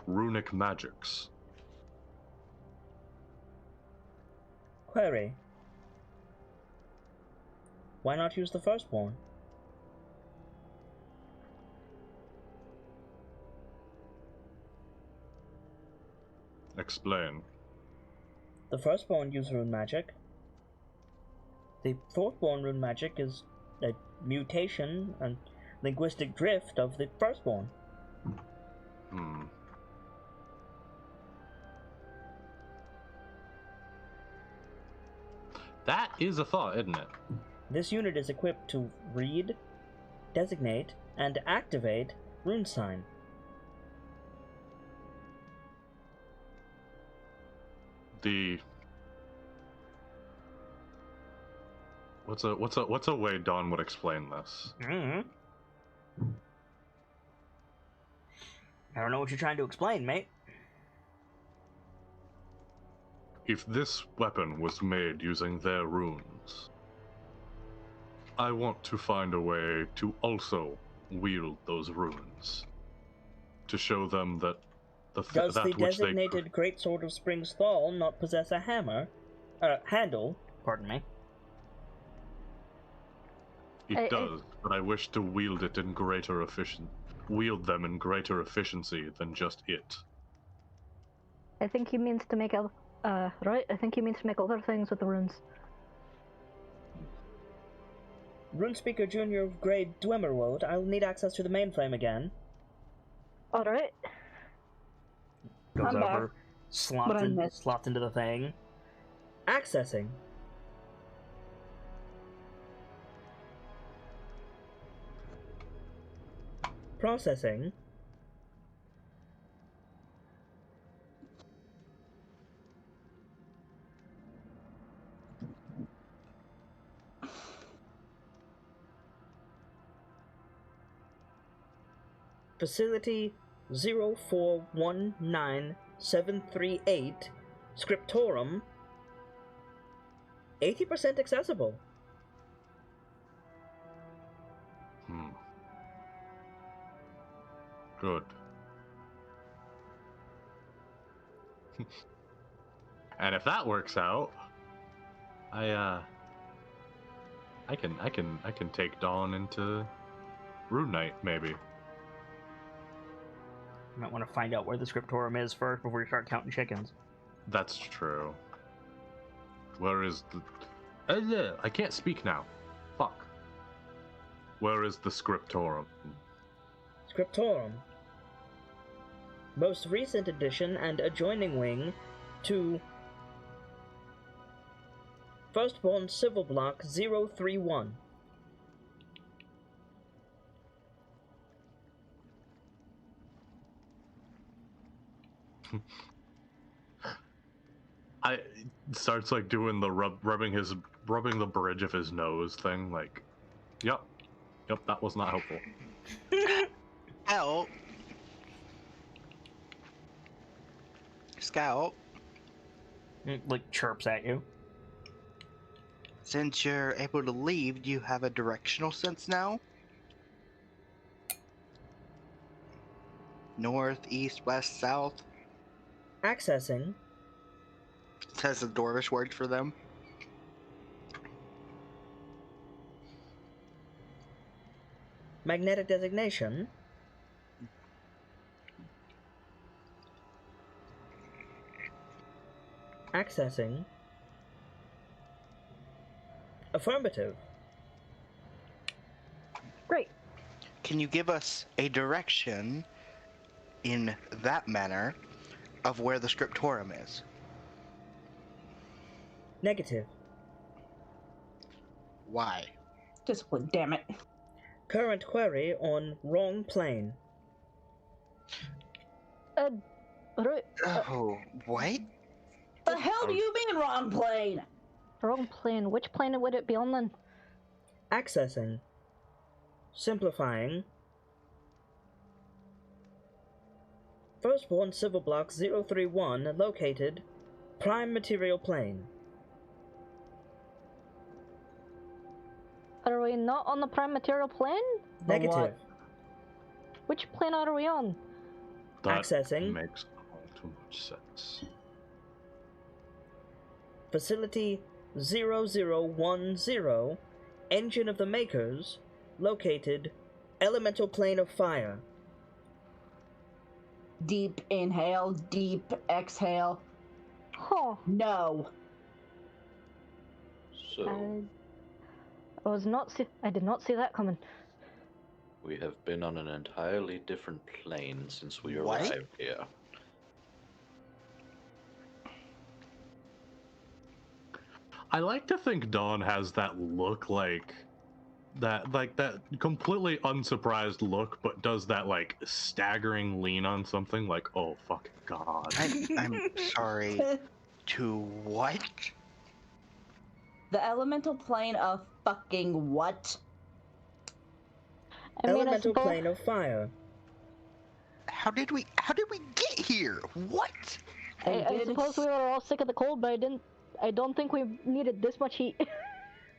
runic magics. Query. Why not use the Firstborn? Explain. The Firstborn use rune magic. The Fourthborn rune magic is a mutation and linguistic drift of the Firstborn. That is a thought, isn't it? This unit is equipped to read, designate, and activate rune sign. What's a way Dawn would explain this? I don't know what you're trying to explain, mate. If this weapon was made using their runes, I want to find a way to also wield those runes. To show them that Does that the which designated Greatsword of Spring's Thal not possess a handle? Pardon me. It does, but I wish to wield it in greater wield them in greater efficiency than just it. I think he means to make right? I think he means to make other things with the runes. Runespeaker Junior of Grade Dwemerwold, I'll need access to the mainframe again. Alright. Goes I'm back. over, slots into the thing. Accessing. Processing. Facility 0419738, Scriptorum, 80% accessible. Good. And if that works out, I can take Dawn into Rune Knight, maybe. You might want to find out where the Scriptorum is first before you start counting chickens. That's true. Where is the... I can't speak now. Fuck. Where is the Scriptorum? Scriptorum. Most recent addition and adjoining wing to Firstborn Civil Block 031. I starts like doing the rubbing the bridge of his nose thing, like, yep, that was not helpful. Scout. Scout. Like chirps at you. Since you're able to leave, do you have a directional sense now? North, east, west, south? Accessing. Has the Dwarvish worked for them? Magnetic designation. Accessing. Affirmative. Great. Can you give us a direction in that manner of where the Scriptorum is? Negative. Why? Discipline, damn it. Current query on wrong plane. Right. Oh, what? The hell do you mean wrong plane? Wrong plane. Which plane would it be on then? Accessing. Simplifying. Firstborn Civil Block 031 located. Prime Material Plane. Are we not on the prime material plane? Negative. what? Which plane are we on? That Accessing. makes all too much sense. Facility 0010. Engine of the Makers. Located. Elemental Plane of Fire. Deep inhale, deep exhale. Huh. No. So I did not see that coming. we have been on an entirely different plane since we What? arrived here. I like to think Dawn has that look that completely unsurprised look, but does that like staggering lean on something like, oh fucking god. I'm sorry. To what? The elemental plane of fucking what? I mean, I Elemental suppose, Plane of Fire. How did we get here? What? I suppose we were all sick of the cold, but I don't think we needed this much heat.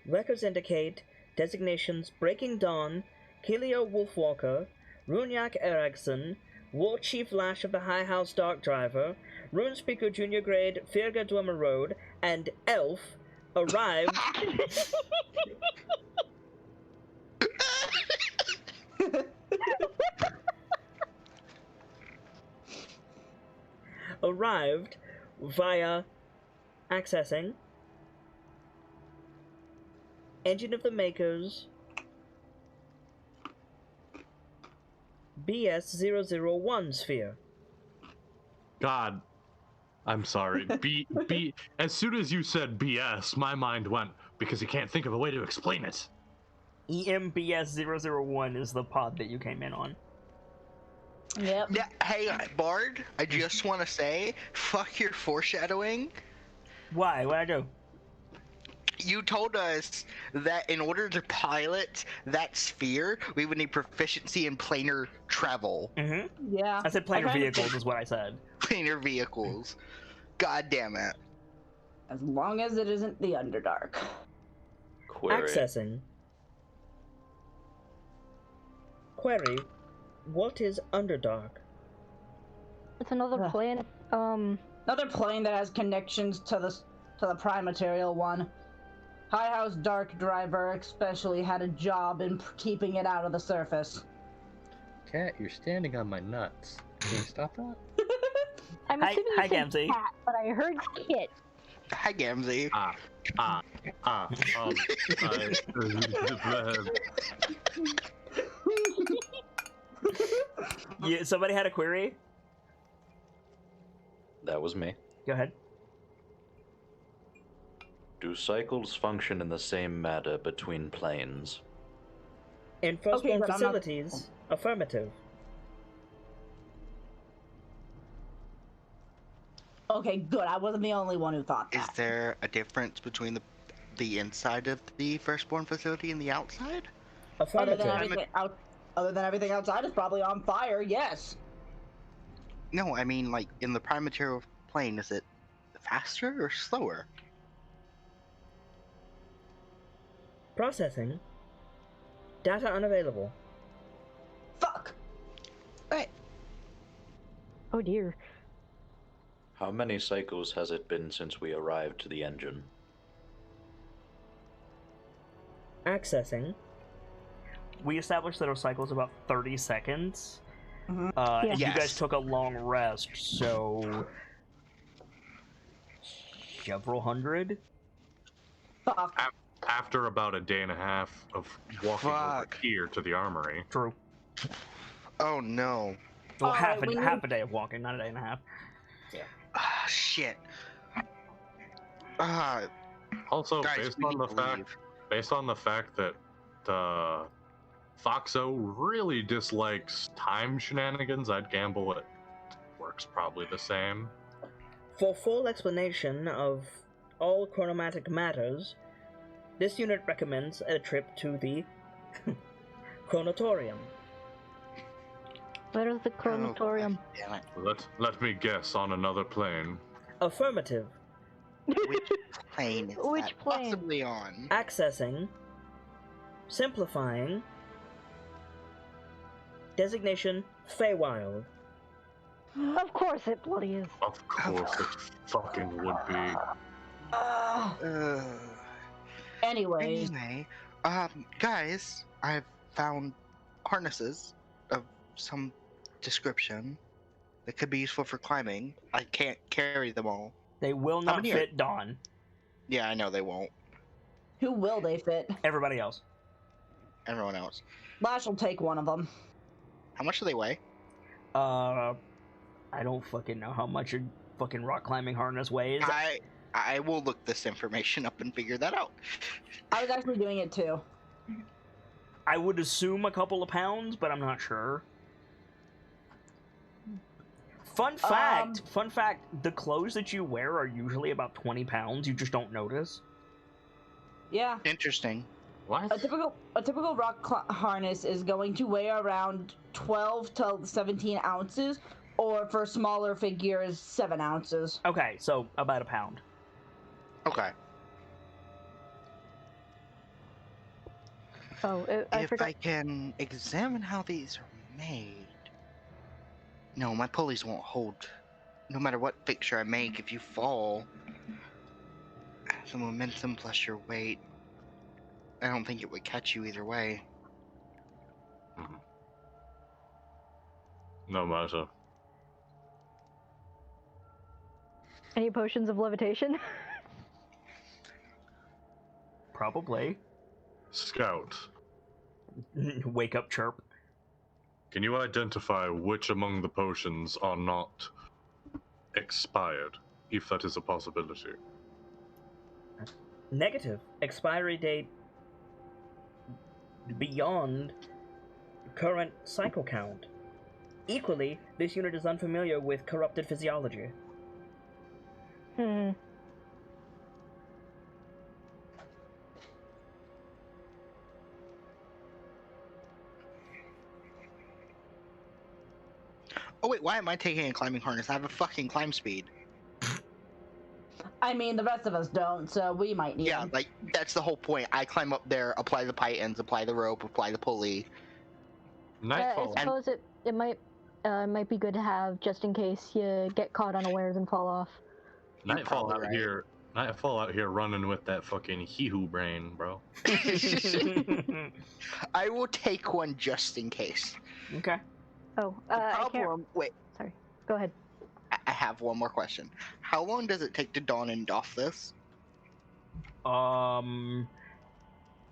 Records indicate designations Breaking Dawn, Kelio Wolfwalker, Runyak Eriksson, War Chief Lash of the High House Dark Driver, Runespeaker Junior Grade Firga Dwemer Road, and Elf arrived arrived via accessing Engine of the Makers BS-001 sphere. God, I'm sorry. As soon as you said BS, my mind went, because you can't think of a way to explain it. EMBS-001 is the pod that you came in on. Yep. Yeah, hey, Bard, I just want to say, fuck your foreshadowing. Why? What'd I do? You told us that in order to pilot that sphere, we would need proficiency in planar travel. Mm-hmm. Yeah. I said I planar kinda vehicles think- is what I said. Planar vehicles. God damn it. As long as it isn't the Underdark. Query. Accessing. Query. What is Underdark? It's another Ugh. plane. Another plane that has connections to the prime material one. High House Dark Driver especially had a job in keeping it out of the surface. Cat, you're standing on my nuts. Can you stop that? I'm Hi- assuming hi, you said Gamzee. cat, but I heard kit. Hi, Gamzee. Somebody had a query? That was me. Go ahead. Do cycles function in the same manner between planes? In Frostborn but I'm not- facilities, affirmative. Okay, good. I wasn't the only one who thought Is that. there a difference between the inside of the Firstborn facility and the outside? Other than Affirmative. everything outside is probably on fire. Yes. No, I mean, like, in the prime material plane, is it faster or slower? Processing. Data unavailable. Fuck. Right. Oh dear. How many cycles has it been since we arrived to the engine? Accessing. We established that our cycle is about 30 seconds. Mhm. And you Yes. guys took a long rest, so... several hundred? Fuck. After about a day and a half of walking over Fuck. here to the armory. True. Oh no. Well, Alright, we need- half a day of walking, not a day and a half. Ah, shit. Ah, Also, guys, based we on need the to fact leave. that Foxo really dislikes time shenanigans, I'd gamble it works probably the same. For full explanation of all chronomatic matters, This unit recommends a trip to the Chronotorium. Where is the Chronotorium? Damn it. Let me guess, on another plane. Affirmative. Which plane is Which that plane? possibly on? Accessing. Simplifying. Designation Feywild. Of course it bloody is. Of course it fucking would be. Anyways, Anyway, guys, I've found harnesses of some description that could be useful for climbing. I can't carry them all. They will How not many fit Dawn. Yeah, I know they won't. who will they fit? Everybody else. Everyone else. Lash will take one of them. How much do they weigh? I don't fucking know how much a fucking rock climbing harness weighs. I will look this information up and figure that out. I was actually doing it too. I would assume a couple of pounds, but I'm not sure. Fun fact, the clothes that you wear are usually about 20 pounds, you just don't notice. Yeah. Interesting. What? A typical rock harness is going to weigh around 12 to 17 ounces, or for smaller figures, 7 ounces. Okay, so about a pound. Okay. Oh, I If forgot. I can examine how these are made. No, my pulleys won't hold. No matter what fixture I make, if you fall, the momentum plus your weight, I don't think it would catch you either way. No matter. Any potions of levitation? Probably. Scout, Wake up chirp. can you identify which among the potions are not expired, if that is a possibility? Negative. Expiry date beyond current cycle count. Equally, this unit is unfamiliar with corrupted physiology. Oh wait, why am I taking a climbing harness? I have a fucking climb speed. I mean, the rest of us don't, so we might need Yeah, them. like, that's the whole point. I climb up there, apply the pythons, apply the rope, apply the pulley. Nightfall. I suppose it might be good to have just in case you get caught unawares and fall off. Nightfall probably out right. here. Nightfall out here running with that fucking hee-hoo brain, bro. I will take one just in case. Okay. Oh, The I can't. problem, wait, Go ahead. I have one more question. How long does it take to don and doff this?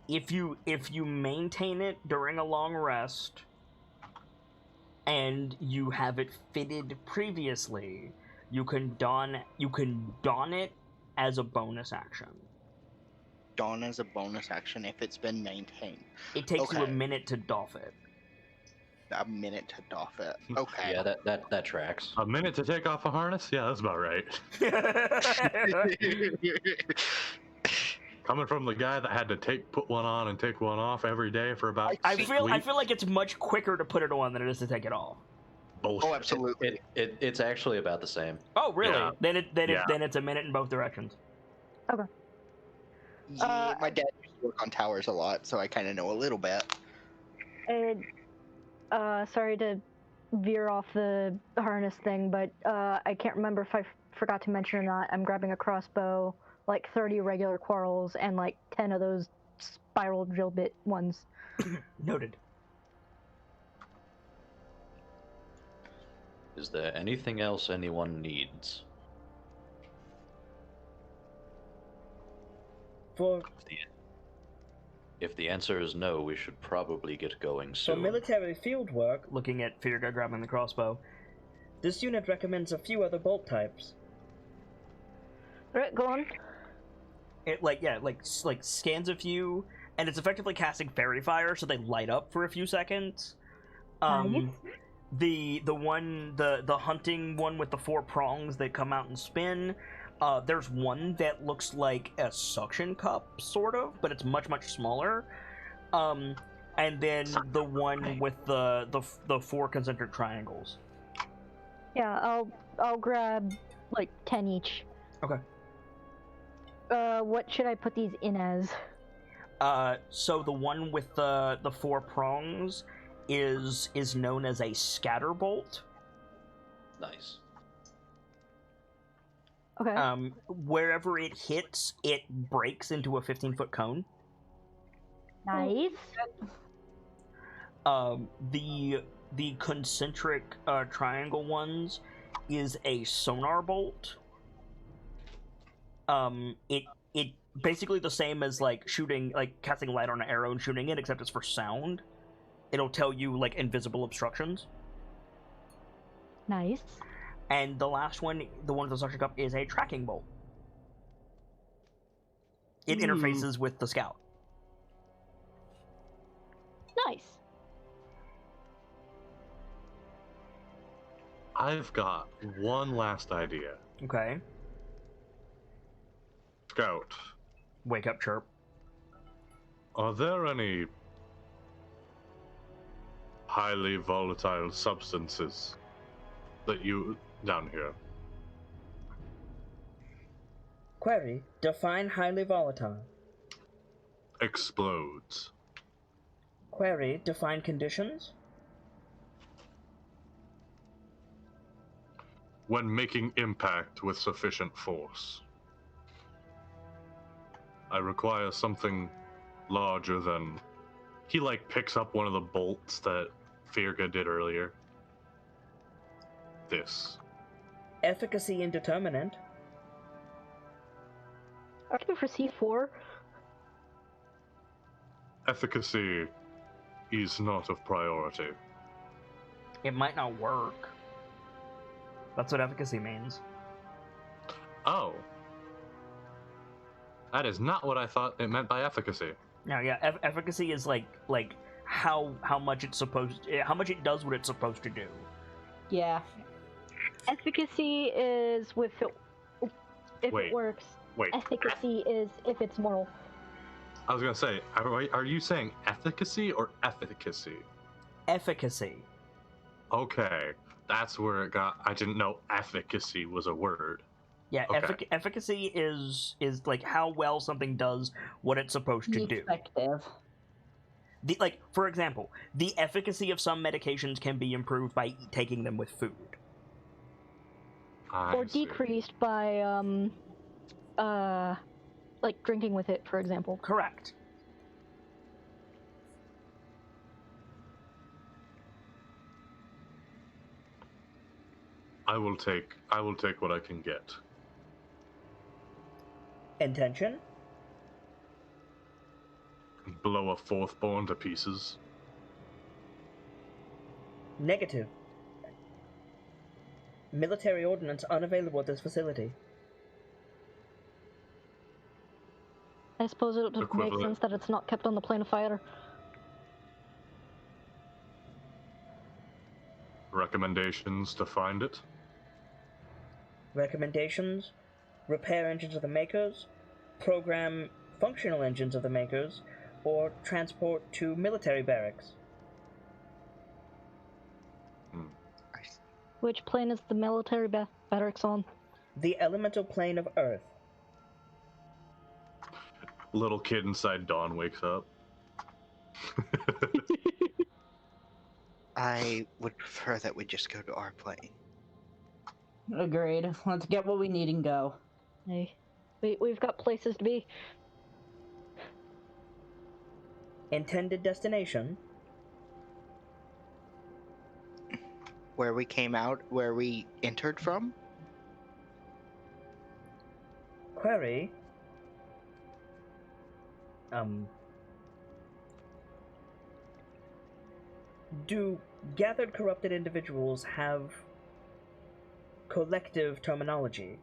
If you maintain it during a long rest and you have it fitted previously, you can don it as a bonus action. Don as a bonus action if it's been maintained. It takes you a Okay. minute to doff it. A minute to doff it. Okay. Yeah, that tracks. A minute to take off a harness? Yeah, that's about right. Coming from the guy that had to put one on and take one off every day for about I 6 feel weeks. like it's much quicker to put it on than it is to take it off. Bullshit. Oh, absolutely. It's actually about the same. Oh, really? Yeah. Then Yeah. it's a minute in both directions. Yeah, my dad used to work on towers a lot, so I kind of know a little bit. And sorry to veer off the harness thing, but I can't remember if I forgot to mention or not. I'm grabbing a crossbow, like 30 regular quarrels, and like 10 of those spiral drill bit ones. Noted. Is there anything else anyone needs? For If the answer is no, we should probably get going For soon. military field work, looking at Firga grabbing the crossbow, this unit recommends a few other bolt types. Right, go on. It scans a few, and it's effectively casting fairy fire, so they light up for a few seconds. Nice. The hunting one with the 4 prongs that come out and spin. There's one that looks like a suction cup, sort of, but it's much, much smaller. And then the one with the 4 concentric triangles. Yeah, I'll grab like 10 each. Okay. What should I put these in as? So the one with the 4 prongs is known as a scatter bolt. Nice. Okay. Wherever it hits, it breaks into a 15-foot cone. Nice. The concentric triangle ones is a sonar bolt. It basically the same as like shooting, like casting light on an arrow and shooting it, except it's for sound. It'll tell you like invisible obstructions. Nice. And the last one, the one with the suction cup, is a tracking bolt. It interfaces with the scout. Nice. I've got one last idea. Okay. Scout, Wake up, chirp. are there any highly volatile substances that you down here? Query. Define highly volatile. Explodes. Query. Define conditions. When making impact with sufficient force. I require something larger than... He, like, picks up one of the bolts that Firga did earlier. This. Efficacy indeterminate. Are you for C4? Efficacy is not of priority. It might not work. That's what efficacy means. Oh. That is not what I thought it meant by efficacy. No, yeah, efficacy is like how much it's supposed, how much it does what it's supposed to do. Yeah. Efficacy is if Wait. it works. Wait. Efficacy is if it's moral. I was gonna say, are you saying efficacy or efficacy? Efficacy. Okay, that's where it got. I didn't know efficacy was a word. Yeah, Okay. efficacy is like how well something does what it's supposed to do. Effective. Like, for example, the efficacy of some medications can be improved by taking them with food. I Or see. decreased by like drinking with it, for example. Correct. I will take what I can get. Intention? Blow a fourthborn to pieces. Negative. Military ordnance unavailable at this facility. I suppose it would make Equivalent. sense that it's not kept on the plane of fire. Recommendations to find it? Recommendations: repair engines of the makers, program functional engines of the makers, or transport to military barracks. Which plane is the military barracks on? The elemental plane of Earth. Little kid inside Dawn wakes up. I would prefer that we just go to our plane. Agreed. Let's get what we need and go. Hey, we've got places to be. Intended destination: Where we came out, where we entered from? query. Do gathered corrupted individuals have collective terminology?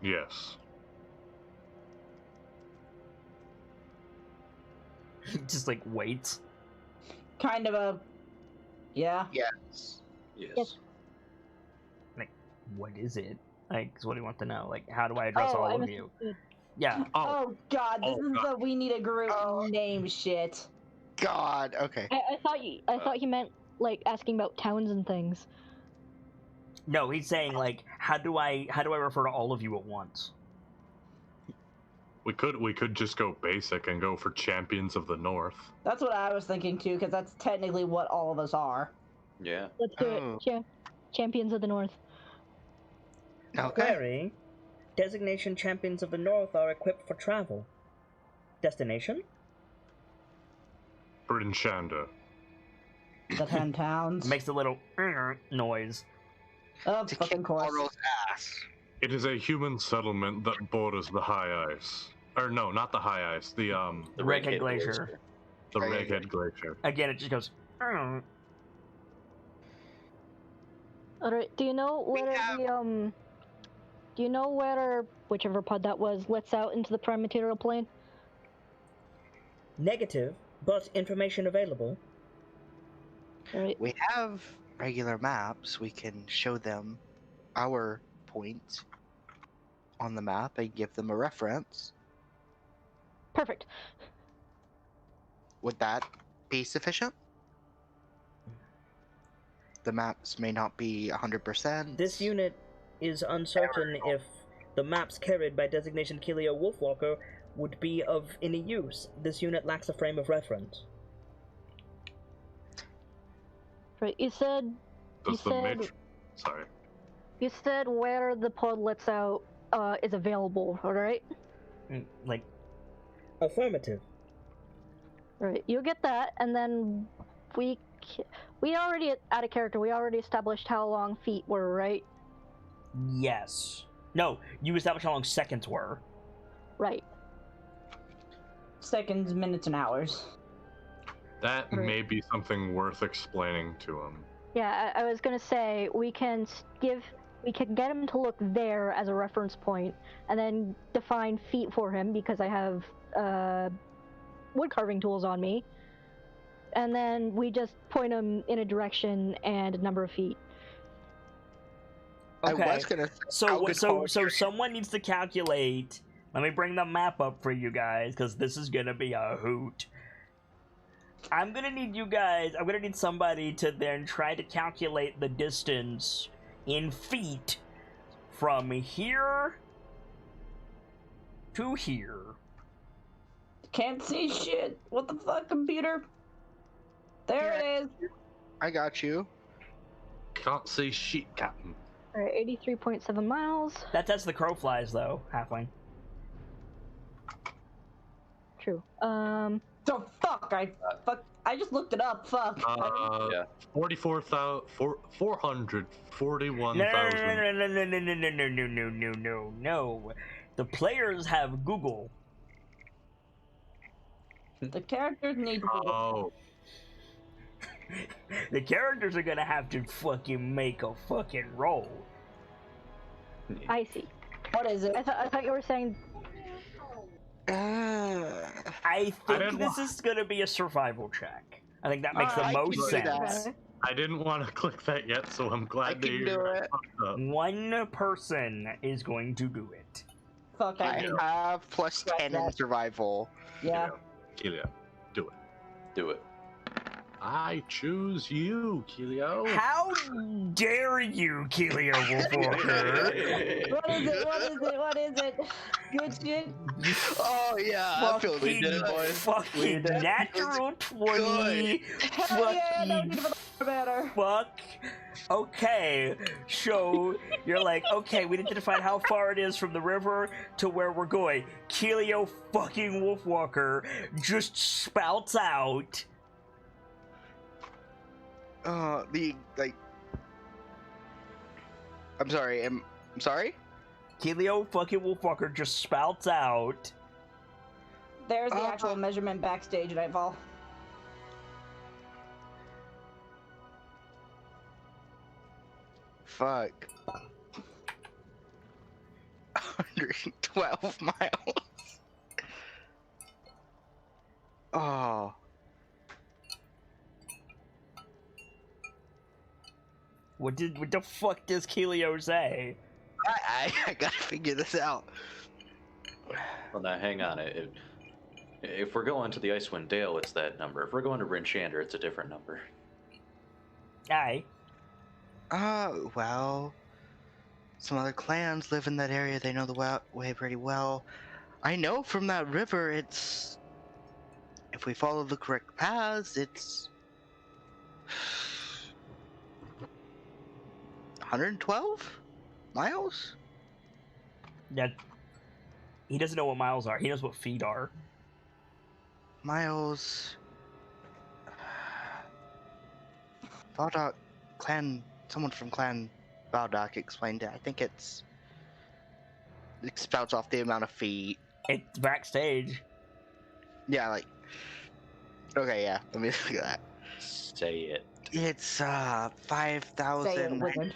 Yes. Just like waits. Kind of a... Yeah. Yes. Yes. Yes. Like, what is it? Like, so what do you want to know? Like, how do I address all I of you? Yeah. Oh God, this Oh, is God. the we need a group Oh. name shit. God. Okay. I thought he meant like asking about towns and things. No, he's saying like, how do I refer to all of you at once? We could just go basic and go for Champions of the North. That's what I was thinking too, because that's technically what all of us are. Yeah. Let's do Oh. it. Champions of the North. Okay. Query: Designation Champions of the North are equipped for travel. Destination? Bryn Shander. The 10 towns. Makes a little noise. Of To fucking kick course. Laurel's ass. It is a human settlement that borders the high ice. Or no, not the high ice. The Redhead Glacier. the Right. Reghead Glacier. Again, it just goes. Alright, do you know whether have- do you know whether whichever pod that was lets out into the prime material plane? Negative, but information available. Alright. We have regular maps. We can show them our points on the map and give them a reference. Perfect. Would that be sufficient? The maps may not be 100%. This unit is uncertain if the maps carried by designation Kilio Wolfwalker would be of any use. This unit lacks a frame of reference. Right, you said Sorry. you said where the pod lets out is available, alright? Like, affirmative. Right, you get that, and then we already out of character. We already established how long feet were, right? Yes. No, you established how long seconds were. Right. Seconds, minutes, and hours. That Right. may be something worth explaining to him. Yeah, I was gonna say we can get him to look there as a reference point, and then define feet for him because I have wood carving tools on me, and then we just point him in a direction and a number of feet. I Okay. was gonna. So someone needs to calculate. Let me bring the map up for you guys, because this is gonna be a hoot. I'm gonna need somebody to then try to calculate the distance in feet from here to here. Can't see shit. What the fuck, computer? There it is. I got you. Can't see shit, Captain. Alright, 83.7 miles. That's as the crow flies, though, halfling. True. So fuck. I just looked it up. Fuck. Yeah. 441,000. No. The players have Google. The characters need to. Oh, The characters are gonna have to fucking make a fucking roll. I see. What is it? I thought you were saying. I think didn't this is gonna be a survival check. I think that makes the I can most do sense. that. I didn't want to click that yet, so I'm I glad that can you do it. fucked up. One person is going to do it. Fuck. I have plus 10 in survival. Yeah. Keelio, do it. Do it. I choose you, Keelio. How dare you, Kilio Wolfwalker? What is it? Good shit. Oh yeah, I feel Fucking, good. fucking natural 20. Hell yeah, no Fucking need for the better. fuck. Okay, so you're like, okay, we need to define how far it is from the river to where we're going. Kilio fucking Wolfwalker just spouts out. I'm sorry. I'm sorry. Kilio fucking Wolfwalker just spouts out. There's the actual measurement backstage at Nightfall. Fuck. 112 miles. Oh. What the fuck does Kilio say? I gotta figure this out. Well, now hang on. If we're going to the Icewind Dale, it's that number. If we're going to Bryn Shander, it's a different number. Aye. Well, some other clans live in that area. They know the way pretty well. I know from that river, it's... If we follow the correct paths, it's... 112 miles? Yeah. He doesn't know what miles are. He knows what feet are. Miles... Baldock clan... Someone from Clan Baldock explained it. I think it spouts off the amount of feet. It's backstage. Yeah, like... Okay, yeah. Let me look at that. Say it. It's, Say it, 5,000... wizard.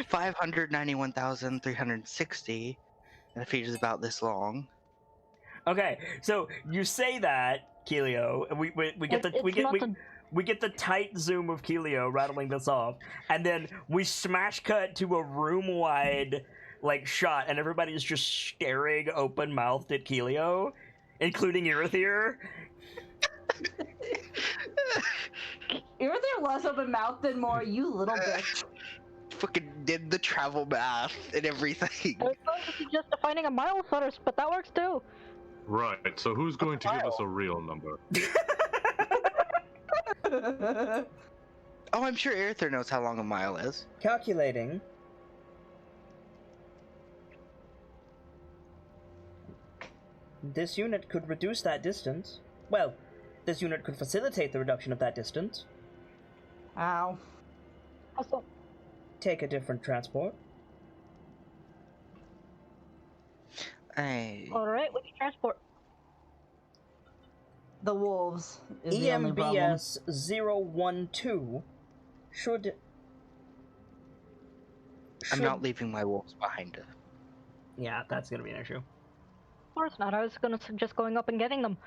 591,360. And the feet is about this long. Okay, so you say that, Keelio, and we get the we get the tight zoom of Keelio rattling this off, and then we smash cut to a room-wide like shot, and everybody's just staring open-mouthed at Keelio, including Irithyr. You're there less open mouth than more, you little bitch. Fucking did the travel math and everything. I was going to suggest finding a mile first, but that works too. Right, so who's going to give us a real number? Oh, I'm sure Aether knows how long a mile is. Calculating. This unit could reduce that distance. Well, this unit could facilitate the reduction of that distance. Ow. Also, Take a different transport. Hey. alright, we can transport. The wolves is the only problem. EMBS 012 should... I'm not leaving my wolves behind. Yeah, that's gonna be an issue. Of course not, I was gonna suggest going up and getting them.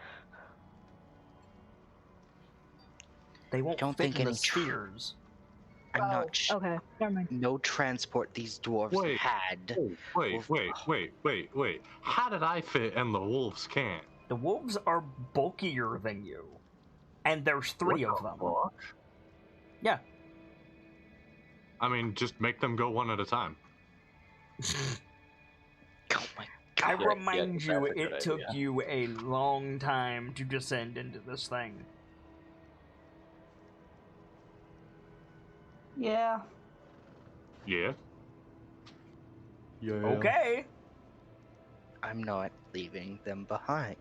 They won't Don't fit think in the any spheres. I'm not Okay, never mind. No transport these dwarves Wait. had. Wait. How did I fit and the wolves can't? The wolves are bulkier than you. And there's 3 of them. Fuck? Yeah. I mean, just make them go one at a time. Oh my I god. remind that's you, a good it took idea. you a long time to descend into this thing. Yeah. Yeah? Yeah. Okay. I'm not leaving them behind.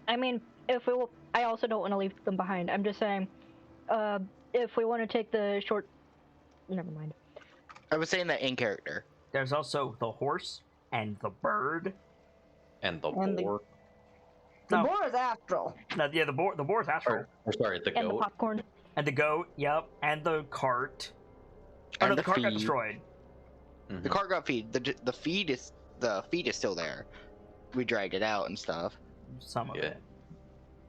I mean, if we will, I also don't want to leave them behind. I'm just saying, if we want to take the short, never mind. I was saying that in character. There's also the horse and the bird. And the And the- boar. The No. boar is astral. No, yeah, the boar's astral. Or sorry, the And the goat. popcorn. And the goat, yep. And the cart. Oh, no, And the the cart got feed. destroyed. Mhm. The cart got feed. The feed is still there. We dragged it out and stuff. Some of Yeah. it.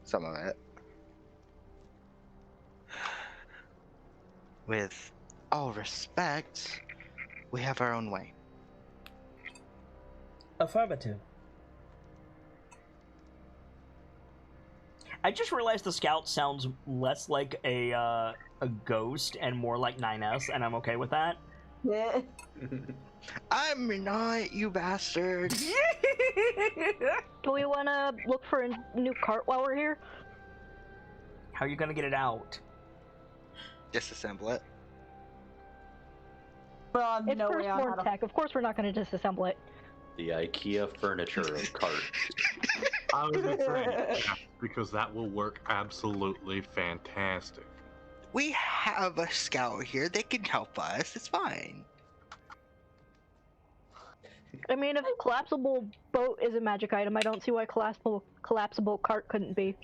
Some of it. With all respect, we have our own way. Affirmative. I just realized the scout sounds less like a ghost and more like 9S, and I'm okay with that. Yeah. I'm not, you bastard. Do we want to look for a new cart while we're here? How are you gonna get it out? Disassemble it. Bro, I'm It's no way on how firstborn to... tech. Of course, we're not going to disassemble it. The IKEA furniture of cart. I was afraid, yeah, because that will work absolutely fantastic. We have a scout here. They can help us. It's fine. I mean, if collapsible boat is a magic item, I don't see why collapsible cart couldn't be.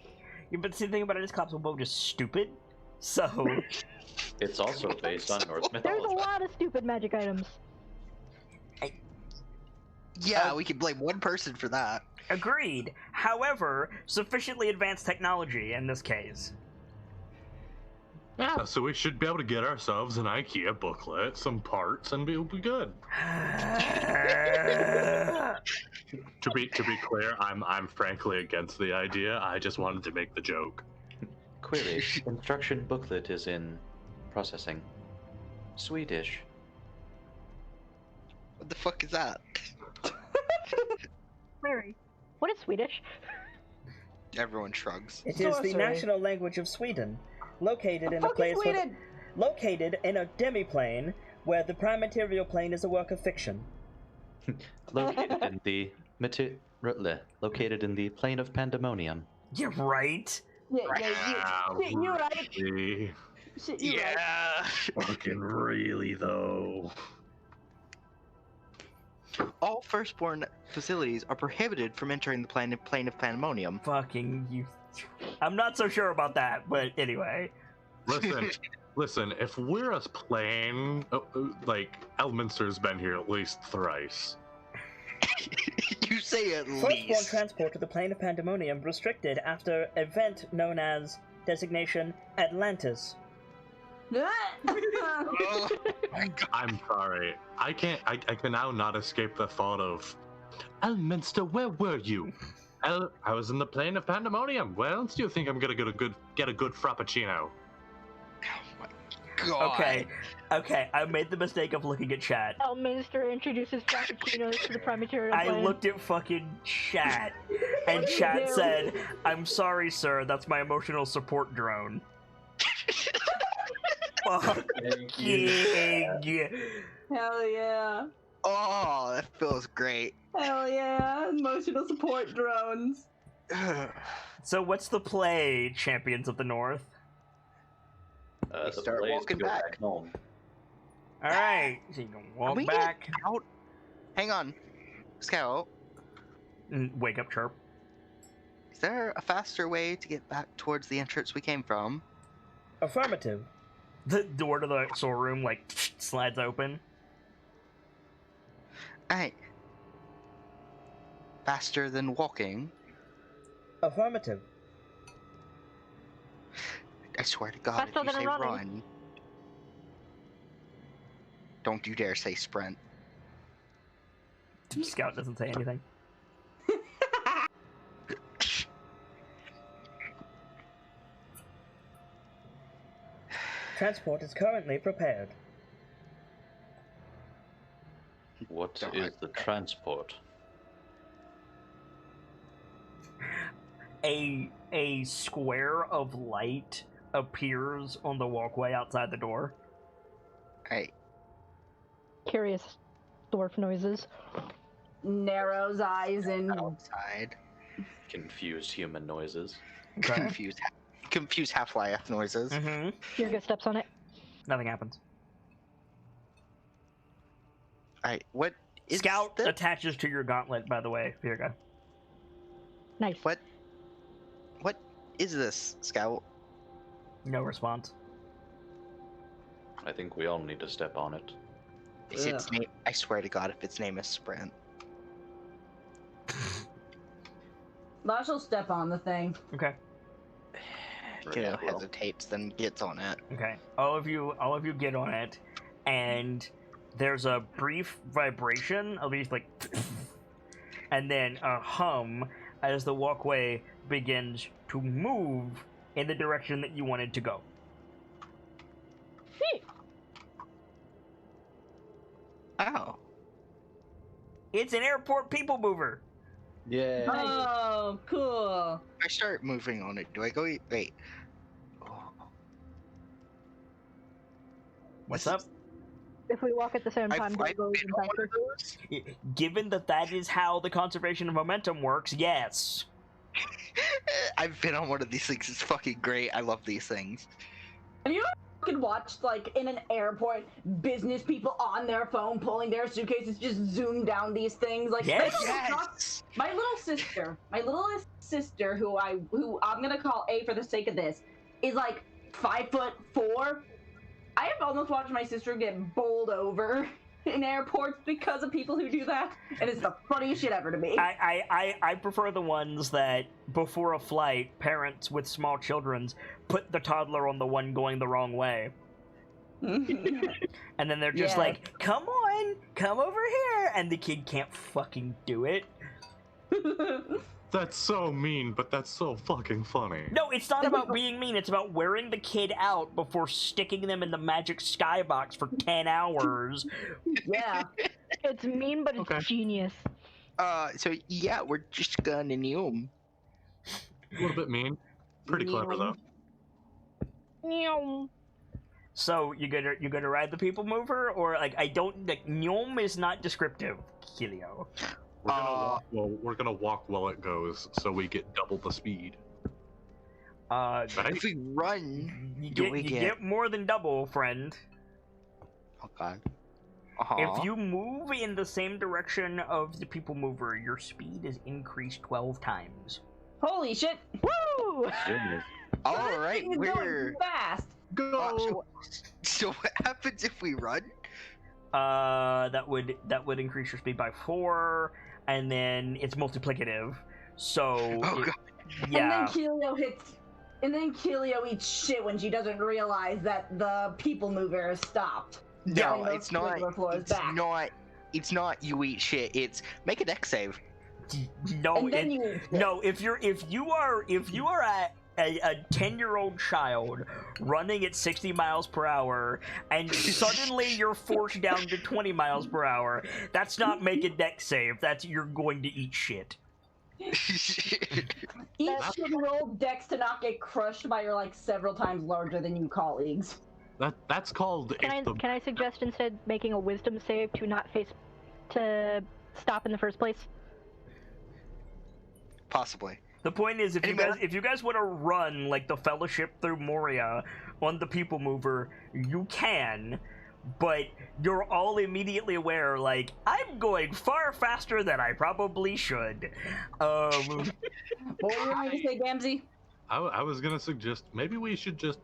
Yeah, but see, the thing about it is collapsible boat is stupid. So, It's also based on Norse There's mythology. a lot of stupid magic items. Yeah, we can blame one person for that. agreed. However, sufficiently advanced technology in this case. So we should be able to get ourselves an IKEA booklet, some parts, and we'll be good. To be clear, I'm frankly against the idea. I just wanted to make the joke. Query. Instruction booklet is in processing. Swedish. What the fuck is that? Mary, what is Swedish? Everyone shrugs. It is the Sorcery. national language of Sweden, located in a Fucking place Sweden! located in a demiplane where the prime material plane is a work of fiction. Located in the located in the plane of pandemonium. You're right. You're right. Really? Shit, you're right. Yeah. Fucking really, though. All firstborn facilities are prohibited from entering the plane of pandemonium. Fucking you. I'm not so sure about that, but anyway. Listen. If we're a plane, like Elminster's been here at least thrice. You say at Firstborn least. transport to the plane of pandemonium restricted after event known as designation Atlantis. Oh, I'm sorry. I can now not escape the thought of Elminster, where were you? I was in the plane of pandemonium. Where else do you think I'm gonna get a good frappuccino? God. Okay, I made the mistake of looking at chat. Elminster introduces Frappuccinos to the prime material I plane. looked at fucking chat, and chat said, "I'm sorry, sir, that's my emotional support drone." Fucking. Hell yeah. Oh, that feels great. Hell yeah. Emotional support drones. So what's the play, Champions of the North? They The start play is to walking go back. home. Alright, so you can Are walk we back. getting out? Hang on. Scout, Wake up, chirp. is there a faster way to get back towards the entrance we came from? Affirmative. The door to the storeroom, like, slides open. Hey. Faster than walking? Affirmative. I swear to God, Faster if you than say running. run, don't you dare say sprint. Scout doesn't say anything. Transport is currently prepared. What Don't is like the that. transport? A square of light appears on the walkway outside the door. Hey, Curious dwarf noises. Narrows eyes and outside. Confused human noises. Confused Half-Life noises. Mm-hmm. Virga steps on it. Nothing happens. Alright, what is Scout this? attaches to your gauntlet, by the way, Virga. Nice. What is this, Scout? No response. I think we all need to step on it. Is its name? I swear to God, if its name is Sprint. Lash will step on the thing. Okay. Kiddo Well, hesitates, then gets on it. Okay. All of you get on it, and there's a brief vibration, at least like, and then a hum as the walkway begins to move in the direction that you wanted to go. Oh. It's an airport people mover. Yeah. Oh, cool. I start moving on it. Do I go? Wait. Oh. What's This up? If we walk at the same time, I've that been goes on one faster. of those. Given that is how the conservation of momentum works, yes. I've been on one of these things. It's fucking great. I love these things. Have you ever fucking watched, like, in an airport, business people on their phone pulling their suitcases, just zoom down these things? Like, Yes. Yes. my little sister, who I'm gonna call A for the sake of this, is like 5'4". I have almost watched my sister get bowled over in airports because of people who do that, and it's the funniest shit ever to me. I prefer the ones that, before a flight, parents with small children put the toddler on the one going the wrong way. And then they're just Yeah. like, come on, come over here, and the kid can't fucking do it. That's so mean, but that's so fucking funny. No, it's not about being mean, it's about wearing the kid out before sticking them in the magic skybox for 10 hours. Yeah. It's mean, but it's Okay. genius. So yeah, we're just gonna new 'em. A little bit mean. Pretty clever though. Meow. So, you gonna ride the people mover? Or, like, I don't, like, Nyom is not descriptive, Kilio. We're gonna walk while it goes, so we get double the speed. Right? If we run, You do get, we you get? get more than double, friend. Oh god. If you move in the same direction of the people mover, your speed is increased 12 times. Holy shit! Woo! Goodness. All right, It's we're. going fast. Go! So what happens if we run? That would increase your speed by 4, and then it's multiplicative. So, Oh it- god. yeah. And then Kilio eats shit when she doesn't realize that the people mover has stopped. No, Getting those it's not. regular floors It's back. not. It's not. You eat shit. It's make a deck save. No, And then you eat shit. no. If you are a 10-year-old child running at 60 miles per hour, and suddenly you're forced down to 20 miles per hour, that's not make a deck save. That's you're going to eat shit. Eat shit and roll decks to not get crushed by your several times larger than you colleagues. That's called. Can I suggest instead making a wisdom save to stop in the first place? Possibly. The point is, Any if you guys want to run like the Fellowship through Moria on the People Mover, you can, but you're all immediately aware, like, I'm going far faster than I probably should. What were you going to say, Gamzee? I was gonna suggest maybe we should just,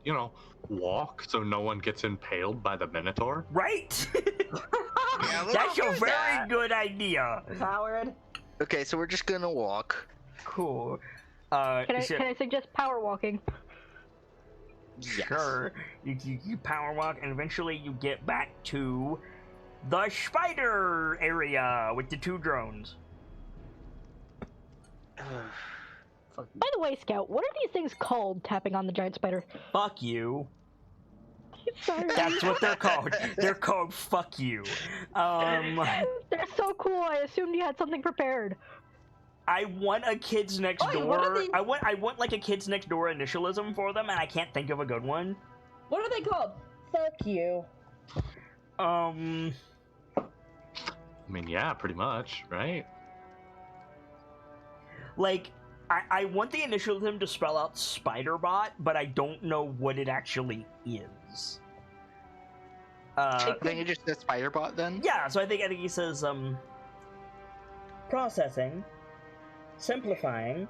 walk so no one gets impaled by the Minotaur. Right? Yeah, let's That's a do very that. good idea. Howard? Okay, so we're just gonna walk. Cool. Can I suggest power walking? Yes. Sure. You power walk, and eventually you get back to the spider area with the 2 drones. By the way, Scout, what are these things called tapping on the giant spider? Fuck you. Sorry. That's what they're called. They're called fuck you. They're so cool. I assumed you had something prepared. I want a kids next Oh, what are door. they- I want like a kids next door initialism for them, and I can't think of a good one. What are they called? Fuck you. I mean, yeah, pretty much, right? Like, I want the initialism to spell out Spiderbot, but I don't know what it actually is. I think it just says Spiderbot then. Yeah, so I think he says processing, simplifying,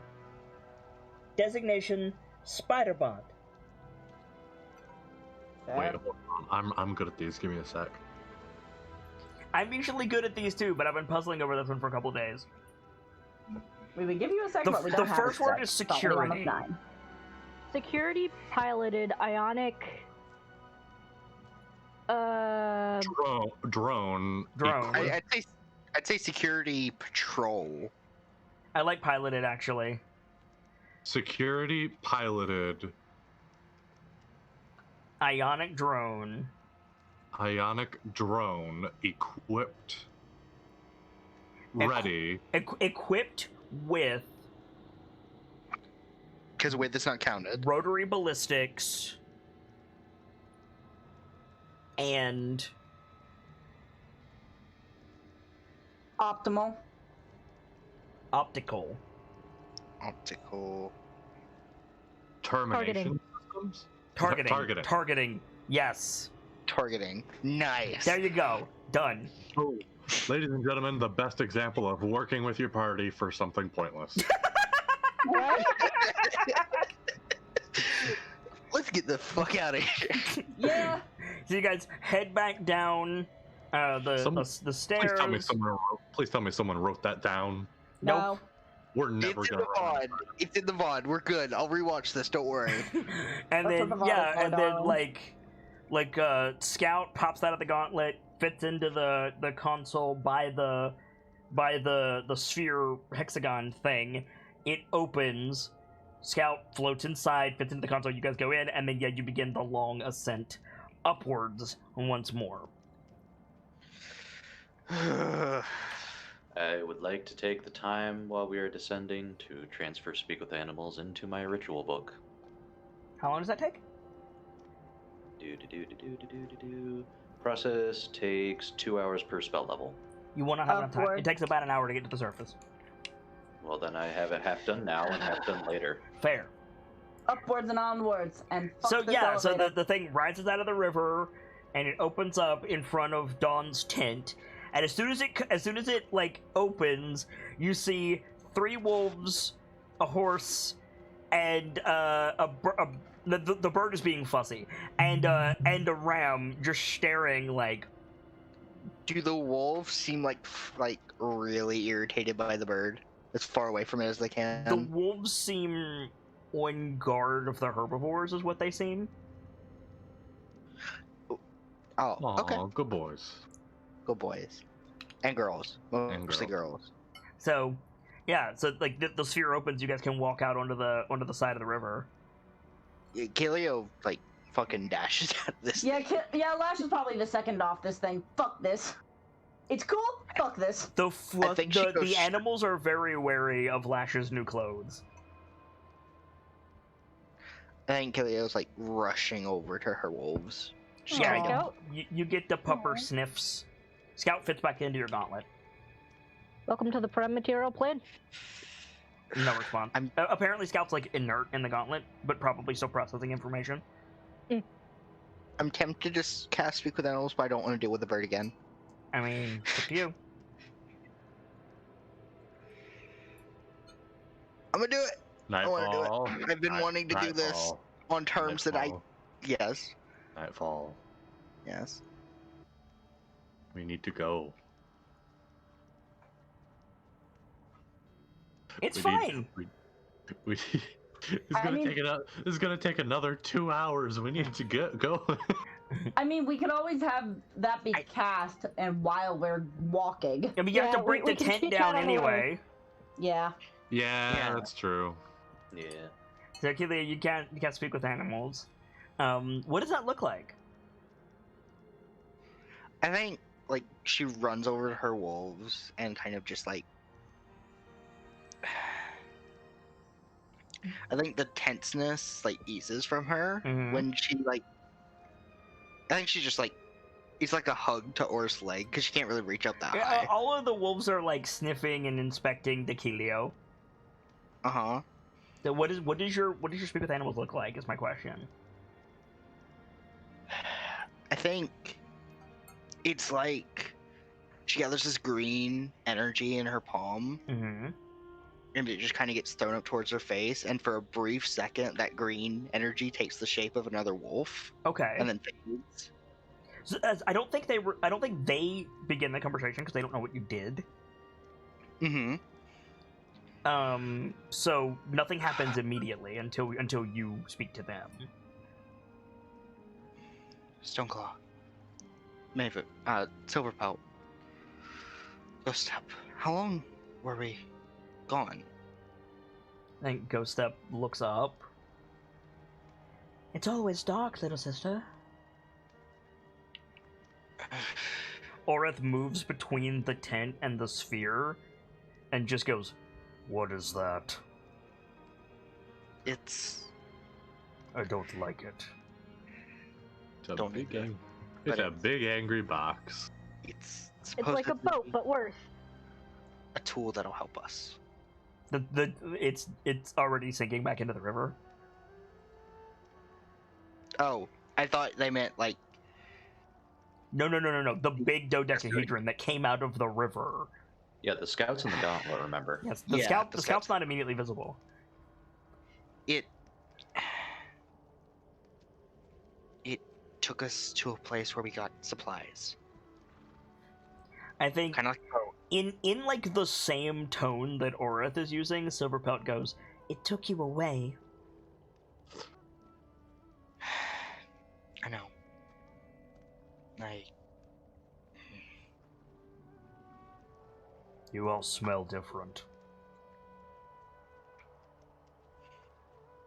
designation Spiderbot. Wait, hold on. I'm good at these. Give me a sec. I'm usually good at these too, but I've been puzzling over this one for a couple days. We would give you a second, The- but we the don't have first a word sec. is It's already almost security. 9. Security piloted ionic. Drone. Drone. I'd say security patrol. I like piloted actually. Security piloted Ionic drone. ionic drone equipped. Ready. Equipped with Because with it's not counted. rotary ballistics and Optimal. optical. Optical. Termination systems. Targeting. Targeting. Yes. Targeting. Nice. There you go. Done. Oh, ladies and gentlemen, the best example of working with your party for something pointless. Let's get the fuck out of here. Yeah. So you guys head back down The stairs. Please tell me someone wrote that down. Nope. We're never It's in gonna the remember. VOD. It's in the VOD. We're good. I'll rewatch this. Don't worry. And That's then what the VOD is for, and then darling. Scout pops out of the gauntlet, fits into the console by the sphere hexagon thing. It opens. Scout floats inside, fits into the console. You guys go in, and then you begin the long ascent upwards once more. I would like to take the time while we are descending to transfer Speak with Animals into my ritual book. How long does that take? Process takes 2 hours per spell level. You want to have enough time. Upward. It takes about an hour to get to the surface. Well, then I have it half done now and half done later. Fair. Upwards and onwards, and fuck So this yeah, so elevator. the thing rises out of the river, and it opens up in front of Dawn's tent. And as soon as it like opens, you see 3 wolves, a horse, and the bird is being fussy, and a ram just staring like. Do the wolves seem like really irritated by the bird? As far away from it as they can. The wolves seem on guard of the herbivores, is what they seem. Oh, okay. Aw, good boys. Good boys. And girls. Mostly girls. So, yeah. So like the sphere opens, you guys can walk out onto the side of the river. Kilio fucking dashes out of this. Yeah, Lash is probably the second off this thing. Fuck this. It's cool. Fuck this. think The animals are very wary of Lash's new clothes. I think Kilio's rushing over to her wolves. Just Yeah, kinda- Scout? you get the pupper sniffs. Scout fits back into your gauntlet. Welcome to the prem material plan. No response. Apparently, Scout's inert in the gauntlet, but probably still processing information. I'm tempted to cast Speak with Animals, but I don't want to deal with the bird again. I mean, it's up to you. I'm gonna do it. I wanna do it. Nightfall. I've been wanting to do this Nightfall. on terms that I. Nightfall. Yes. Nightfall. Yes. We need to go. It's We need- fine. we I mean- this is gonna take another 2 hours. We need to go. I mean, we could always have that be cast, and while we're walking. I mean, you have Yeah, to break we the can tent speak down out on the way. anyway. Yeah. Yeah, that's true. Yeah. So, Kelia, you can't speak with animals. What does that look like? I think she runs over to her wolves and kind of just I think the tenseness eases from her Mhm. when she I think she just it's like a hug to Or's leg because she can't really reach up that high. All of the wolves are sniffing and inspecting the Kelio. Uh-huh. So what does your speak with animals look like? Is my question. I think it's she gathers this green energy in her palm Mm-hmm. and it just kind of gets thrown up towards her face, and for a brief second that green energy takes the shape of another wolf Okay. and then fades. So, I don't think they begin the conversation because they don't know what you did. Mm-hmm. So nothing happens immediately until you speak to them. Stoneclaw. Maven. Silverpelt. Ghost Step. How long were we gone? I think Ghost Step looks up. It's always dark, little sister. Oreth moves between the tent and the sphere and just goes, "What is that?" It's I don't like it. It's a Don't big, do that. it's But a big angry box. it's It's like a supposedly boat, but worse. a tool that'll help us. It's already sinking back into the river. Oh, I thought they meant No. The big dodecahedron that came out of the river. Yeah, the scouts in the gauntlet, remember? Yes, Yeah, the scout's not immediately visible. it took us to a place where we got supplies. I think Kind of like in like the same tone that Orith is using, Silverpelt goes, "It took you away." I know. You all smell different.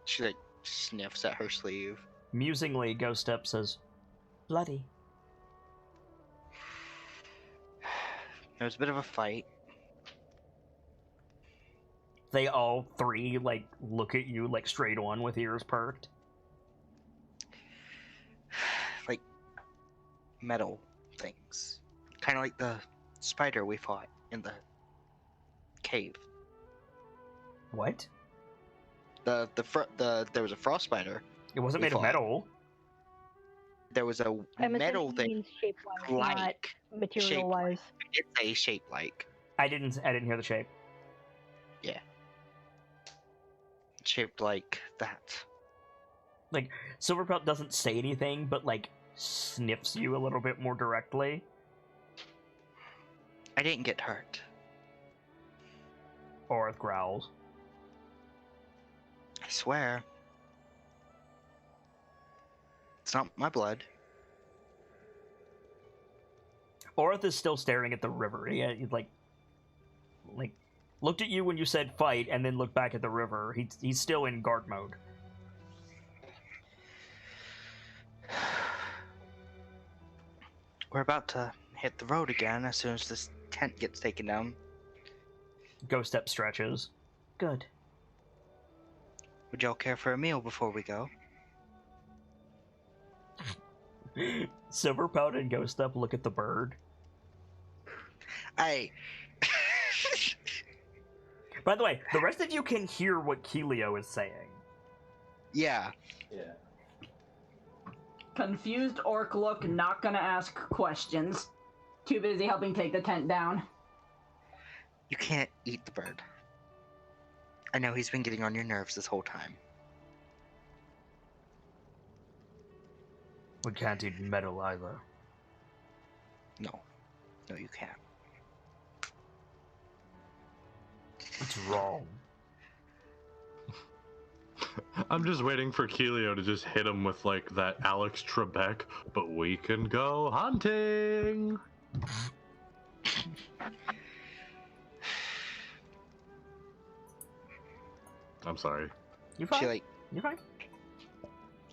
She like sniffs at her sleeve. Musingly, Ghost Step says, "Bloody." There was a bit of a fight. They all three like look at you like straight on with ears perked. Like metal things. Kind of like the spider we fought in the cave. What? There was a frost spider. It wasn't We made of fought. metal. There was a I'm metal assuming he thing means shape-wise, not like material-wise. it's a shape like I didn't hear the shape. shaped like that. Like Silverpelt doesn't say anything, but like sniffs you a little bit more directly. I didn't get hurt. Orith growls. I swear. It's not my blood. Orith is still staring at the river. He like looked at you when you said fight, and then looked back at the river. He's still in guard mode. We're about to hit the road again as soon as this tent gets taken down. Ghost Step stretches. Good. Would y'all care for a meal before we go? Silverpelt and Ghost Step look at the bird. Hey. By the way, the rest of you can hear what Keelio is saying. Yeah. Yeah. Confused orc look, not gonna ask questions. Too busy helping take the tent down. You can't eat the bird. I know he's been getting on your nerves this whole time. We can't eat metal either. No. No, you can't. It's wrong. I'm just waiting for Keelio to just hit him with like that Alex Trebek, but we can go hunting. I'm sorry. You fine? She like You fine?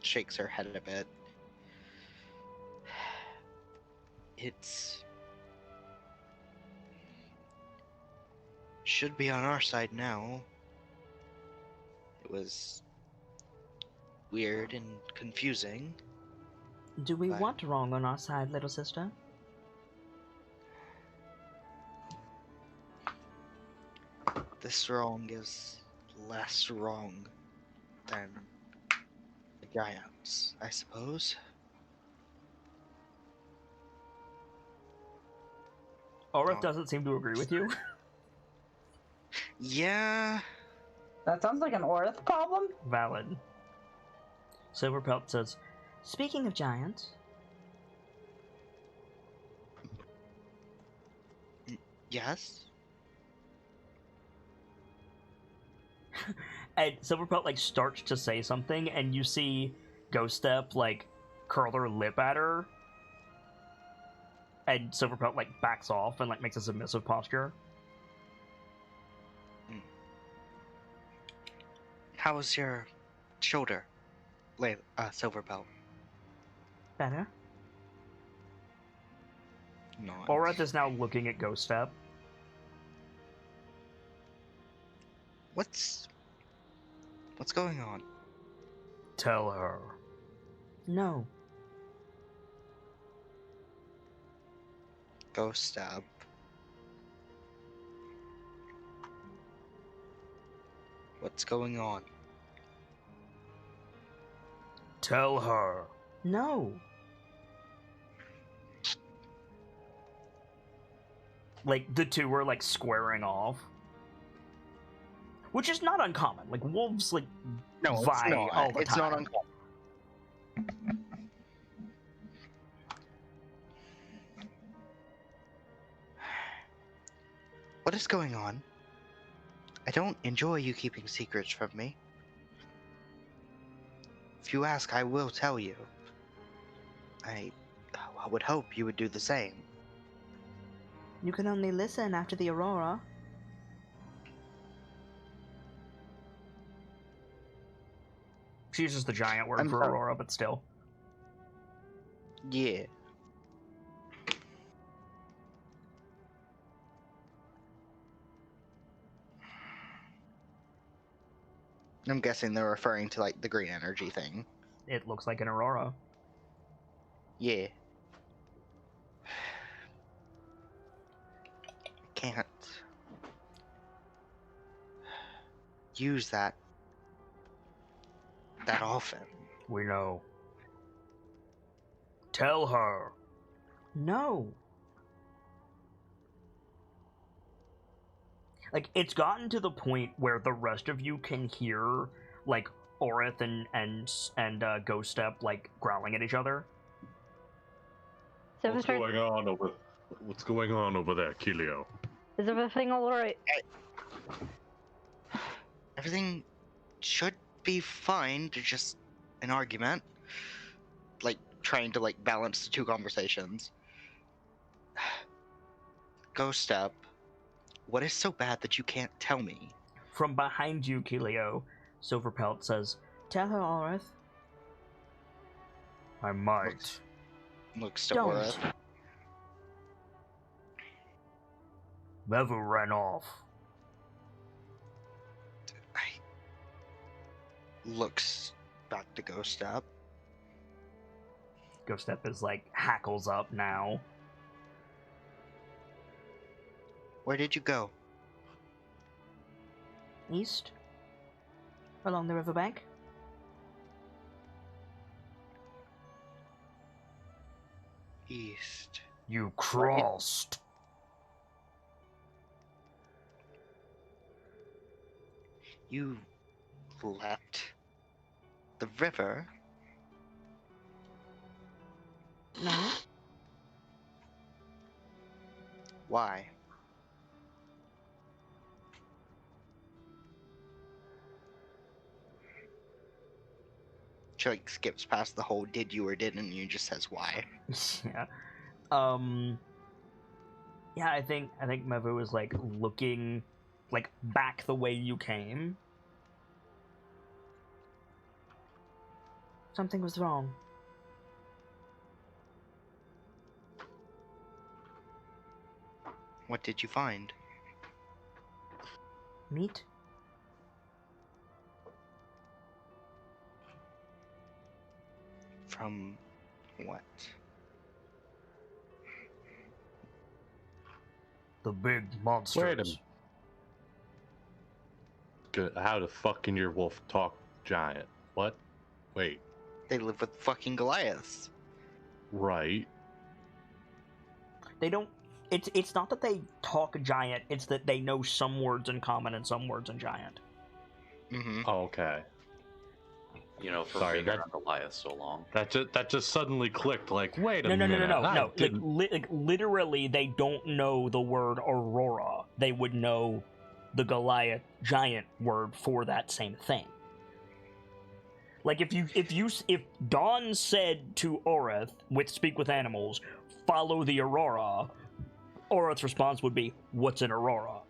shakes her head a bit. It's should be on our side now. It was weird and confusing. Do we Fine. want wrong on our side, little sister? This wrong is less wrong than the giants, I suppose. Orith Oh. doesn't seem to agree with you. Yeah. That sounds like an Orith problem. Valid. Silverpelt says, "Speaking of giants, Yes. and Silverpelt like starts to say something, and you see Ghost Step like curl her lip at her, and Silverpelt like backs off and like makes a submissive posture. How was your shoulder, Silverbelt? Better. No. Orith is now looking at Ghost Step. What's going on? Tell her. No. Go stab. What's going on? Tell her. No. Like, the two were, like, squaring off. Which is not uncommon. Like, wolves, like, No, it's vie not. all the It's time. not uncommon. is going on? I don't enjoy you keeping secrets from me. If you ask, I will tell you. I would hope you would do the same. You can only listen after the aurora. She uses the giant word I'm for sorry. aurora, but still. Yeah. I'm guessing they're referring to, like, the green energy thing. It looks like an aurora. Yeah. Can't use that often. We know. Tell her. No. Like, it's gotten to the point where the rest of you can hear, like, Orith and Ghost Step, like, growling at each other. So What's going on over there, Kilio? Is everything alright? Everything should be fine. There's just an argument. Like, trying to, like, balance the two conversations. Ghost Step, what is so bad that you can't tell me? From behind you, Kilio, Silverpelt says, "Tell her, Orith." I might. Looks to Don't. Orith. Mevu ran off. Looks back to Ghost Step. Ghost Step is like hackles up now. Where did you go? East? Along the riverbank? East. You crossed. You left the river? No. Why? She like skips past the whole did you or didn't you, just says why. Yeah. Yeah, I think Mevu is like looking like back the way you came. Something was wrong. What did you find? Meat? From what? The big monsters. Wait a minute. How the fuck can your wolf talk giant? What? Wait. They live with fucking Goliaths. Right. They don't. It's not that they talk giant. It's that they know some words in common and some words in giant. Mm-hmm. Oh, okay. You know, for Sorry, being around Goliath so long. That just suddenly clicked. Like, wait a No. minute. I didn't- Like literally, they don't know the word Aurora. They would know the Goliath giant word for that same thing. Like if Dawn said to Orith with Speak with Animals, follow the Aurora, Orith's response would be, "What's an Aurora?"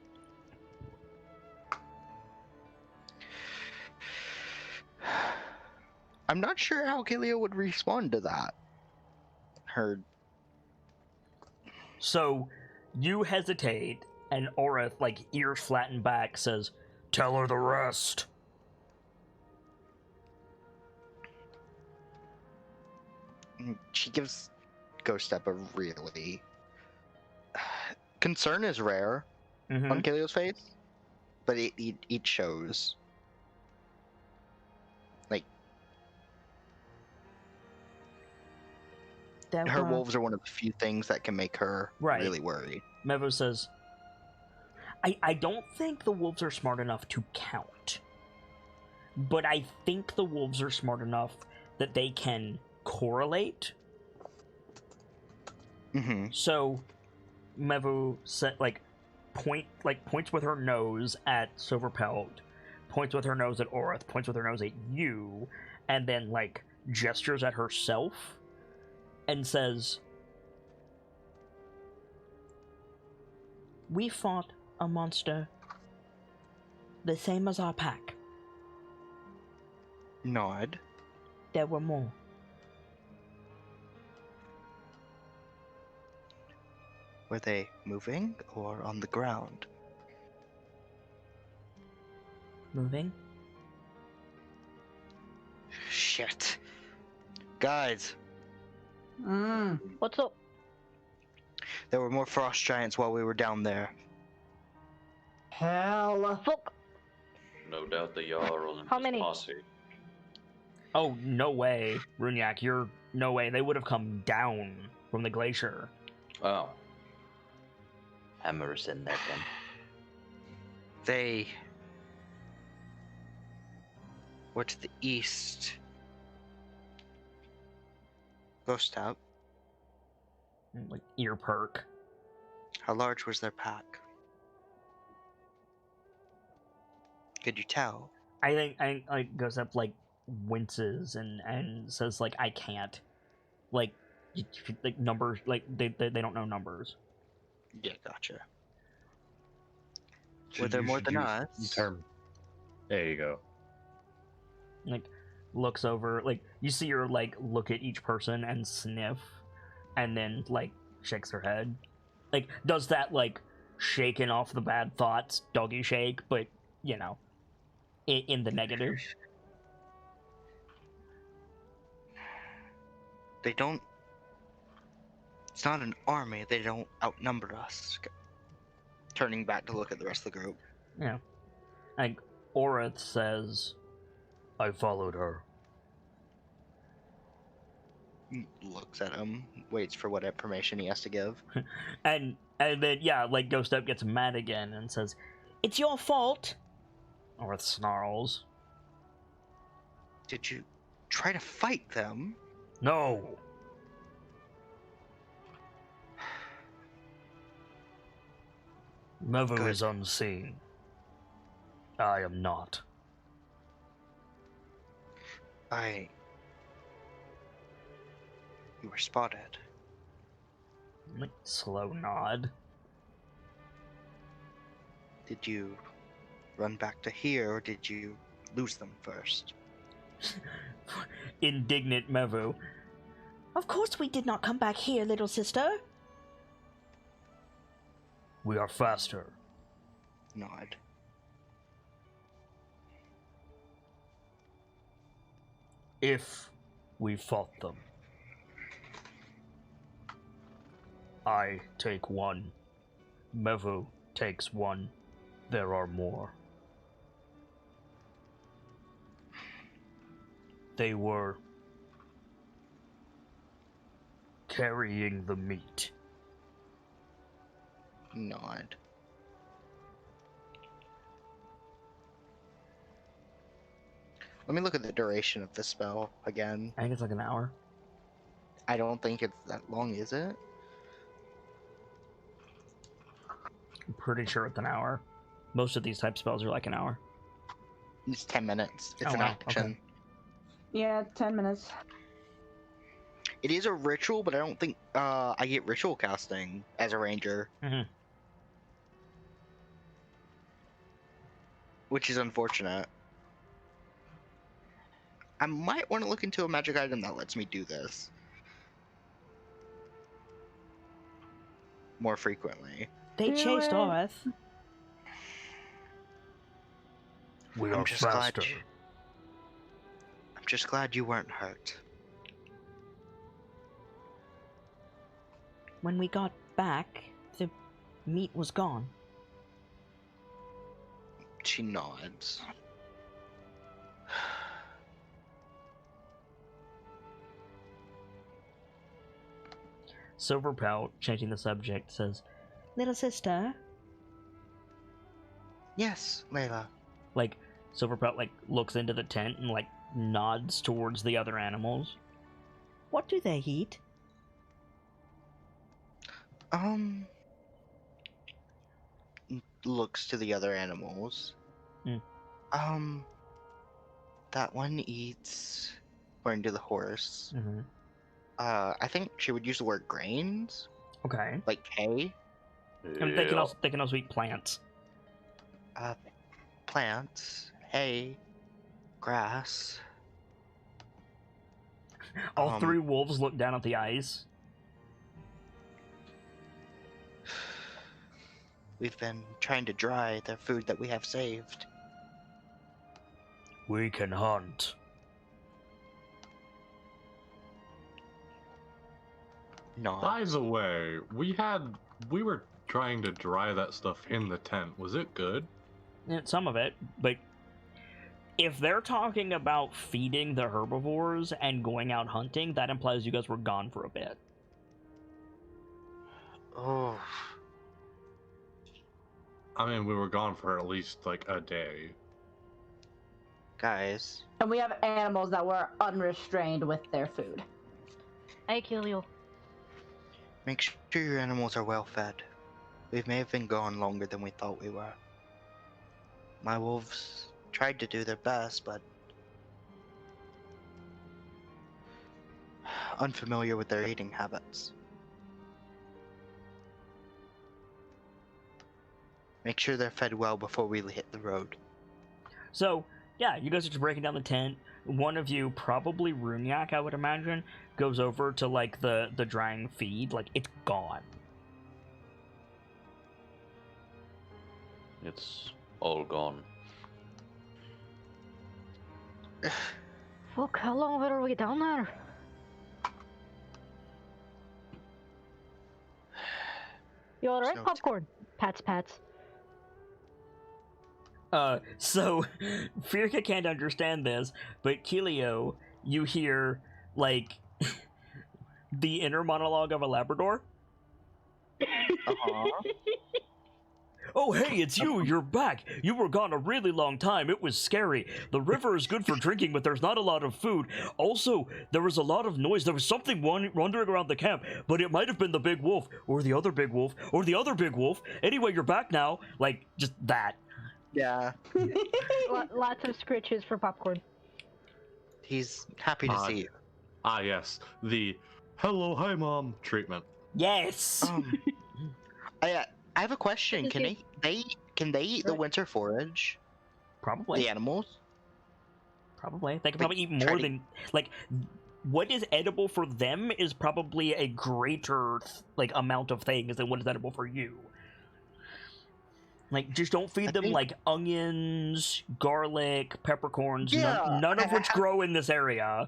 I'm not sure how Kilio would respond to that. Her So you hesitate, and Orith, like ears flattened back, says, "Tell her the rest." she gives Ghost Step a really concern is rare on Kilio's face, but it shows. Like her wolves are one of the few things that can make her really worried. Mevo says, I don't think the wolves are smart enough to count, but I think the wolves are smart enough that they can correlate. Mm-hmm. So Mevo said, like, points with her nose at Silverpelt, points with her nose at Orith, points with her nose at you, and then like gestures at herself and says, "We fought a monster the same as our pack. Nod. There were more. Were they moving or on the ground? Moving. Shit. Guys, What's up? there were more frost giants while we were down there. Hell. Fuck! No doubt the Jarl and How his many? posse. Oh, no way, Runyak, you're... No way, they would have come down from the glacier. Oh. Emerson there, then. They were to the east. Ghost out. Like, ear perk. How large was their pack? Could you tell? I think like goes up like winces and says like I can't, like like numbers like they don't know numbers. Yeah, gotcha. Were there You more should than use us? Term. There you go. Like looks over, like you see her like look at each person and sniff, and then like shakes her head, like does that like shaking off the bad thoughts doggy shake, but you know, in the negative. They don't. It's not an army. They don't outnumber us. Turning back to look at the rest of the group. Yeah. Like, Orith says, I followed her. Looks at him, waits for what information he has to give. And then, yeah, like, Ghost Up gets mad again and says, It's your fault! Orith snarls. Did you try to fight them? No! Mevu Good. is unseen. I am not. You were spotted. Like, slow nod. Did you run back to here, or did you lose them first? Indignant Mevu. Of course we did not come back here, little sister. We are faster. Nod. If we fought them. I take one. Mevu takes one. There are more. They were carrying the meat. Nod. Let me look at the duration of the spell again. I think it's like an hour. I don't think it's that long, is it? I'm pretty sure it's an hour. Most of these type spells are like an hour. It's 10 minutes. It's Oh, an wow, action. okay. Yeah, 10 minutes. It is a ritual, but I don't think I get ritual casting as a ranger. Mhm. Which is unfortunate. I might want to look into a magic item that lets me do this more frequently. They Do chased it. Orith. We I'm are just faster. I'm just glad you weren't hurt. When we got back, the meat was gone. She nods. Silverpout, changing the subject, says, Little sister. Yes, Layla. Like, Silverpout, like, looks into the tent and, like, nods towards the other animals. What do they eat? looks to the other animals. Mm. That one eats, according to the horse. Mm-hmm. I think she would use the word grains, Okay. like hay. And they can also eat plants. Plants, hay, grass. All three wolves look down at the ice. We've been trying to dry the food that we have saved. We can hunt. Not. By the way, we were trying to dry that stuff in the tent. Was it good? Some of it, but if they're talking about feeding the herbivores and going out hunting, that implies you guys were gone for a bit. Oh. I mean, we were gone for at least like a day. Guys. And we have animals that were unrestrained with their food. I kill you. Make sure your animals are well fed. We may have been gone longer than we thought we were. My wolves tried to do their best, but unfamiliar with their eating habits. Make sure they're fed well before we hit the road. So, yeah, you guys are just breaking down the tent. One of you, probably Runyak, I would imagine, goes over to, like, the drying feed. Like, it's gone. It's all gone. Fuck, how long were we down there? You alright, So- Popcorn? Pats. So, Firka can't understand this, but Kilio, you hear, like, the inner monologue of a Labrador. Uh-huh. Oh, hey, it's you! You're back! You were gone a really long time. It was scary. The river is good for drinking, but there's not a lot of food. Also, there was a lot of noise. There was something wandering around the camp, but it might have been the big wolf, or the other big wolf, or the other big wolf. Anyway, you're back now. Like, just that. Yeah. Lots of scritches for Popcorn. He's happy to see you. Ah, yes. The hello, hi, mom treatment. Yes! I have a question. Can Okay. they eat the winter forage? Probably. The animals? Probably. They could Like, probably eat try more to- than, like, what is edible for them is probably a greater, like, amount of things than what is edible for you. Like, just don't feed I them, think- like, onions, garlic, peppercorns, Yeah, none of which I- grow in this area.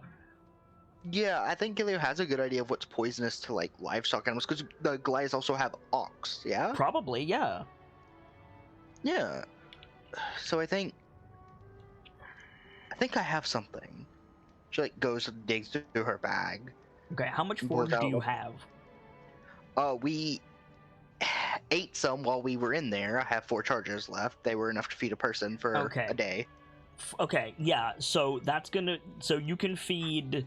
Yeah, I think Gileo has a good idea of what's poisonous to like livestock animals because the Goliaths also have ox. Yeah. Probably, yeah. Yeah. So I think I have something. She like goes and digs through her bag. Okay, how much Pulls forage do out you a- have? We ate some while we were in there. I have 4 chargers left. They were enough to feed a person for Okay. a day. Okay, yeah, so that's gonna... So you can feed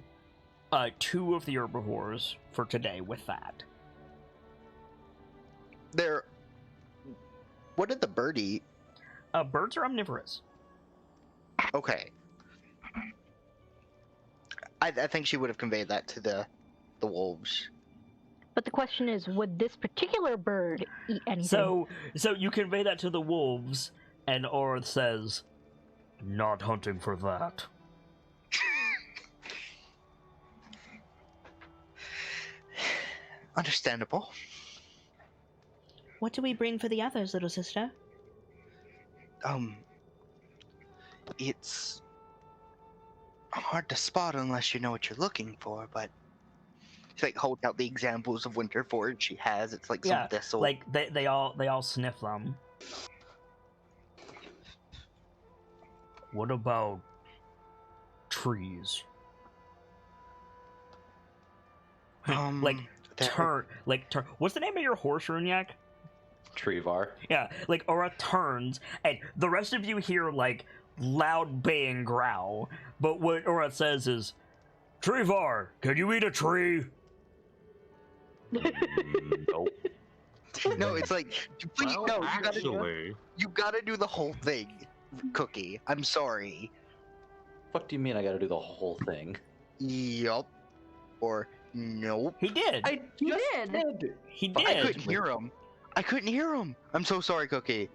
2 of the herbivores for today with that. What did the bird eat? Birds are omnivorous. Okay. I think she would have conveyed that to the wolves. But the question is, would this particular bird eat anything? So you convey that to the wolves, and Orth says, "Not hunting for that." Understandable. What do we bring for the others, little sister? It's hard to spot unless you know what you're looking for, but she like holds out the examples of winter forage she has. It's like some Yeah, thistle. like they all sniff them. What about trees? like there- turn. What's the name of your horse, Runyak? Trevar. Yeah, like Aura turns, and the rest of you hear like loud bay and growl. But what Aura says is, "Trevar, can you eat a tree?" Nope. No, it's like, please, Well, no, actually, you gotta do the whole thing, Cookie. I'm sorry. What do you mean I gotta do the whole thing? Yup. Or nope. He did. You did. He But I did. couldn't hear him. I couldn't hear him. I'm so sorry, Cookie.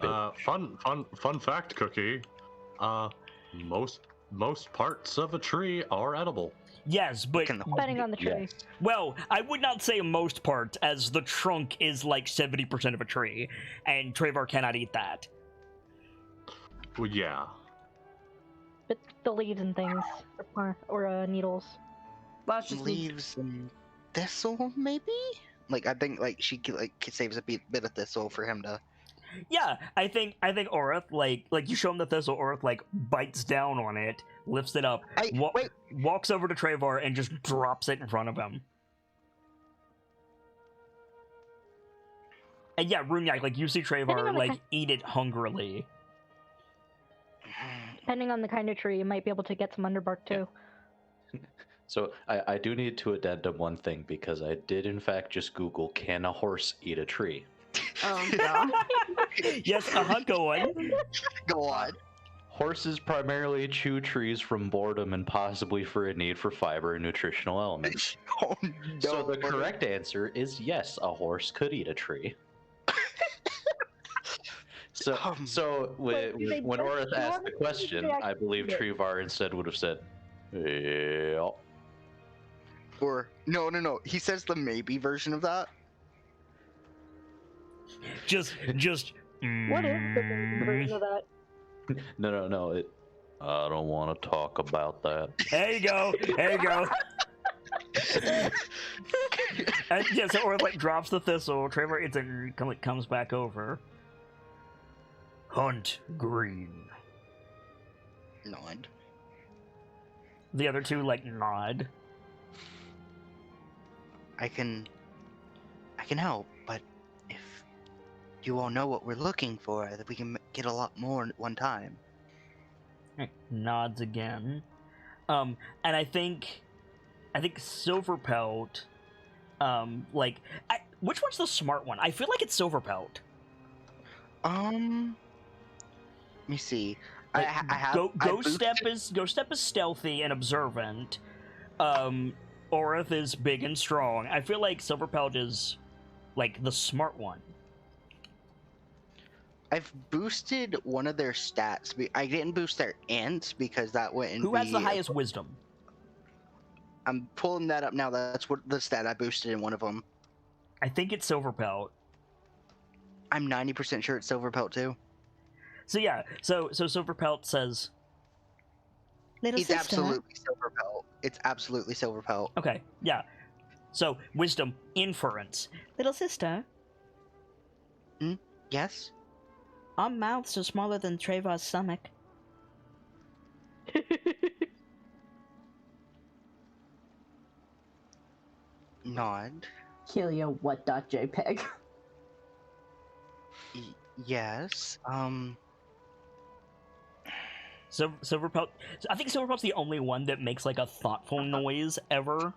fun fact, Cookie. Most parts of a tree are edible. Yes, but Can the whole Depending thing- on the tree. Yes. well, I would not say most parts, as the trunk is like 70% of a tree, and Travar cannot eat that. Well, yeah. But the leaves and things, or needles. Let's just leave. leaves and thistle, maybe? Like, I think like she saves a bit of thistle for him to. Yeah, I think Orith, like you show him the thistle, Orith like bites down on it, lifts it up, Wait. walks over to Travar and just drops it in front of him. And yeah, Runyak, like you see Depending Travar on the like eat it hungrily. Depending on the kind of tree, you might be able to get some underbark too. So I do need to addendum one thing because I did in fact just Google, can a horse eat a tree? Oh god. Yes, go on. Go on. Horses primarily chew trees from boredom and possibly for a need for fiber and nutritional elements. Oh no. So the correct answer is yes, a horse could eat a tree. So Wait, do they when just Orith chew asked on the it, or do question, they I actually believe eat it? Trevar instead would have said, yeah. Or no. He says the maybe version of that. Just. What is the version of that? No. I don't want to talk about that. There you go. And yeah, so Orith like drops the thistle. Travar eats it and comes back over. Hunt green. Nod. The other two like nod. I can help, but if you all know what we're looking for, that we can get a lot more at one time. Nods again. And I think Silverpelt. Which one's the smart one? I feel like it's Silverpelt. Let me see. Like, I have. Ghost Step is stealthy and observant. Orith is big and strong. I feel like Silverpelt is like the smart one. I've boosted one of their stats. I didn't boost their int because that went in. Who has the highest wisdom? I'm pulling that up now. That's what the stat I boosted in one of them. I think it's Silverpelt. I'm 90% sure it's Silverpelt too. So yeah, so Silverpelt says, "Little It's sister." absolutely Silverpelt. It's absolutely Silverpelt. Okay, yeah. So wisdom inference. Little sister, Yes. our mouths are smaller than Travar's stomach. Nod. Kilia what.jpg. Yes. So Silverpelt. I think Silverpelt's the only one that makes like a thoughtful noise ever.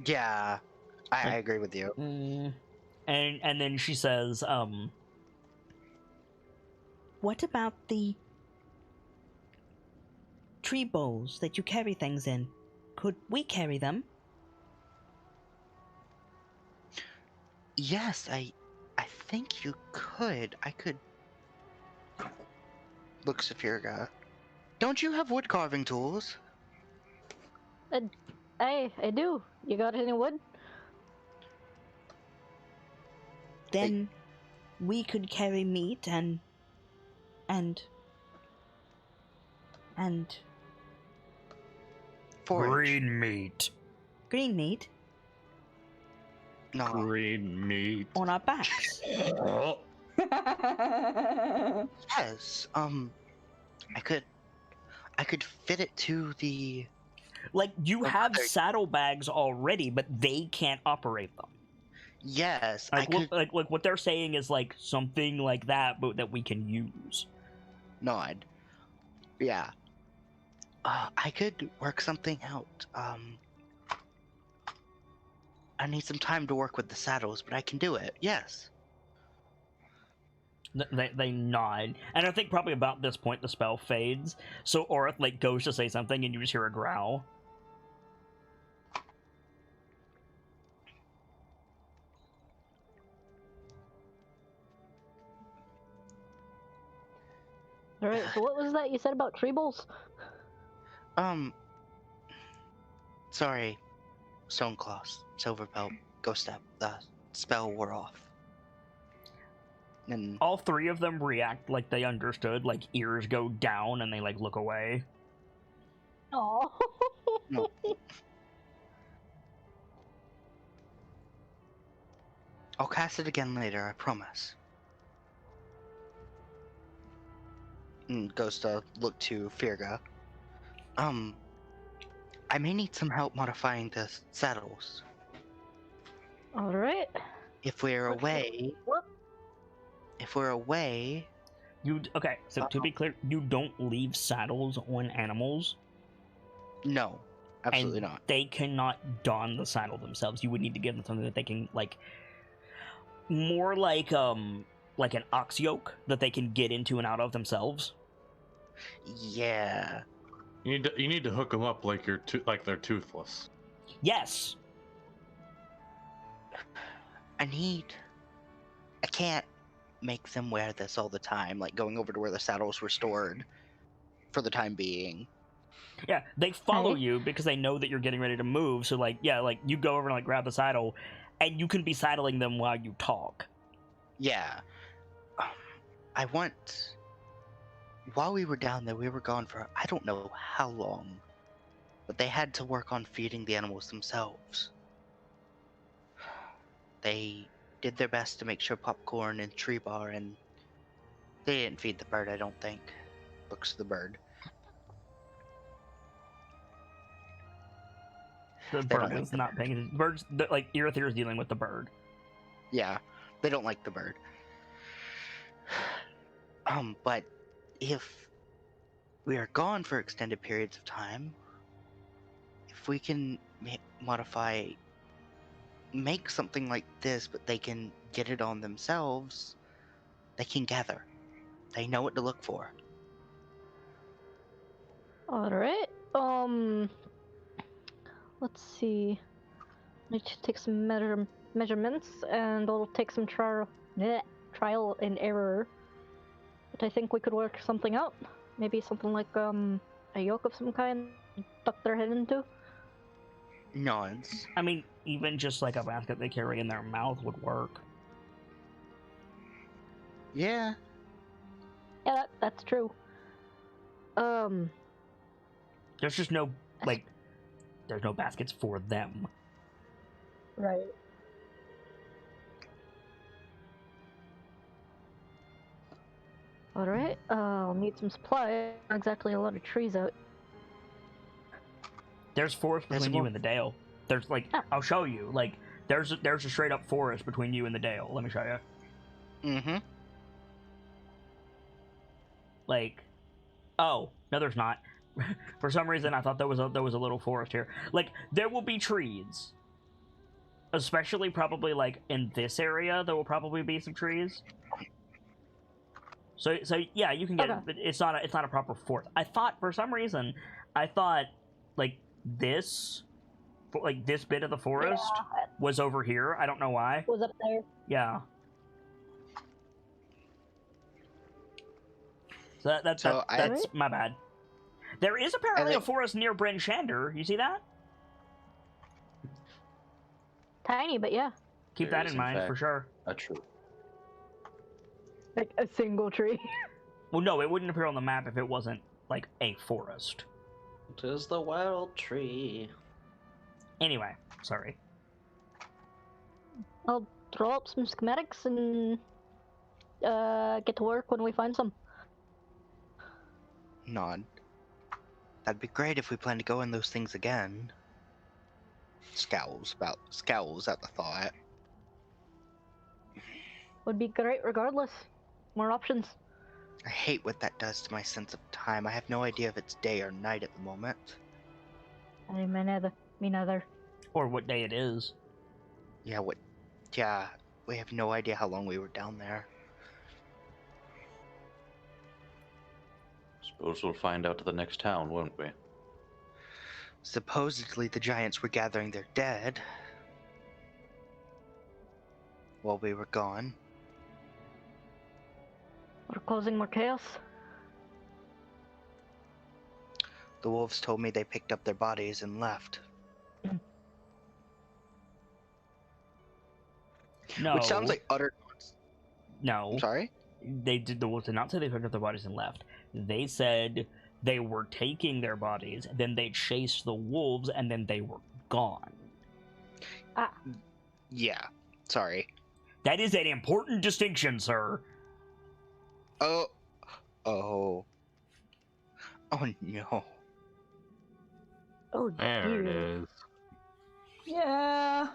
Yeah. I agree with you. And then she says, "What about the tree bowls that you carry things in? Could we carry them?" Yes, I think you could. I could. Look, Saphira. Don't you have wood carving tools? Hey, I do. You got any wood? Then we could carry meat and Forage. meat. Green meat No. Green meat. on our backs. Oh, Yes. I could fit it to the. Like you Oh, have okay. saddlebags already, but they can't operate them. Yes, Like, I could. like what they're saying is like something like that, but that we can use. Nod. Yeah. I could work something out. I need some time to work with the saddles, but I can do it. Yes. They nod, and I think probably about this point the spell fades. So Orith like goes to say something, and you just hear a growl. Alright, so what was that you said about tree bowls? Sorry. Stoneclaws, Silverpelt, Ghost Step. The spell wore off. And All three of them react like they understood. Like ears go down, and they like look away. Oh. no. I'll cast it again later, I promise. And goes to look to Firga. I may need some help modifying the saddles. Alright. If we're away... What? If we're away... Okay, so to be clear, you don't leave saddles on animals. No, absolutely and not. They cannot don the saddle themselves. You would need to give them something that they can, like, more like an ox yoke that they can get into and out of themselves. Yeah. You need to hook them up like they're toothless. Yes. I can't make them wear this all the time, like going over to where the saddles were stored for the time being. Yeah, they follow you because they know that you're getting ready to move. So, like, yeah, like you go over and like grab the saddle, and you can be saddling them while you talk. Yeah. While we were down there, we were gone for I don't know how long, but they had to work on feeding the animals themselves. They did their best to make sure popcorn and tree bar, and they didn't feed the bird, I don't think. Looks to the bird. The They bird don't is like not paying attention. Birds, like, Irithir is dealing with the bird. Yeah, they don't like the bird. But if we are gone for extended periods of time, if we can make something like this, but they can get it on themselves, they can gather. They know what to look for. Alright. Let's see. Need to take some measurements, and I'll take some trial and error. But I think we could work something out. Maybe something like a yoke of some kind, tuck their head into. Nods. I mean, even just like a basket they carry in their mouth would work. Yeah. Yeah, that's true. There's just no, like, there's no baskets for them. Right. Alright, I'll need some supply. Not exactly a lot of trees out. There's forest between you and the dale. There's, like, I'll show you. Like, there's a straight up forest between you and the dale. Let me show you. Mm-hmm. Like, oh, no, there's not. For some reason, I thought there was a little forest here. Like, there will be trees. Especially probably, like, in this area, there will probably be some trees. So yeah, you can get it, but it's not a proper forest. I thought, for some reason, like, this bit of the forest was over here. I don't know why. Was up there. Yeah. So that's my bad. There is apparently a forest near Bryn Shander. You see that? Tiny, but yeah. Keep that in mind for sure. A tree. Like a single tree. Well, no, it wouldn't appear on the map if it wasn't like a forest. It is the wild tree. Anyway, sorry. I'll draw up some schematics and get to work when we find some. Nod. That'd be great if we plan to go in those things again. Scowls at the thought. Would be great regardless. More options. I hate what that does to my sense of time. I have no idea if it's day or night at the moment. Me neither. Or what day it is. Yeah, what? Yeah, we have no idea how long we were down there. Suppose we'll find out to the next town, won't we? Supposedly the giants were gathering their dead while we were gone. We're causing more chaos. The wolves told me they picked up their bodies and left. No. Which sounds like utter... No. I'm sorry? The wolves did not say they picked up their bodies and left. They said they were taking their bodies, then they chased the wolves, and then they were gone. Yeah, sorry. That is an important distinction, sir. Oh. Oh no. Oh, There it dear. is. Yeah.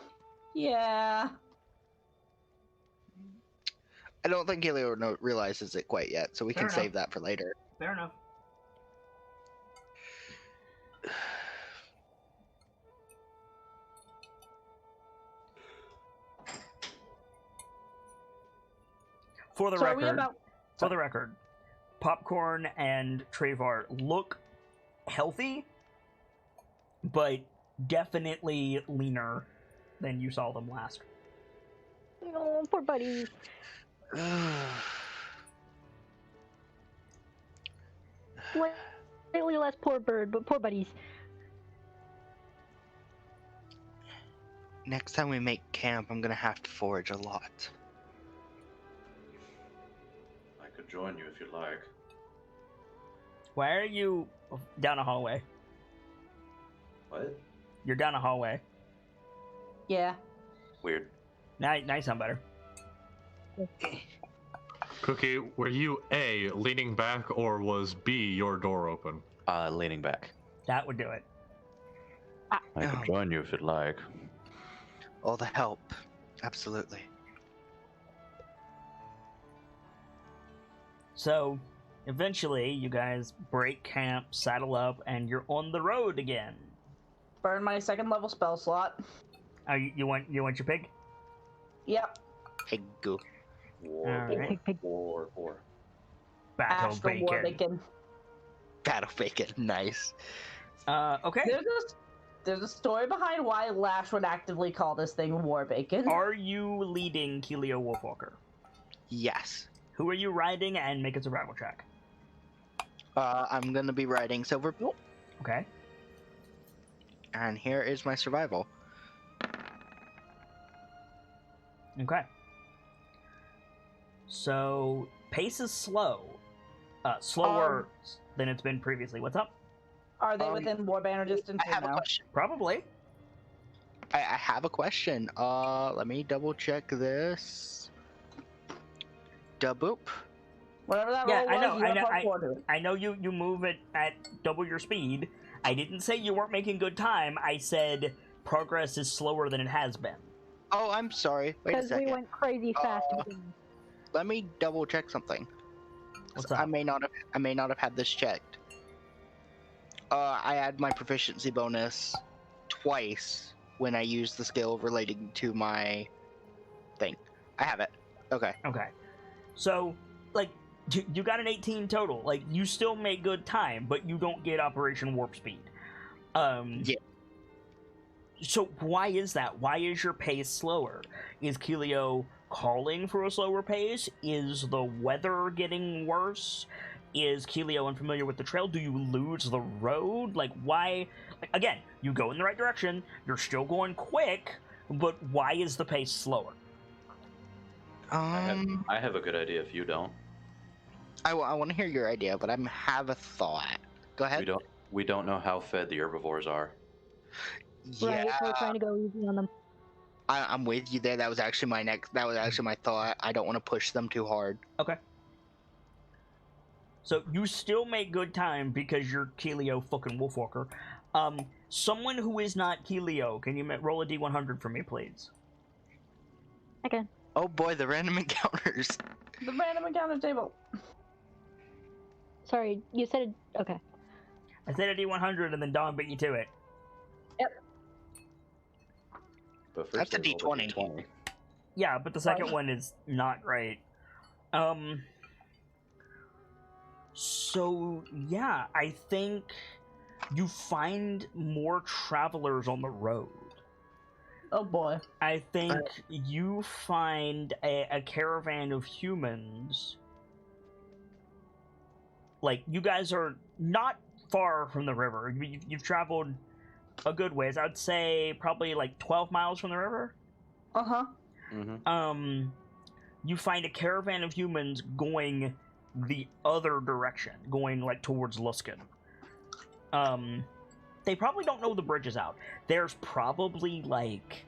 Yeah. I don't think Helio realizes it quite yet, so we Fair can enough. save that for later. Fair enough. For the So are we record, about? for the record, Popcorn and Travar look healthy, but definitely leaner than you saw them last. No, poor buddy. Slightly less poor bird, but poor buddies. Next time we make camp, I'm gonna have to forage a lot. I could join you if you'd like. Why are you down a hallway? What? You're down a hallway. Yeah. Weird. Now you sound better. Cookie, were you A, leaning back, or was B, your door open? Leaning back. That would do it. I could join you if you'd like. All the help. Absolutely. So, eventually, you guys break camp, saddle up, and you're on the road again. Burn my second level spell slot. You want your pig? Yep. Hey, goo. Alright. War. Battle Astral War Bacon. Battle bacon. Nice. Okay. There's a story behind why Lash would actively call this thing War Bacon. Are you leading Keelio Wolfwalker? Yes. Who are you riding, and make a survival check? I'm gonna be riding Silver Bolt, Okay. and here is my survival. Okay. So, pace is slow. Slower than it's been previously. What's up? Are they within War Banner distance I or have a no? question. Probably. I have a question. Let me double check this. Daboop. Whatever that Yeah, roll I was, know, you gotta put 4 to it. I know you move at double your speed. I didn't say you weren't making good time. I said progress is slower than it has been. Oh, I'm sorry. Wait a Because second. we went crazy fast. Let me double check something. What's I up? may not have had this checked. I add my proficiency bonus twice when I use the skill relating to my thing. I have it. Okay. Okay. So, like, you got an 18 total. Like, you still make good time, but you don't get Operation Warp Speed. Yeah. So why is that? Why is your pace slower? Is Keelio calling for a slower pace? Is the weather getting worse? Is Keelio unfamiliar with the trail? Do you lose the road? Like, why? Again, you go in the right direction. You're still going quick, but why is the pace slower? I have a good idea if you don't. I want to hear your idea, but I have a thought. Go ahead. We don't know how fed the herbivores are. Yeah, Right, we're trying to go easy on them. I'm with you there. That was actually my my thought. I don't want to push them too hard. Okay. So you still make good time because you're Keelio fucking Wolfwalker. Someone who is not Keelio, can you roll a d100 for me, please? Okay. Oh boy, the random encounters. The random encounter table. Sorry, you said okay. I said a d100 and then Dawn beat you to it. But That's first a I rolled D20. Yeah, but the second Right. one is not great. So yeah, I think you find more travelers on the road. Oh boy. I think you find a caravan of humans. Like, you guys are not far from the river. You've traveled a good ways. I'd say probably like 12 miles from the river. Uh-huh. Mm-hmm. You find a caravan of humans going the other direction, going like towards Luskin. They probably don't know the bridge is out. There's probably like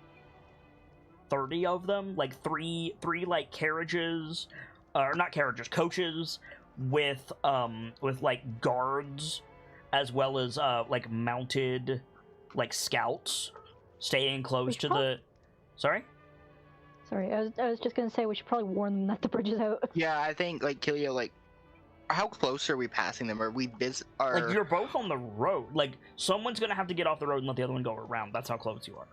30 of them, like three like carriages, or not carriages, coaches with like guards, as well as like mounted like scouts staying close to the. Sorry. Sorry, I was just gonna say we should probably warn them that the bridge is out. Yeah, I think like Kilio, like, how close are we passing them? Are we Like, you're both on the road. Like, someone's gonna have to get off the road and let the other one go around. That's how close you are.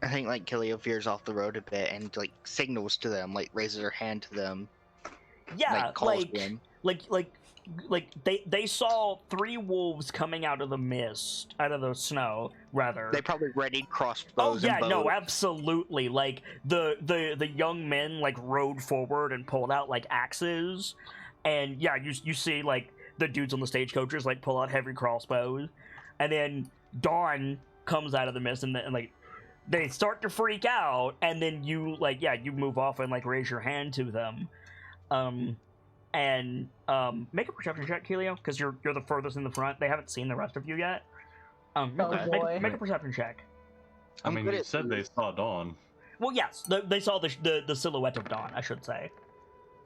I think like Kilio veers off the road a bit and like signals to them, like raises her hand to them. Yeah, calls them. like they saw 3 wolves coming out of the mist, out of the snow, rather. They probably readied Oh crossbows. yeah, and no, bows. absolutely. Like the young men like rode forward and pulled out like axes, and yeah, you see like the dudes on the stagecoaches like pull out heavy crossbows, and then Dawn comes out of the mist and like they start to freak out, and then you like you move off and like raise your hand to them, and make a perception check, Kelio, because you're the furthest in the front. They haven't seen the rest of you yet. boy. Make a perception check. I I'm mean, good you at said they saw Dawn. Well, yes, they saw the silhouette of Dawn, I should say.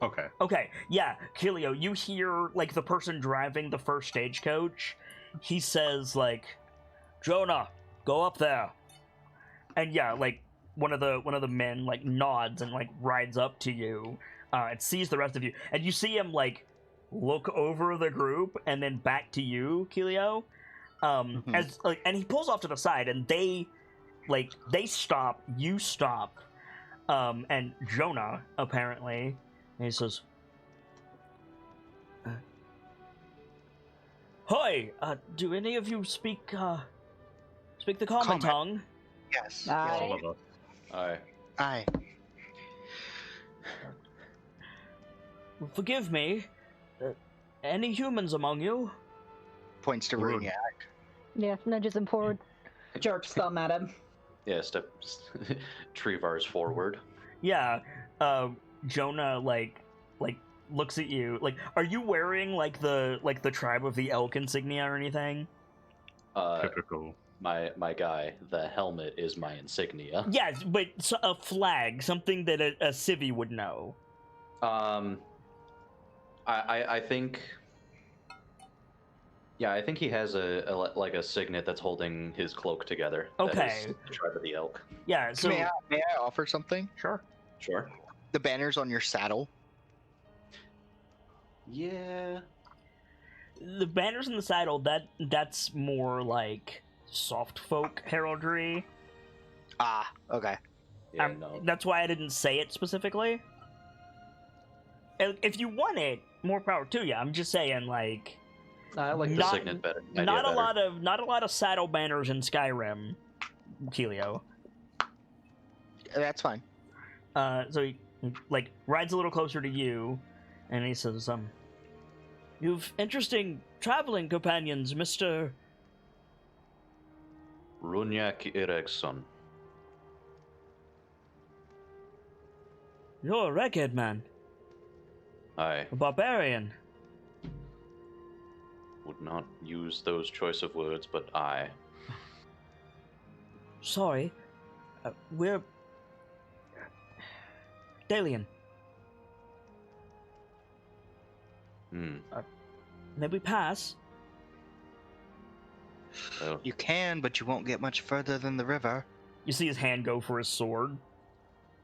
Okay. Okay, yeah, Kelio, you hear like the person driving the first stagecoach. He says like, "Jonah, go up there," and yeah, like one of the men like nods and like rides up to you, and sees the rest of you, and you see him like look over the group and then back to you, Kelio, as like, and he pulls off to the side, and they stop, you stop, and Jonah apparently, and he says, "Hi, do any of you speak the common Common. tongue?" Yes. All of us. Aye. Aye. Forgive me. Any humans among you? Points to Rude. Runia. Yeah, nudges him forward. Jerks thumb at him. Yeah, step Trevar's forward. Yeah. Jonah like looks at you. Like, are you wearing like the tribe of the elk insignia or anything? Typical. My guy, the helmet is my insignia. Yes, but a flag, something that a civvy would know. I think. Yeah, I think he has a signet that's holding his cloak together. That Okay. is the tribe of the elk. Yeah. So May I offer something? sure. Sure. The banners on your saddle. Yeah. The banners in the saddle, that's more like soft folk heraldry. Ah, okay. Yeah. No. That's why I didn't say it specifically. If you want it, more power to you. I'm just saying, like, I like The not- signet better. not a lot of saddle banners in Skyrim, Kelio. That's fine. So he like rides a little closer to you, and he says, "You've interesting traveling companions, Mister." Runyak Eriksson. You're a Reghead man, I a barbarian. would not use those choice of words, but I. Sorry, we're Dalian. Hmm. May we pass? Oh, You can, but you won't get much further than the river. You see his hand go for his sword.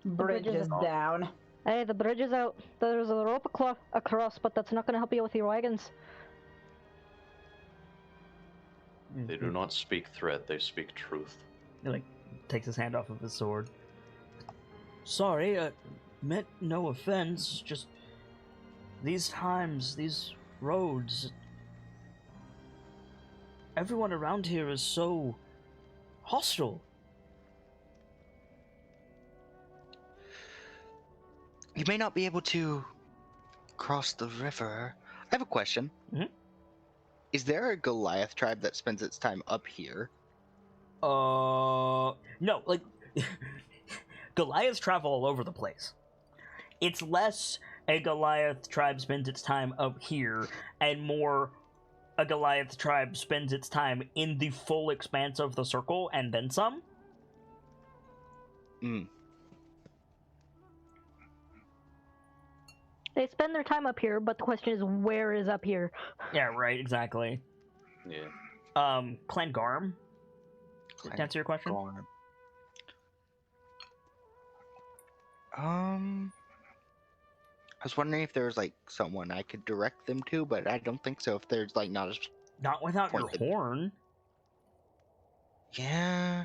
Bridge bridge is is down. Hey, the bridge is out. There's a rope across, but that's not gonna help you with your wagons. they do not speak threat; they speak truth. Like, takes his hand off of his sword. Sorry, meant no offense, just these times, these roads. Everyone around here is so hostile. You may not be able to cross the river. I have a question. Mhm. Is there a Goliath tribe that spends its time up here? No, like Goliaths travel all over the place. It's less a Goliath tribe spends its time up here, and more a Goliath tribe spends its time in the full expanse of the circle and then some. They spend their time up here, but the question is, where is up here? Yeah, right, exactly. Yeah. Clan Garm, to answer your question? I was wondering if there was like someone I could direct them to, but I don't think so. If there's like not as Not without your Point horn. yeah.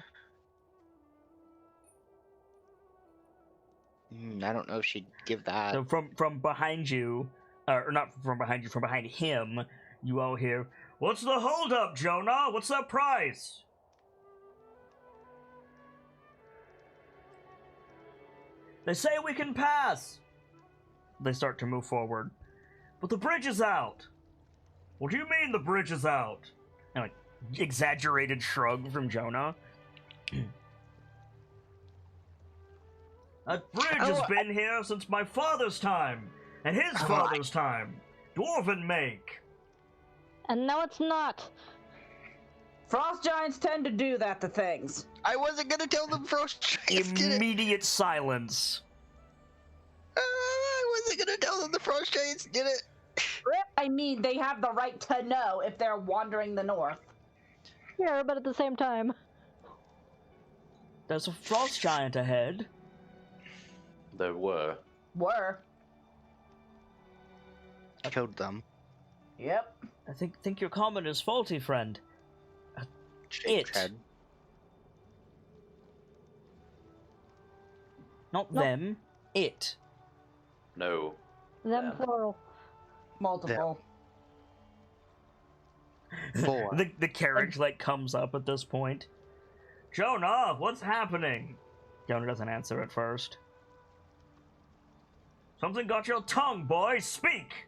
I don't know if she'd give that. So from behind you, or not from behind you, from behind him, you all hear, "What's the holdup, Jonah? What's that price?" They say we can pass. They start to move forward. But the bridge is out. What do you mean the bridge is out? And like exaggerated shrug from Jonah. That bridge has been here since my father's time, and his father's time. Dwarven make. And now it's not. Frost giants tend to do that to things. I wasn't gonna tell them Frost Giants did it. Immediate silence. I wasn't gonna tell them the Frost Giants did it. I mean, they have the right to know if they're wandering the north. Yeah, but at the same time. There's a frost giant ahead. There were. Were. Killed them. Yep. I think your comment is faulty, friend. Shake It. head. Not Nope. them. It. No. Them Them. plural. Multiple. Four. The carriage like comes up at this point. Jonah, what's happening? Jonah doesn't answer at first. Something got your tongue, boy. Speak.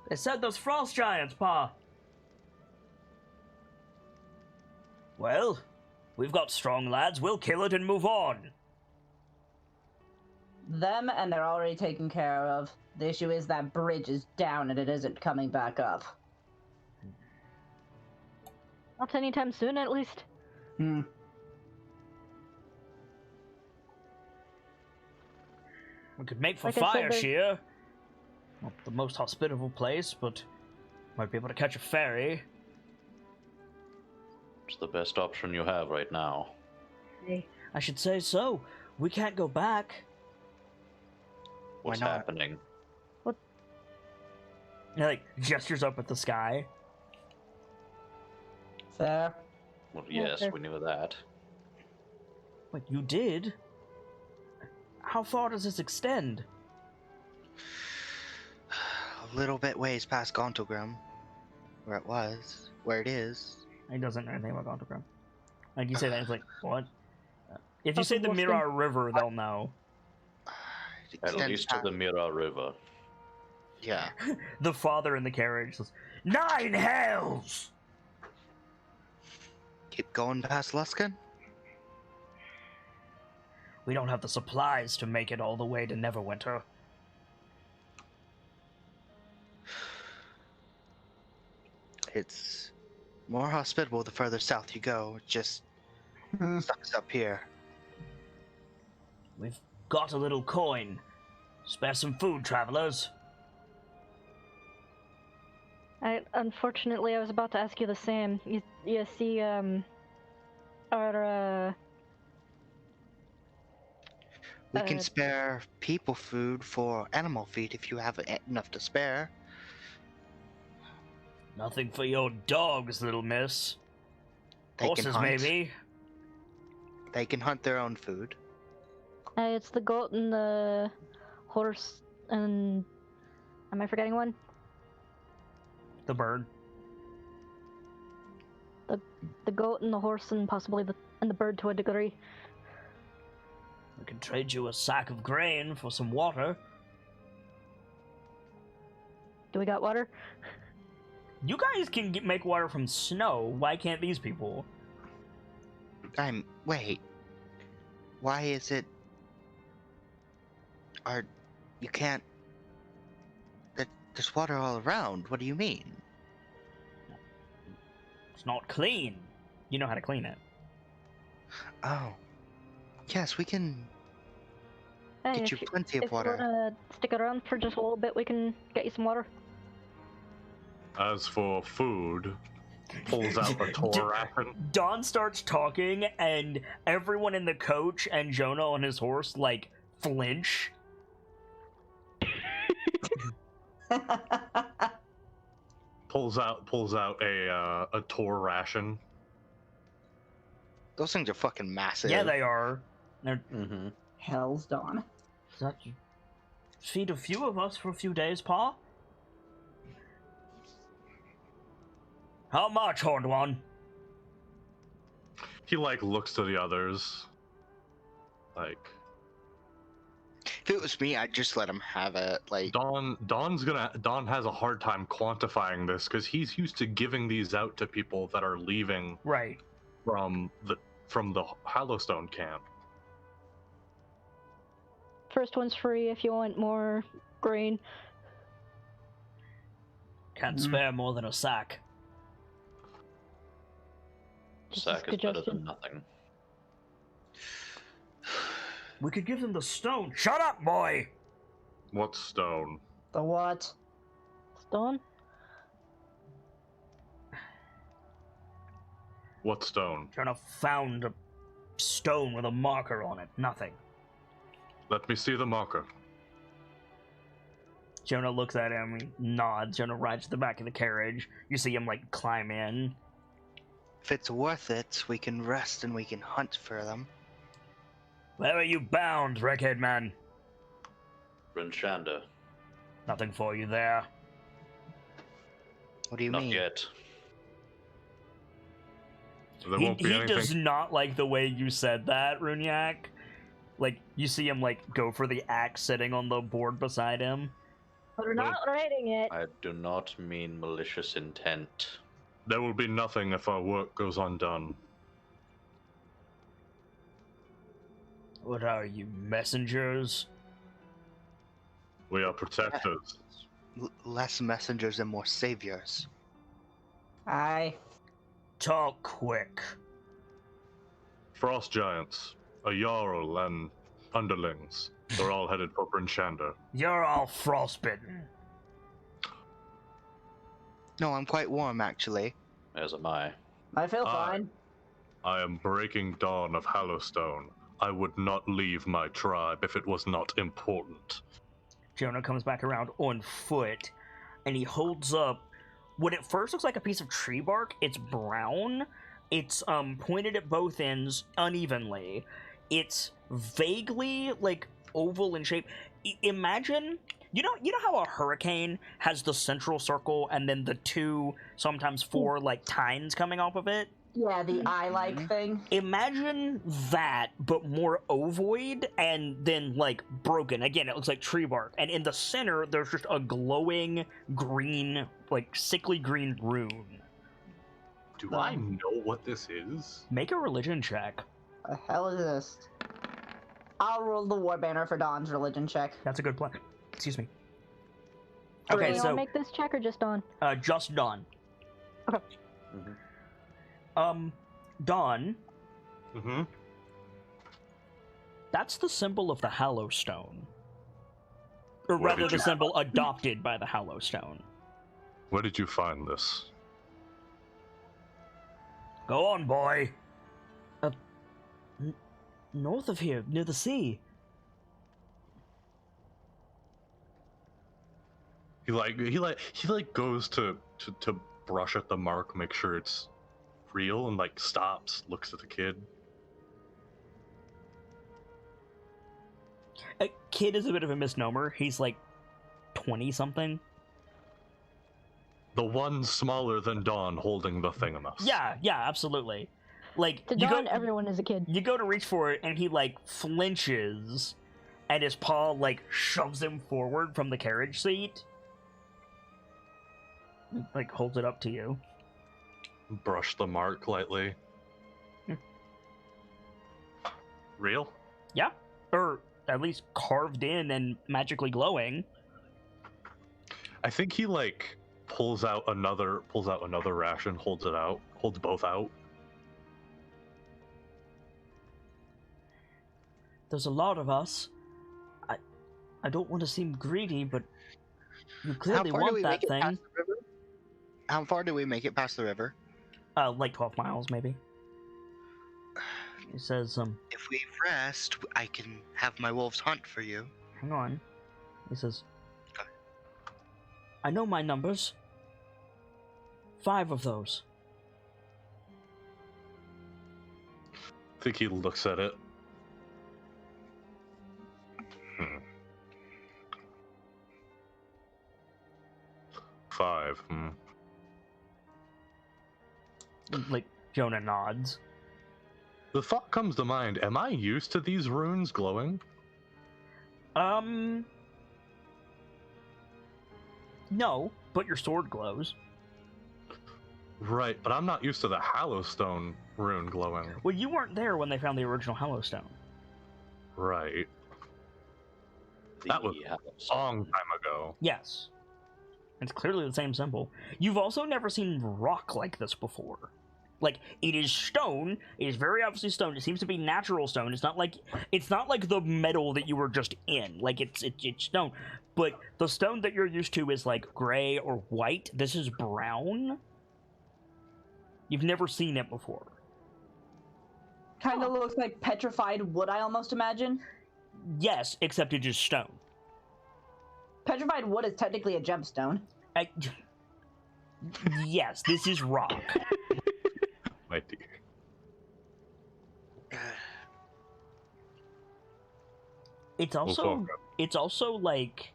They said those frost giants, Pa. Well, we've got strong lads. We'll kill it and move on. Them, and they're already taken care of. The issue is that bridge is down and it isn't coming back up. Not anytime soon, at least. We could make for Like I said, Fire there's- Shear. Not the most hospitable place, but might be able to catch a ferry. It's the best option you have right now. I should say so. We can't go back. What's not? happening? He like gestures up at the sky. Fair. Well, yes, Okay. we knew that. Wait, you did? How far does this extend? A little bit ways past Gauntlgrim. Where it is. He doesn't know anything about Gontogram. Like you say that, he's like, what? If you That's say the the worst thing. Mirar River, they'll know. It At extends least to the Mira River. Yeah. The father in the carriage says, 9 hells! Keep going past Luskan. We don't have the supplies to make it all the way to Neverwinter. It's more hospitable the further south you go. It just sucks up here. We've got a little coin. Spare some food, travelers. Unfortunately, I was about to ask you the same. You see, our, We can Uh, spare people food for animal feed if you have enough to spare. Nothing for your dogs, little miss. They can Horses, hunt. maybe. They can hunt their own food. It's the goat and the horse and... Am I forgetting one? The bird. The goat and the horse and possibly the bird to a degree. We can trade you a sack of grain for some water. Do we got water? You guys can make water from snow. Why can't these people? Wait. Why is it... You can't... There's water all around. What do you mean? It's not clean. You know how to clean it. Oh. Yes, we can Hey, get you plenty of if water. you wanna stick around for just a little bit, we can get you some water. As for food, pulls out a tour ration. Don starts talking, and everyone in the coach and Jonah on his horse, like, flinch. Pulls out a tour ration. Those things are fucking massive. Yeah, they are. They're Mm-hmm. Hell's Dawn. that feed a few of us for a few days, Pa. How much, Horned One? He looks to the others. If it was me, I'd just let him have it. Don has a hard time quantifying this because he's used to giving these out to people that are leaving Right. from the Hallowstone camp. First one's free if you want more grain. Can't Mhm. spare more than a sack. Just a Sack is better suggestion. than nothing. We could give them the stone. Shut up, boy! What stone? The what? Stone? What stone? Jonah found a stone with a marker on it. Nothing. Let me see the marker. Jonah looks at him, he nods. Jonah rides to the back of the carriage. You see him, climb in. If it's worth it, we can rest and we can hunt for them. Where are you bound, Wreckhead Man? Rinshanda. Nothing for you there. What do you Not mean? yet. There He won't be anything. does not like the way you said that, Runyak. You see him, go for the axe sitting on the board beside him. But we're not writing it. I do not mean malicious intent. There will be nothing if our work goes undone. What are you, messengers? We are protectors. Less messengers and more saviors. Aye. Talk quick. Frost giants, a Jarl and underlings. They're all headed for Brinshanda. You're all frostbitten. No, I'm quite warm, actually. As am I. I feel Aye. fine. I am breaking dawn of Hallowstone. I would not leave my tribe if it was not important. Jonah comes back around on foot, and he holds up what at first looks like a piece of tree bark. It's brown. It's pointed at both ends unevenly. It's vaguely oval in shape. Imagine, you know how a hurricane has the central circle and then the two, sometimes four, tines coming off of it? Yeah, the eye-like thing. Imagine that, but more ovoid and then broken. Again, it looks like tree bark. And in the center, there's just a glowing green, sickly green rune. Do I know what this is? Make a religion check. The hell is this? I'll roll the war banner for Dawn's religion check. That's a good plan. Excuse me. Do Okay, we all so make this check or just Dawn? just Dawn. Mm-hmm. Dawn, Mm-hmm. that's the symbol of the Hallowstone. Or Where rather, did the you- symbol adopted by the Hallowstone. Where did you find this? Go on, boy. North of here, near the sea. He goes to brush at the mark, make sure it's real and like stops, looks at the kid. A kid is a bit of a misnomer. He's like 20-something. The one smaller than Dawn holding the thingamus. Yeah, absolutely. Like, To Dawn, everyone is a kid. You go to reach for it, and he, like, flinches, and his paw, like, shoves him forward from the carriage seat. Like, holds it up to you. Brush the mark lightly. Real? Yeah. Or at least carved in and magically glowing. I think he, like, pulls out another ration, holds both out. There's a lot of us. I don't want to seem greedy, but you clearly want that thing. How far do we make it past the river? Like 12 miles, maybe. He says, If we rest, I can have my wolves hunt for you. hang on. He says, I know my numbers. 5 of those. I think he looks at it. 5. Like, Jonah nods. The thought comes to mind, am I used to these runes glowing? No, but your sword glows. Right, but I'm not used to the Hallowstone rune glowing. Well, you weren't there when they found the original Hallowstone. Right. That was a long time ago. Yes. It's clearly the same symbol. You've also never seen rock like this before. Like, it is stone. It is very obviously stone. It seems to be natural stone. It's not like the metal that you were just in. Like, it's stone. But the stone that you're used to is like gray or white. This is brown. You've never seen it before. Kind of looks like petrified wood, I almost imagine. Yes, except it is stone. Petrified wood is technically a gemstone. Yes, this is rock. My dear. It's also like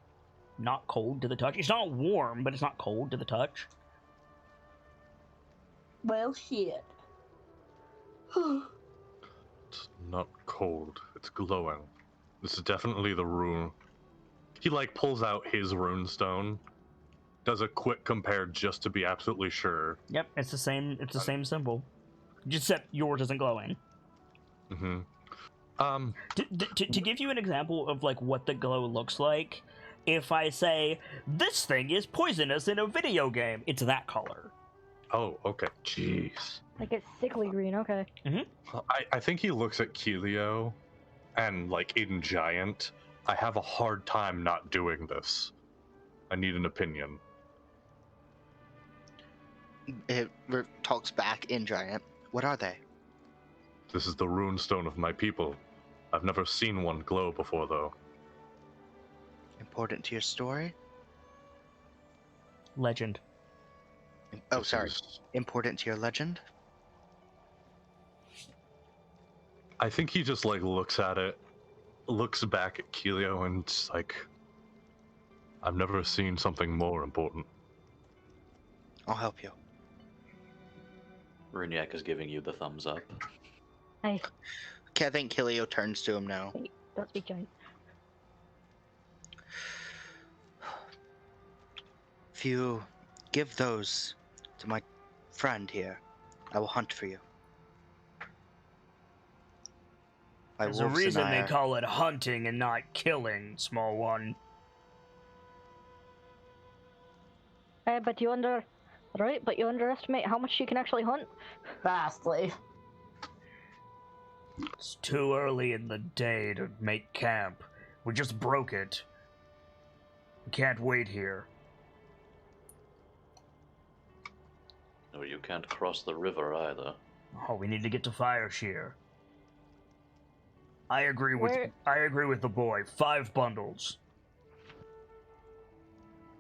not cold to the touch. It's not warm, but it's not cold to the touch. Well, shit. It's not cold. It's glowing. This is definitely the rune. He like pulls out his rune stone, does a quick compare just to be absolutely sure. Yep, it's the same. It's the same symbol, just except yours isn't glowing. Mm-hmm. To give you an example of like what the glow looks like, if I say this thing is poisonous in a video game, it's that color. Oh, okay. Jeez. Like it's sickly green, okay. I think he looks at Keelio, and like in Giant, I have a hard time not doing this. I need an opinion. It talks back in Giant. What are they? This is the rune stone of my people. I've never seen one glow before, though. Important to your story? Legend. Oh, This sorry. is- Important to your legend? I think he just like looks at it, looks back at Keelio, and just like, I've never seen something more important. I'll help you. Runyak is giving you the thumbs up. Hey, Okay, I think Kilio turns to him now. hey, don't speak giant. If you give those to my friend here, I will hunt for you. My There's a wolves and reason I they are- call it hunting and not killing, small one. Hey, but you underestimate how much she can actually hunt. Vastly. It's too early in the day to make camp. We just broke it. We can't wait here. No, you can't cross the river either. Oh, we need to get to Fire Shear. I agree with the boy. 5 bundles.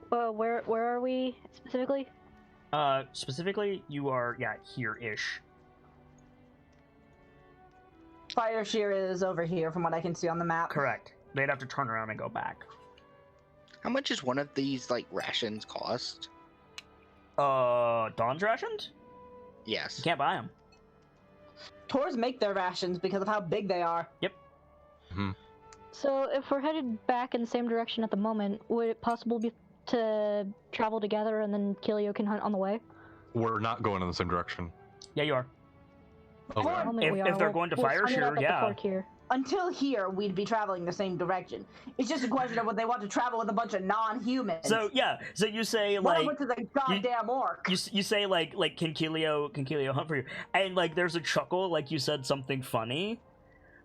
Where are we specifically? Specifically, you are here-ish. Fire Shear is over here from what I can see on the map. Correct. They'd have to turn around and go back. How much does one of these like rations cost? Dawn's rations? Yes. You can't buy them. Tours make their rations because of how big they are. Yep. So if we're headed back in the same direction at the moment, would it possible be to travel together and then Kilio can hunt on the way? We're not going in the same direction. Yeah, you are. Okay. At the moment If- we if are. they're We'll- going to we'll Fire split it Shear, up at the yeah. fork here. Until here, we'd be traveling the same direction. It's just a question of when they want to travel with a bunch of non-humans. So yeah, so you say One like of which is a goddamn orc. you say like can Kilio hunt for you? And like there's a chuckle, like you said something funny,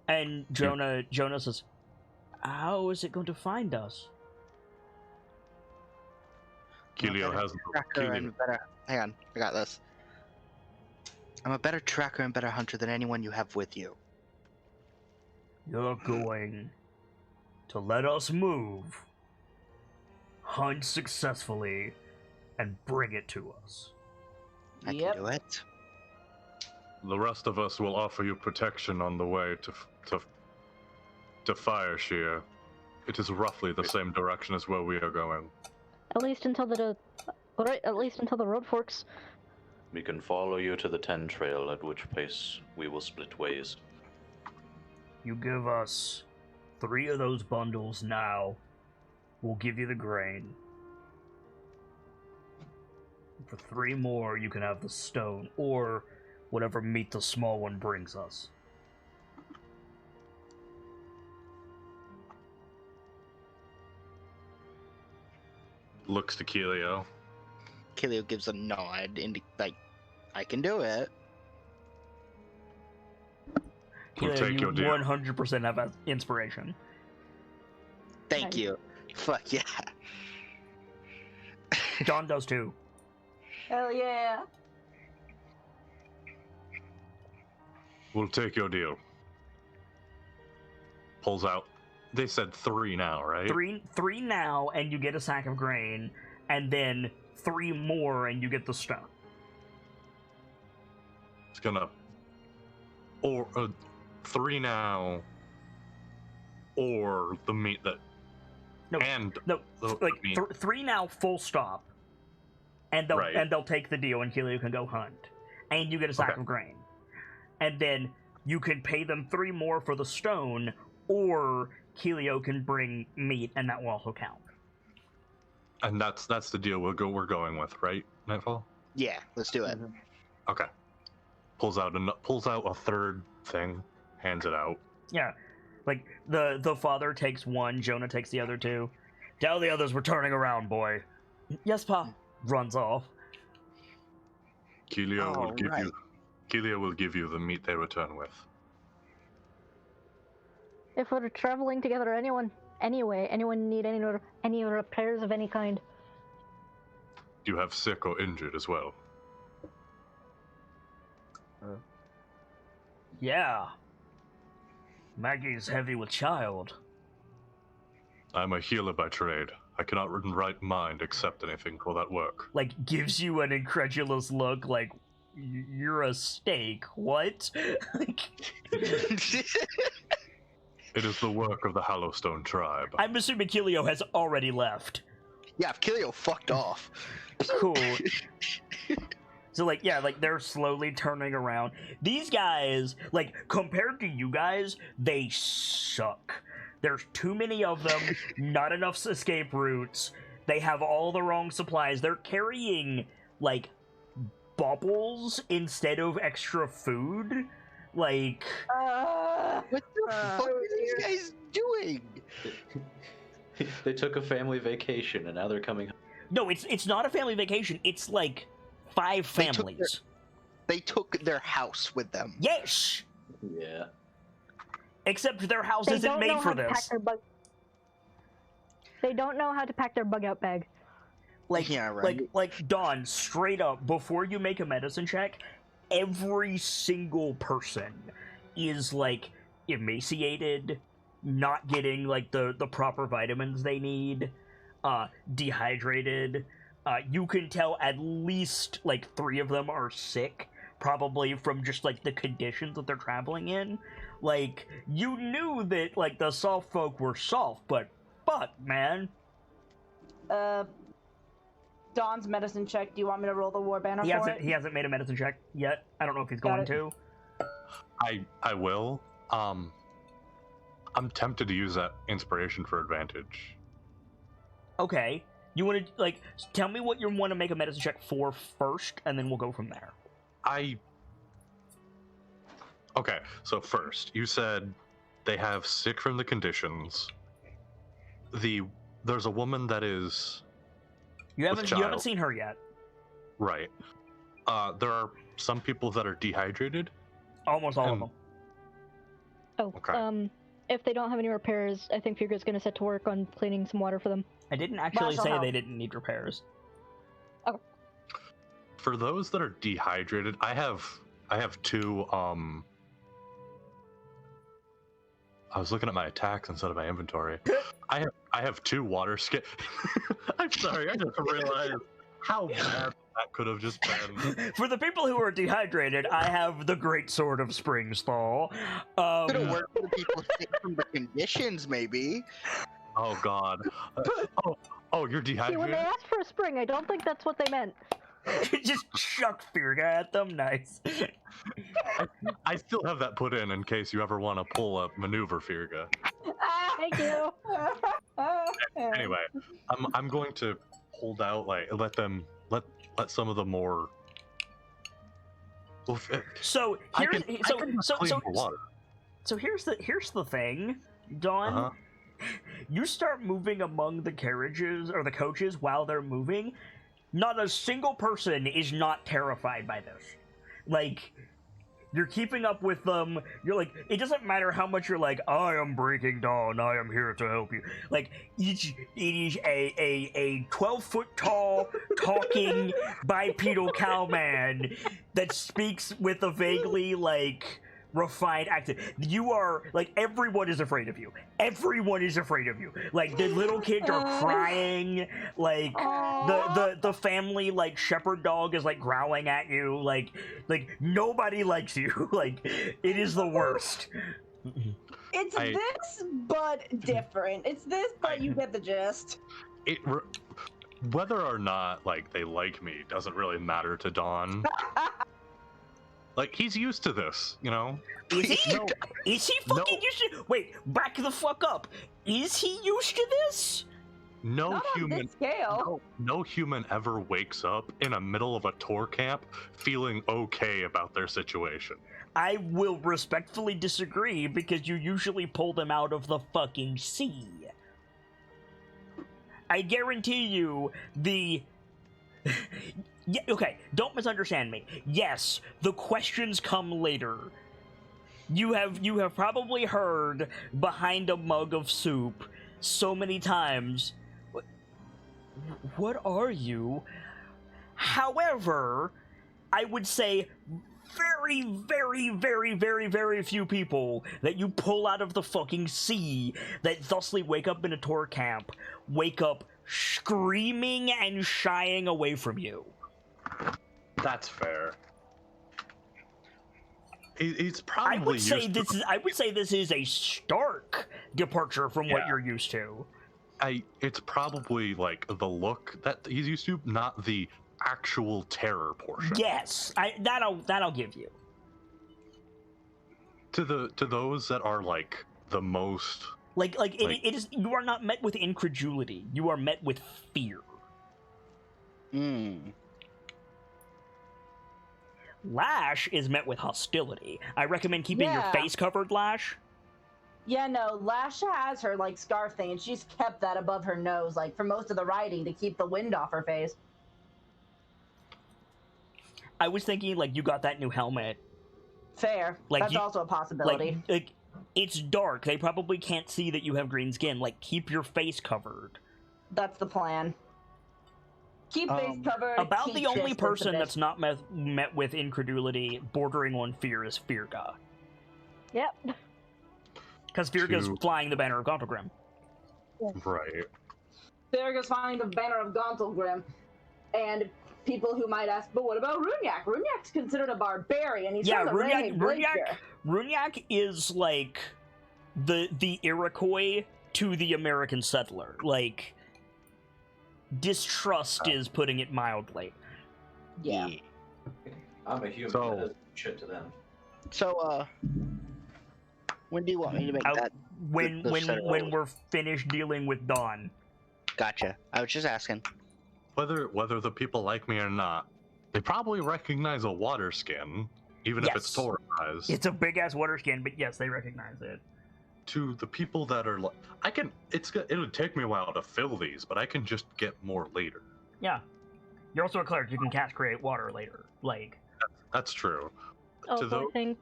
and Jonah says, "How is it going to find us?" Kilio has Tracker and better. Hang on, I got this. I'm a better tracker and better hunter than anyone you have with you. You're going to let us move, hunt successfully, and bring it to us. I Yep. can do it. the rest of us will offer you protection on the way to Fire Shear. It is roughly the same direction as where we are going. At least until the road forks. We can follow you to the 10 trail, at which place we will split ways. You give us 3 of those bundles now, we'll give you the grain. For 3 more, you can have the stone, or whatever meat the small one brings us. Looks to Kilio. Kilio gives a nod, like, I can do it. We'll Yeah, take you your deal. 100% have inspiration. Thank Nice. you. Fuck yeah. John does too. Hell yeah. We'll take your deal. Pulls out. They said 3 now, right? Three now, and you get a sack of grain, and then 3 more, and you get the stone. It's gonna. Or 3 now. Or the meat that. No, And no, the like meat. 3 now, full stop, and they'll take the deal, and Kilio can go hunt, and you get a sack Okay. of grain, and then you can pay them 3 more for the stone, or Kilio can bring meat, and that will also count. And that's the deal we're going with, right? Nightfall. Yeah, let's do it. Okay. Pulls out a third thing, hands it out. Yeah, like the father takes 1, Jonah takes the other 2. Tell the others we're turning around, boy. Yes, Pa. Runs off. Kilio will give Alright. you. Kilio will give you the meat they return with. If we're traveling together, anyone need any repairs of any kind? You have sick or injured as well. Yeah. Maggie's heavy with child. I'm a healer by trade. I cannot in right mind accept anything for that work. Like, gives you an incredulous look, like, you're a steak. What? Like, It is the work of the Hallowstone tribe. I'm assuming Kilio has already left. Yeah, if Kilio fucked off. Cool. So, like, yeah, like, they're slowly turning around. These guys, like, compared to you guys, they suck. There's too many of them, not enough escape routes. They have all the wrong supplies. They're carrying, like, bubbles instead of extra food. Like, What the fuck are these guys doing? They took a family vacation and now they're coming. no, it's not a family vacation. It's, like, 5 They took families. They took their house with them. Yes! Yeah. Except their house They isn't don't made know for how to pack this. their bug. They don't know how to pack their bug out bag. Like, Yeah, right. like Dawn, straight up, before you make a medicine check, every single person is, like, emaciated, not getting, like, the proper vitamins they need, dehydrated. You can tell at least, like, 3 of them are sick, probably from just, like, the conditions that they're traveling in. Like, you knew that, like, the soft folk were soft, but fuck, man. Dawn's medicine check. Do you want me to roll the war banner for it? He hasn't made a medicine check yet. I don't know if he's Got going it. to. I will. I'm tempted to use that inspiration for advantage. Okay. You want to, like, tell me what you want to make a medicine check for first, and then we'll go from there. Okay, so first, you said they have sick from the conditions. There's a woman that is... You haven't seen her yet. Right. There are some people that are dehydrated. Almost all of them. Oh, Okay. If they don't have any repairs, I think Fugger's gonna set to work on cleaning some water for them. I didn't actually say help. they didn't need repairs. For those that are dehydrated, I have two. I was looking at my attacks instead of my inventory. I have two water skin. I'm sorry, I just realized how bad that could have just been. For the people who are dehydrated, I have the Great Sword of Spring's Thaw. It'll work for the people sick from the conditions, maybe. Oh God. Oh, you're See, when they dehydrated. asked for a spring, I don't think that's what they meant. Just chuck Firga at them, nice. I still have that put in case you ever want to pull a maneuver, Firga. Thank you. Anyway, I'm going to hold out, like let some of the more. Well, So I here's can so clean the water. so here's the thing, Dawn. Uh-huh. You start moving among the carriages or the coaches while they're moving. Not a single person is not terrified by this. Like, you're keeping up with them. You're like, it doesn't matter how much you're like, I am Breaking Dawn, I am here to help you. Like, it is a 12-foot tall, talking, bipedal cowman that speaks with a vaguely, like, refined accent. You are, like, everyone is afraid of you. Everyone is afraid of you. Like, the little kids are crying. Like, the family, like, shepherd dog is, like, growling at you. Like nobody likes you. Like, it is the worst. It's this, but different. It's this, but you get the gist. Whether or not, like, they like me doesn't really matter to Dawn. Like, he's used to this, you know? Is he? No. Is he fucking used to? Wait, back the fuck up. Is he used to this? No Not on human this scale. no human ever wakes up in the middle of a tour camp feeling okay about their situation. I will respectfully disagree because you usually pull them out of the fucking sea. I guarantee you yeah, okay, don't misunderstand me. Yes, the questions come later. You have probably heard behind a mug of soup so many times. What are you? However, I would say very, very, very, very, very few people that you pull out of the fucking sea that thusly wake up in a tour camp wake up screaming and shying away from you. That's fair. It's probably I would say used this is a stark departure from what Yeah. you're used to. it's probably like the look that he's used to, not the actual terror portion. Yes, that'll give you. To those that are like the most It is, you are not met with incredulity. You are met with fear. Lash is met with hostility. I recommend keeping your Yeah. face covered, Lash. Yeah, no, Lash has her, like, scarf thing, and she's kept that above her nose, like, for most of the riding to keep the wind off her face. I was thinking, like, you got that new helmet. Fair. Like, That's also a possibility. Like, it's dark. They probably can't see that you have green skin. Like, keep your face covered. That's the plan. Keep face covered. About keep the only distance person a bit. that's not met with incredulity bordering on fear is Firga. Yep. Because Firga's Two. flying the banner of Gauntlgrim. right. There goes finding the banner of Gauntlgrim. And people who might ask, but what about Runyak? Runyak's considered a barbarian. He's from the Renhe Glacier. Runyak is like the Iroquois to the American settler. Like, distrust is putting it mildly. Yeah. I'm a human. So- That doesn't mean shit to them. So, when do you want me to make that? When set of when rules. we're finished dealing with Dawn. Gotcha. I was just asking. Whether the people like me or not, they probably recognize a water skin, even if it's Yes. Taurized. It's a big ass water skin, but yes, they recognize it. To the people that are like, it would take me a while to fill these, but I can just get more later. Yeah. You're also a cleric. You can cast create water later. Like, That's true. Also, those- I think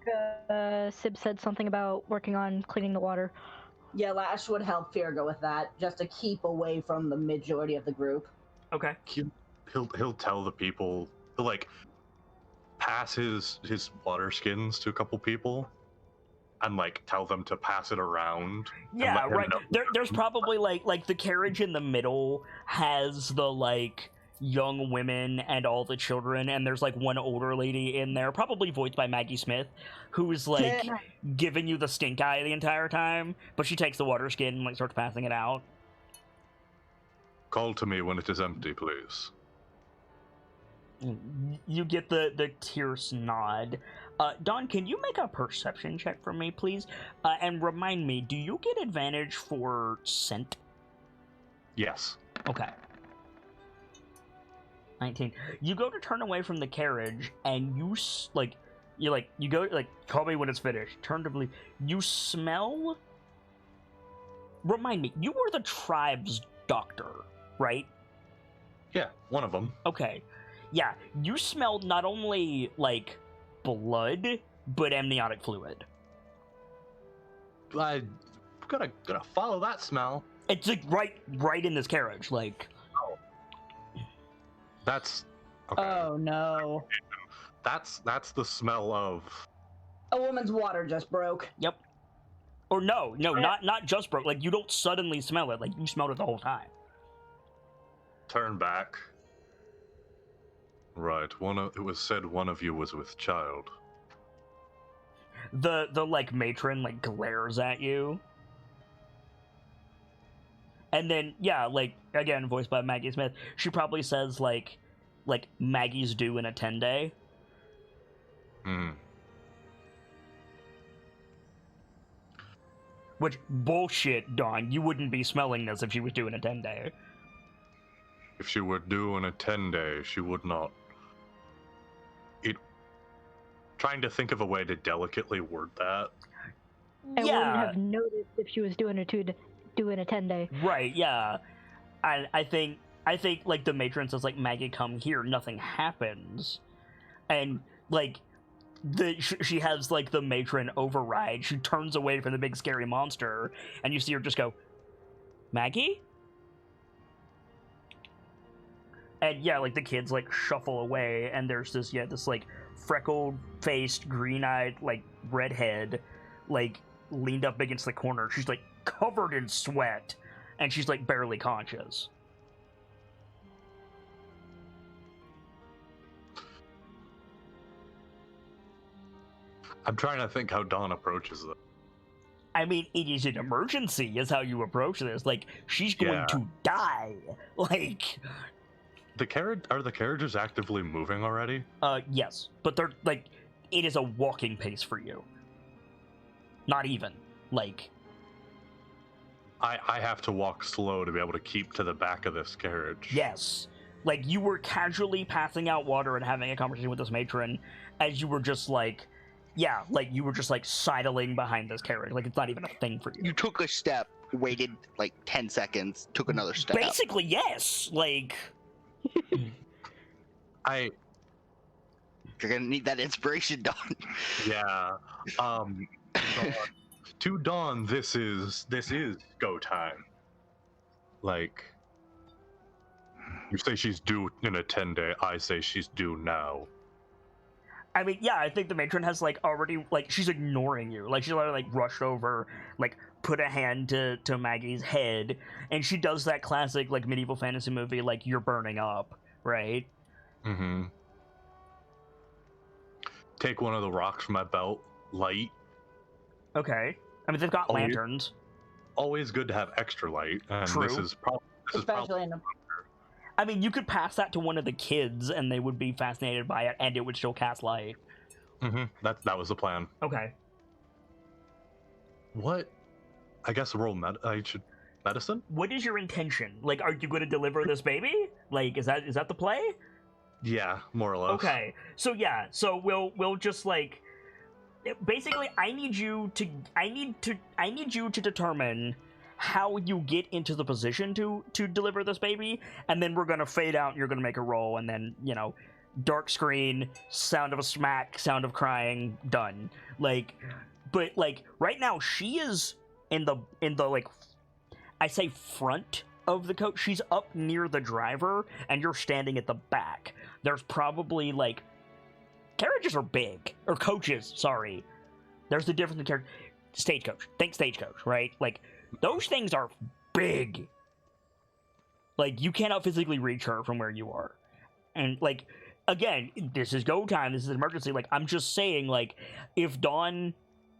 Sib said something about working on cleaning the water. Yeah, Lash would help Firgo with that, just to keep away from the majority of the group. okay. He'll tell the people, he'll, like, pass his water skins to a couple people, and like tell them to pass it around. and Yeah, let them right. know. There's probably like the carriage in the middle has the like young women and all the children, and there's like one older lady in there, probably voiced by Maggie Smith, who's like Yeah. giving you the stink eye the entire time, but she takes the water skin and like starts passing it out. Call to me when it is empty, please. You get the Tierce nod. Dawn, can you make a perception check for me, please? And remind me, do you get advantage for scent? Yes. Okay. 19. You go to turn away from the carriage, and you you go call me when it's finished. Turn to believe. You smell. Remind me, you were the tribe's doctor, right? Yeah, one of them. Okay. Yeah, you smelled not only like blood, but amniotic fluid. I gotta follow that smell. It's like right in this carriage, like. That's okay. Oh no. That's the smell of. A woman's water just broke. Yep. Or no, not just broke. Like, you don't suddenly smell it. Like, you smelled it the whole time. Turn back. Right. It was said one of you was with child. The like matron like glares at you. And then yeah, like again voiced by Maggie Smith, she probably says like Maggie's due in a 10-day. Hmm. Which bullshit, Dawn. You wouldn't be smelling this if she was doing a 10-day. If she were due in a 10-day, she would not. Trying to think of a way to delicately word that. I wouldn't Yeah, have noticed if she was doing a 10-day. right. Yeah, I think like the matron says like Maggie, come here. Nothing happens, and like she has like the matron override. She turns away from the big scary monster, and you see her just go, Maggie. And yeah, like the kids like shuffle away, and there's this like freckled-faced, green-eyed, like redhead, like leaned up against the corner. She's like covered in sweat, and she's like barely conscious. I'm trying to think how Dawn approaches this. I mean, it is an emergency, is how you approach this. Like, she's going Yeah. to die. Like, Are the carriages actively moving already? yes, but they're like, it is a walking pace for you. Not even. Like, I have to walk slow to be able to keep to the back of this carriage. yes. Like, you were casually passing out water and having a conversation with this matron as you were just like, yeah, like, you were just like sidling behind this carriage. Like, it's not even a thing for you. You took a step, waited like 10 seconds, took another step. Basically, yes. Like, You're gonna need that inspiration, Dawn. Yeah. Dawn, to Dawn, this is go time. Like, you say she's due in a 10-day. I say she's due now. I mean, yeah, I think the matron has, like, already, like, she's ignoring you. Like, she's already, like, rushed over, like, put a hand to Maggie's head, and she does that classic, like, medieval fantasy movie, like, you're burning up, right? Mm-hmm. Take one of the rocks from my belt. Light. Okay. I mean, they've got Always- lanterns. Always good to have extra light, and True. this is probably Especially in a I mean, you could pass that to one of the kids, and they would be fascinated by it, and it would still cast light. Mm-hmm. That was the plan. Okay. What? I guess roll medicine. What is your intention? Like, are you going to deliver this baby? Like, is that the play? Yeah, more or less. Okay. So yeah. So we'll just like, basically, I need you to determine how you get into the position to deliver this baby, and then we're gonna fade out. And you're gonna make a roll, and then dark screen, sound of a smack, sound of crying, done. Like, but like right now, she is in the like, I say front of the coach. She's up near the driver, and you're standing at the back. There's probably like, carriages are big, or coaches. Sorry, there's the difference in carriage. Stagecoach. Think stagecoach, right? Like, those things are big. Like, you cannot physically reach her from where you are. And, like, again, this is go time, this is emergency. Like, I'm just saying, like, if Dawn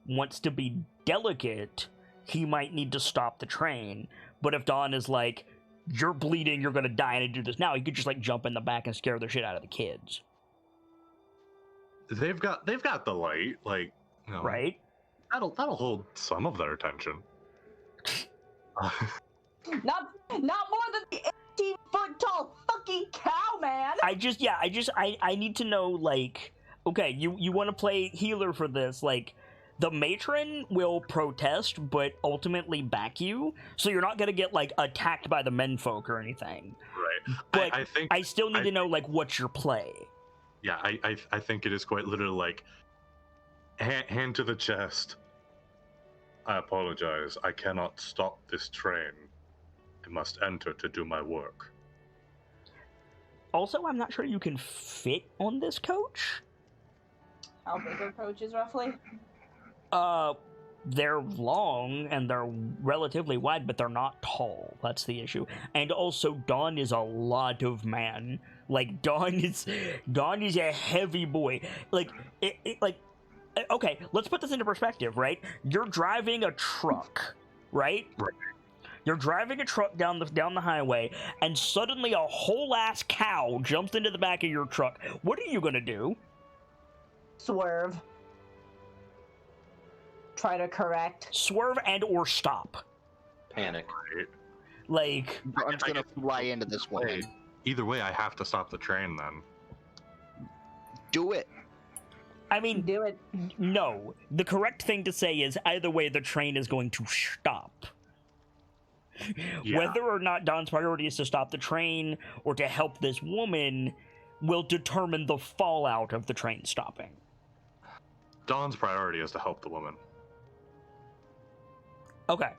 wants to be delicate, he might need to stop the train. But if Dawn is like, you're bleeding, you're gonna die, and I do this now, he could just, like, jump in the back and scare the shit out of the kids. They've got the light, like, Right? That'll hold some of their attention. not more than the 18-foot tall fucking cow, man. I need to know, like, okay, you want to play healer for this, like, the matron will protest, but ultimately back you, so you're not gonna get, like, attacked by the menfolk or anything. Right. But I think I still need to know, like, what's your play. Yeah, I think it is quite literally like, hand to the chest. I apologize. I cannot stop this train. I must enter to do my work. Also, I'm not sure you can fit on this coach. How big are coaches roughly? They're long and they're relatively wide, but they're not tall. That's the issue. And also, Dawn is a lot of man. Like, Dawn is a heavy boy. Like, okay, let's put this into perspective, right? You're driving a truck, right? Right. You're driving a truck down the highway, and suddenly a whole ass cow jumps into the back of your truck. What are you gonna do? Swerve. Try to correct. Swerve and or stop. Panic. Right. Like, I'm just gonna fly into this woman. Either way, I have to stop the train then. Do it. I mean, Do it. no. The correct thing to say is either way, the train is going to stop. Yeah. Whether or not Don's priority is to stop the train or to help this woman will determine the fallout of the train stopping. Dawn's priority is to help the woman. Okay.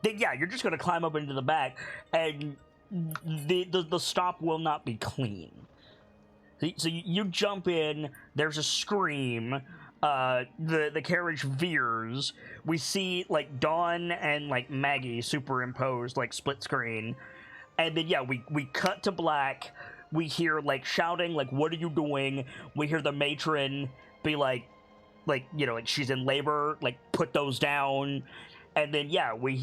Then, yeah, you're just going to climb up into the back, and the stop will not be clean. So you jump in, there's a scream, the carriage veers, we see, like, Dawn and, like, Maggie superimposed, like, split screen, and then, yeah, we cut to black, we hear, like, shouting, like, what are you doing? We hear the matron be like, you know, like, she's in labor, like, put those down, and then, yeah, we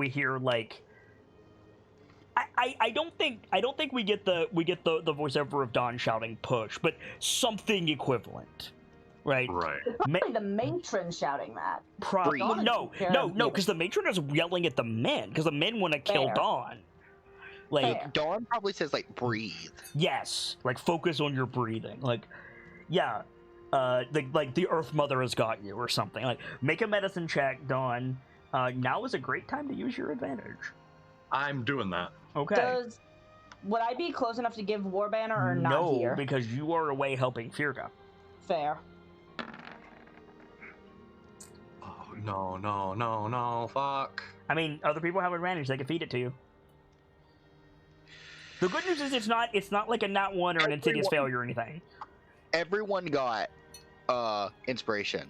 hear, like, I don't think we get the voiceover of Dawn shouting push, but something equivalent, right? Right. It's probably the matron shouting that. Probably Breathe. no, because the matron is yelling at the men because the men want to kill Fair. Dawn. Like, Fair. Dawn probably says like breathe. yes, like focus on your breathing. Like, yeah, the Earth Mother has got you or something. Like, make a medicine check, Dawn. Now is a great time to use your advantage. I'm doing that. Okay. Would I be close enough to give Warbanner or not no, here? because you are away helping Firga. Fair. Oh, no, fuck. I mean, other people have advantage; they can feed it to you. The good news is it's not like a nat one or an insidious failure or anything. Everyone got inspiration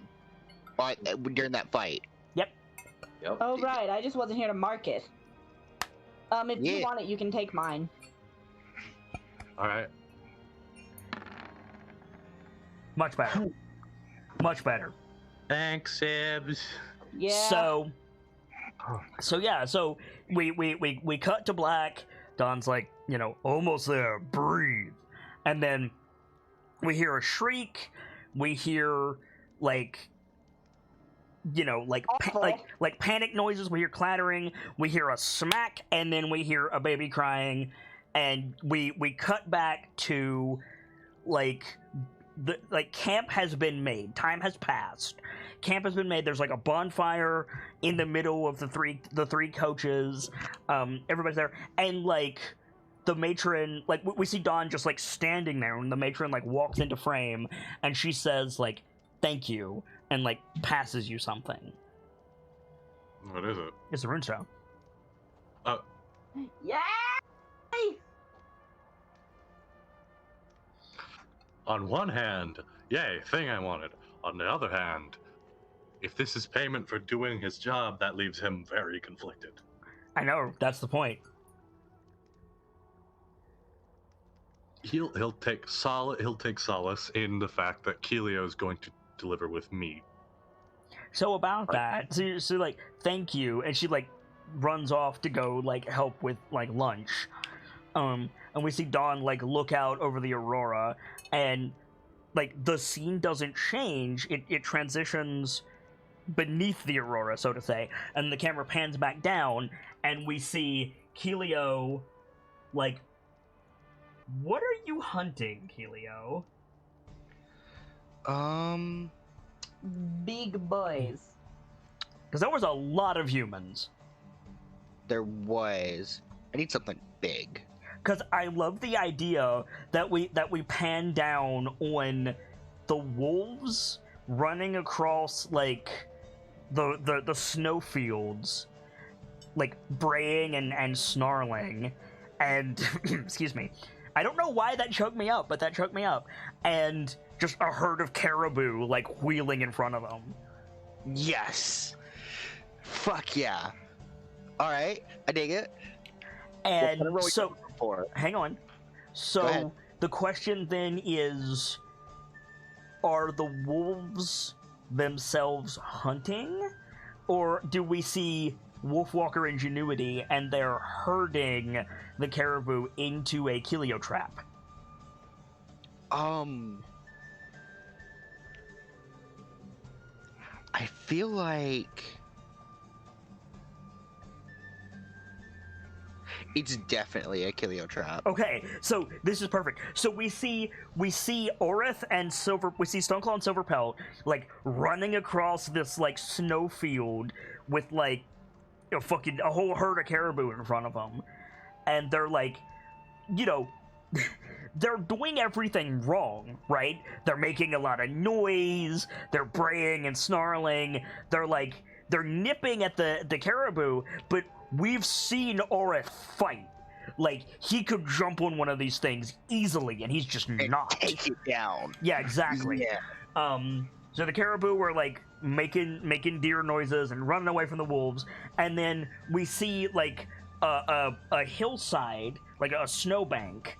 during that fight. Yep. Yep. Oh right, I just wasn't here to mark it. If you Yeah. want it, you can take mine. All right. Much better. Much better. Thanks, Sibs. Yeah. So we cut to black. Don's like, almost there. Breathe. And then we hear a shriek. We hear like panic noises. We hear clattering. We hear a smack, and then we hear a baby crying. And we cut back to camp has been made. Time has passed. Camp has been made. There's like a bonfire in the middle of the three coaches. Everybody's there, and the matron, we see Dawn just standing there, and the matron walks into frame, and she says thank you, and passes you something. What is it? It's a runestone. Yay! On one hand, yay, thing I wanted. On the other hand, if this is payment for doing his job, that leaves him very conflicted. I know, that's the point. He'll take solace in the fact that Keelio is going to deliver with me. So about that, so thank you, and she runs off to go help with lunch. And we see Dawn look out over the aurora, and the scene doesn't change. It transitions beneath the aurora, so to say, and the camera pans back down, and we see Keelio. What are you hunting, Keelio? Big boys. Because there was a lot of humans. There was. I need something big. Because I love the idea that we pan down on the wolves running across the snowfields, braying and snarling, and excuse me. I don't know why that choked me up, but that choked me up. And just a herd of caribou wheeling in front of them. Yes. Fuck yeah. All right, I dig it. And so, hang on. Go So ahead. the question then is, are the wolves themselves hunting? Or do we see Wolfwalker ingenuity and they're herding the caribou into a Keelio trap? I feel like it's definitely a Keelio trap. Okay, so this is perfect. So we see Orith and we see Stoneclaw and Silverpelt running across this snowfield with a whole herd of caribou in front of them, and they're they're doing everything wrong, right? They're making a lot of noise, they're braying and snarling, they're nipping at the caribou, but we've seen Orith fight. He could jump on one of these things easily, and he's just not. Take it down. Yeah, exactly. Yeah. So the caribou were making deer noises and running away from the wolves, and then we see a hillside, a snowbank,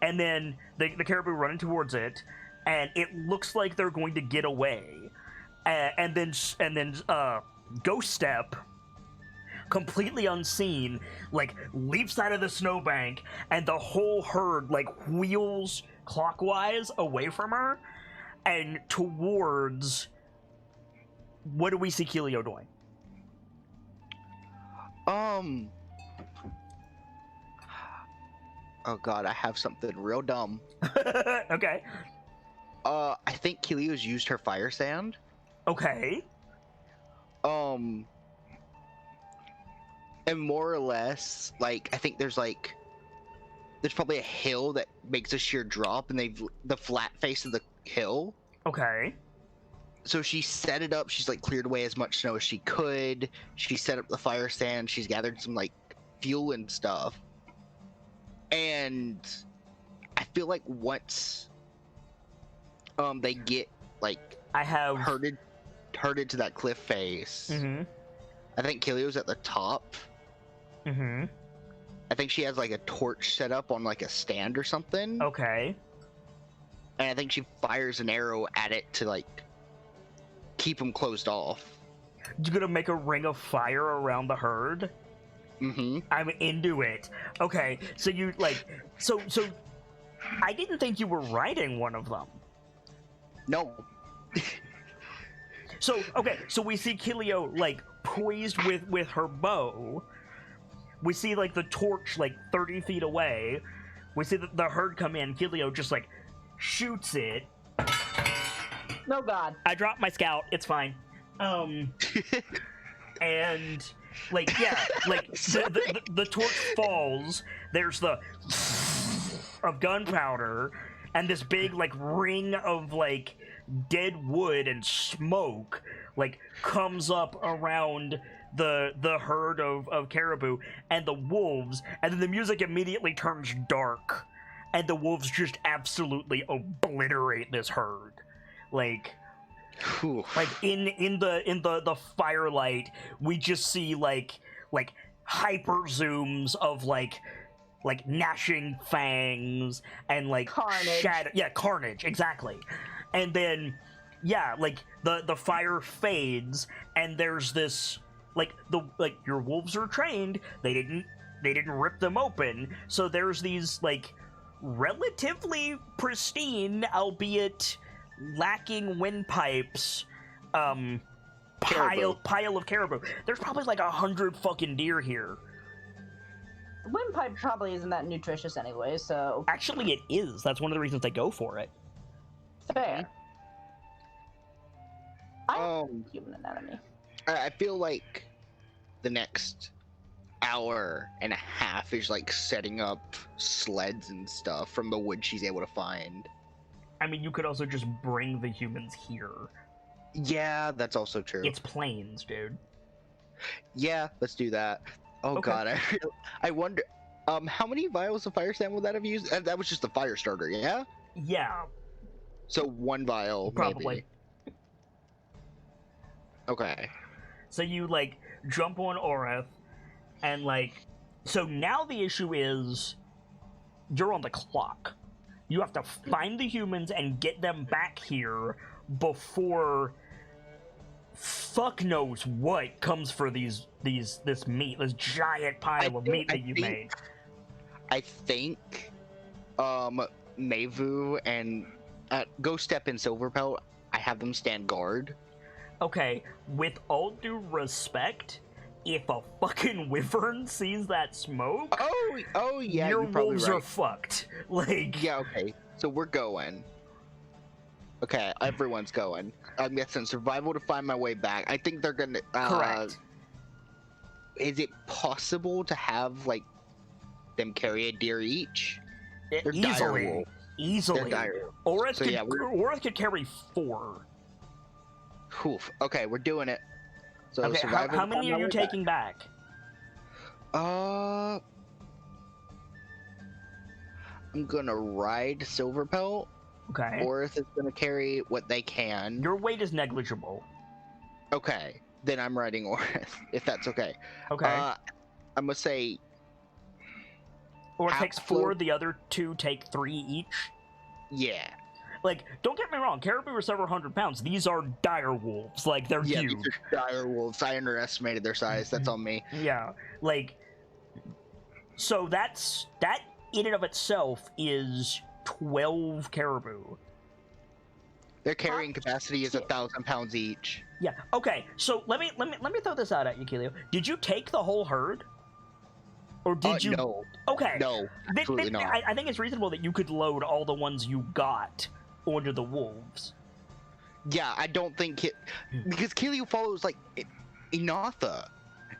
and then the caribou running towards it, and it looks like they're going to get away, and then Ghost Step, completely unseen, leaps out of the snowbank, and the whole herd wheels clockwise away from her and towards. What do we see Keelio doing? Oh god, I have something real dumb. Okay. I think Keelio's used her fire sand. Okay. And more or less, I think there's probably a hill that makes a sheer drop, and the flat face of the hill. Okay. So she set it up. She's cleared away as much snow as she could. She set up the fire stand. She's gathered some fuel and stuff. And I feel once they get I have herded to that cliff face. Mm-hmm. I think Keelio's at the top. Mm-hmm. I think she has a torch set up on a stand or something. Okay. and I think she fires an arrow at it to like keep them closed off. You're gonna make a ring of fire around the herd? Mm-hmm. I'm into it. Okay, so you like, so I didn't think you were riding one of them. No. So okay, so we see Kilio like poised with her bow. We see like the torch like 30 feet away. We see the herd come in. Kilio just like shoots it. No god. I dropped my scout. It's fine. And like yeah, like the torch falls. There's the of gunpowder and this big like ring of like dead wood and smoke like comes up around the herd of caribou and the wolves, and then the music immediately turns dark and the wolves just absolutely obliterate this herd. Like in the firelight we just see like hyper zooms of like gnashing fangs and like Carnage. Carnage, exactly. And then yeah, like the fire fades and there's this like your wolves are trained, they didn't rip them open, so there's these like relatively pristine, albeit lacking windpipes, pile of caribou. There's probably like 100 fucking deer here. Windpipe probably isn't that nutritious anyway, so Actually, it is. That's one of the reasons they go for it. fair. I'm Um, human anatomy. I feel like the next hour and a half is like setting up sleds and stuff from the wood she's able to find. I mean, you could also just bring the humans here. Yeah, that's also true. It's plains, dude. Yeah, let's do that. Oh Okay. god, I wonder, how many vials of fire sand would that have used? That was just the fire starter, yeah? Yeah, So one vial, probably. maybe. Okay. So you like jump on Oreth, and like, so now the issue is you're on the clock. You have to find the humans and get them back here before fuck knows what comes for this meat, this giant pile of meat that you made. I think, Mavu and Go Step and Silverpelt, I have them stand guard. Okay, with all due respect, if a fucking wyvern sees that smoke, Oh yeah, your you're probably wolves right. are fucked. Like, Yeah, okay. So we're going. Okay, everyone's going. I'm guessing survival to find my way back. I think they're gonna. correct. Is it possible to have like them carry a deer each? They're dire wolves. Easily. They're dire. Oreth So, could, yeah, we're- Oreth could carry 4. Oof. Okay, we're doing it. So Okay, survival how to many find are my you way taking back? back. I'm gonna ride Silverpelt. Okay. Orith is gonna carry what they can. Your weight is negligible. Okay, then I'm riding Orith, if that's okay. Okay. I'm gonna say Or it half takes 4, float- the other 2 take 3 each. yeah. Like, don't get me wrong, caribou are several hundred pounds. These are dire wolves. Like, they're Yeah, huge. these are dire wolves. I underestimated their size. That's on me. Yeah, like, so that in and of itself is 12 caribou. Their carrying capacity is 1,000 pounds each. Yeah. Okay. So let me throw this out at you, Kilio. Did you take the whole herd, or did you? No, Okay. no, absolutely not. I think it's reasonable that you could load all the ones you got onto the wolves. Yeah, I don't think it because Kilio follows like Inatha,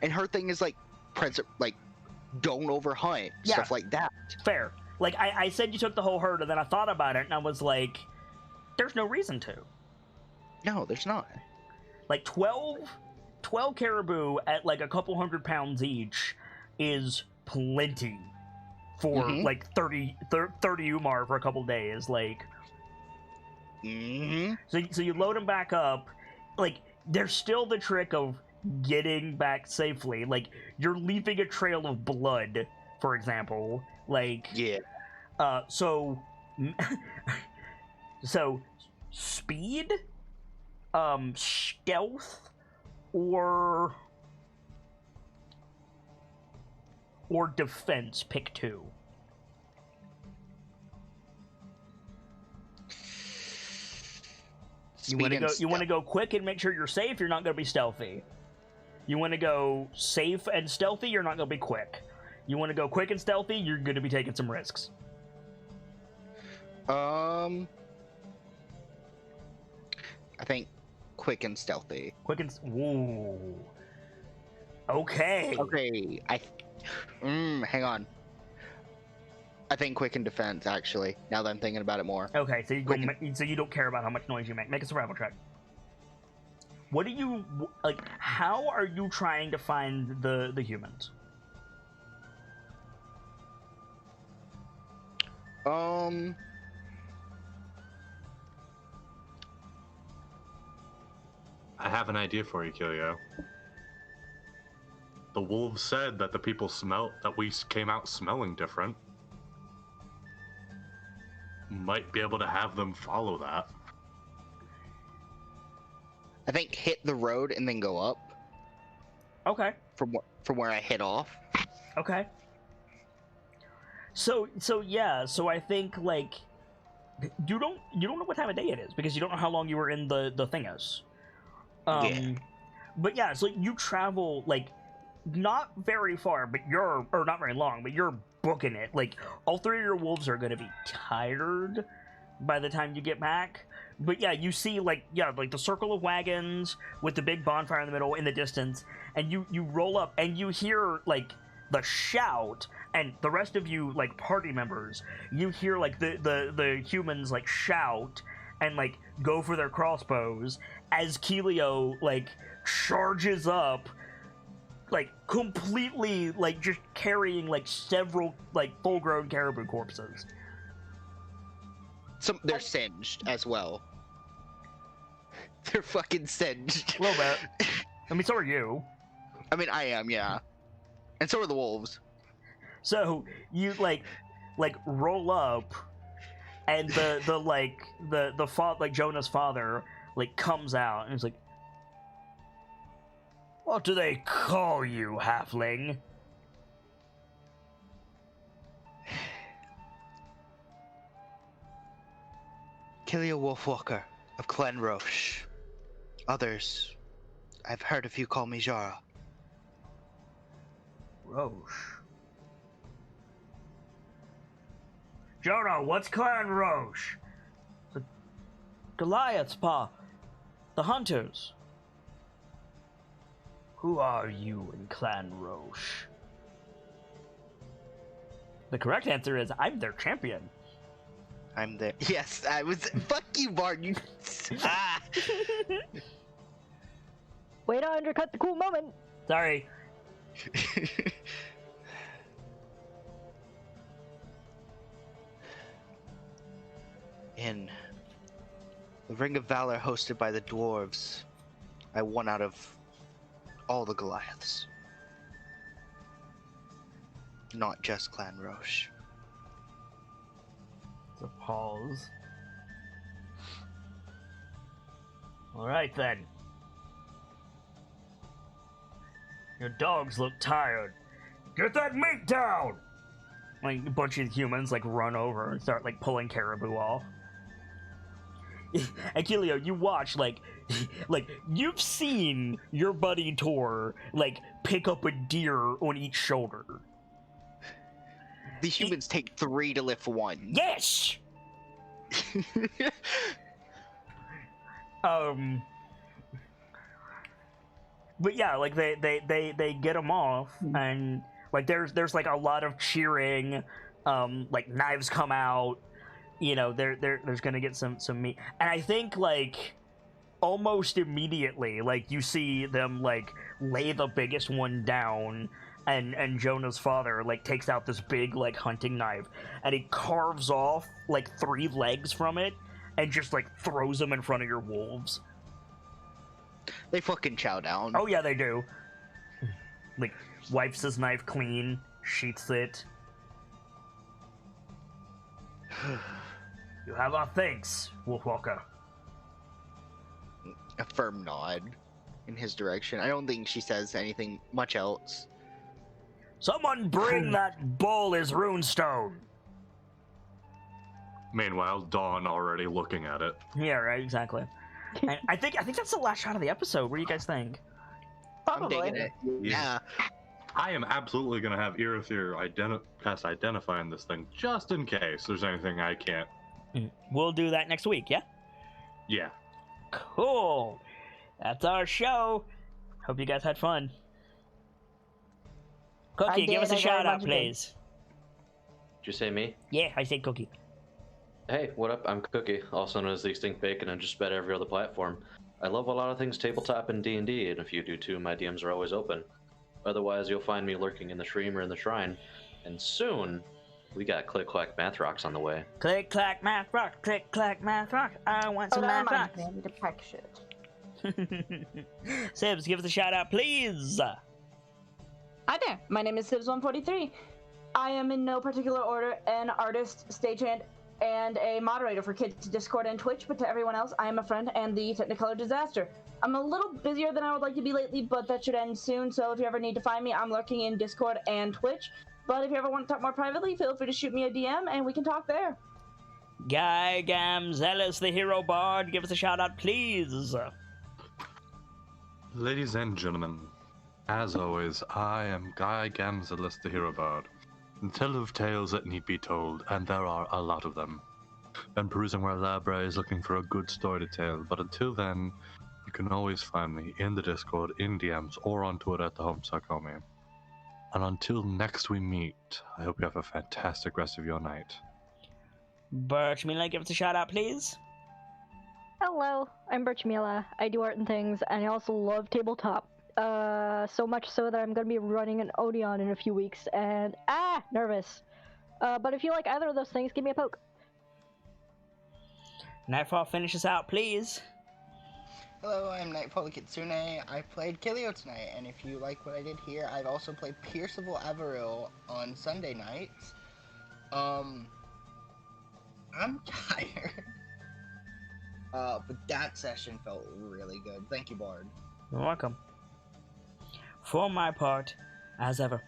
and her thing is like don't overhunt, Yeah. stuff like that. Fair. Like I said, you took the whole herd, and then I thought about it, and I was like, "There's no reason to." No, there's not. Like 12 caribou at like a couple hundred pounds each is plenty for Mhm. like 30 Umar for a couple days. Like, Mm-hmm. so you load them back up. Like, there's still the trick of getting back safely. Like, you're leaving a trail of blood, for example. Like, Yeah. so So, speed, stealth, or defense. Pick two. You want to go quick and make sure you're safe. You're not going to be stealthy. You want to go safe and stealthy. You're not going to be quick. You want to go quick and stealthy. You're going to be taking some risks. I think quick and stealthy. Quick and whoa. Okay. Okay. Hang on. I think quick and defense, actually. Now that I'm thinking about it more. Okay, so you don't care about how much noise you make. Make a survival check. What do you like? How are you trying to find the humans? I have an idea for you, Kilio. The wolves said that the people that we came out smelling different. Might be able to have them follow that. I think hit the road and then go up. Okay. From where I hit off. Okay. So I think like you don't know what time of day it is because you don't know how long you were in the thingus. Yeah. But yeah, so you travel like not very far, but not very long, but you're booking it. Like all three of your wolves are gonna be tired by the time you get back. But yeah, you see like the circle of wagons with the big bonfire in the middle in the distance, and you roll up and you hear like the shout, and the rest of you like party members, you hear like the humans like shout and like go for their crossbows as Kilio like charges up, like completely like just carrying like several like full-grown caribou corpses. They're singed as well. They're fucking singed. A little bit. I mean, so are you. I mean, I am, yeah. And so are the wolves. So you like roll up, and the Jonah's father like comes out and he's like, "What do they call you, halfling?" Killia Wolfwalker of Clan Roche. Others, I've heard a few call me Jara. Roche. Jonah, what's Clan Roche? The Goliath's paw. The hunters. Who are you in Clan Roche? The correct answer is I'm their champion. I'm there. Yes, I was. Fuck you, Bart. You. Ah. Way to undercut the cool moment. Sorry. In the Ring of Valor hosted by the dwarves, I won out of all the Goliaths. Not just Clan Roche. It's a pause. Alright then. Your dogs look tired. Get that meat down! Like a bunch of humans like run over and start like pulling caribou off. And Kilio, you watch like you've seen your buddy Tor like pick up a deer on each shoulder. The humans take 3 to lift 1. Yes. But yeah, like they get them off, and like there's like a lot of cheering. Like knives come out. You know, there's gonna get some meat, and I think like almost immediately, like you see them like lay the biggest one down, and Jonah's father like takes out this big like hunting knife, and he carves off like 3 legs from it, and just like throws them in front of your wolves. They fucking chow down. Oh yeah, they do. Like wipes his knife clean, sheaths it. You have our thanks, Wolfwalker. A firm nod in his direction. I don't think she says anything much else. Someone bring that Bol's runestone. Meanwhile, Dawn already looking at it. Yeah, right, exactly. And I think that's the last shot of the episode. What do you guys think? Probably. I'm digging it. Yeah. I am absolutely going to have Irithyr cast Identify on this thing, just in case there's anything I can't. We'll do that next week, yeah? Yeah. Cool. That's our show. Hope you guys had fun. Cookie, give us a shout out, please. Did you say me? Yeah, I say Cookie. Hey, what up? I'm Cookie, also known as the Extinct Bacon on just about every other platform. I love a lot of things tabletop and D&D, and if you do too, my DMs are always open. Otherwise, you'll find me lurking in the stream or in the shrine. And soon, we got Click Clack Math Rocks on the way. Click clack math rock, click clack math rock. I want some math rocks. I need to pack shit. Sibs, give us a shout out, please. Hi there, my name is Sibs143. I am in no particular order an artist, stagehand, and a moderator for Kids Discord and Twitch, but to everyone else, I am a friend and the Technicolor Disaster. I'm a little busier than I would like to be lately, but that should end soon, so if you ever need to find me, I'm lurking in Discord and Twitch. But if you ever want to talk more privately, feel free to shoot me a DM and we can talk there. Guy Gamzelis, the hero bard, give us a shout out, please. Ladies and gentlemen, as always, I am Guy Gamzelis, the hero bard. And tell of tales that need be told, and there are a lot of them. I'm perusing my libraries looking for a good story to tell, but until then, you can always find me in the Discord, in DMs, or on Twitter at the Homestuck And until next we meet, I hope you have a fantastic rest of your night. Birchmila, give us a shout out, please. Hello, I'm Birchmila. I do art and things, and I also love tabletop. So much so that I'm going to be running an Odeon in a few weeks, and nervous. But if you like either of those things, give me a poke. Nightfall, finish us out, please. Hello, I'm Nightfall Kitsune. I played Kilio tonight, and if you like what I did here, I've also played Pierceable Avaril on Sunday nights. I'm tired. But that session felt really good. Thank you, Bard. You're welcome. For my part, as ever,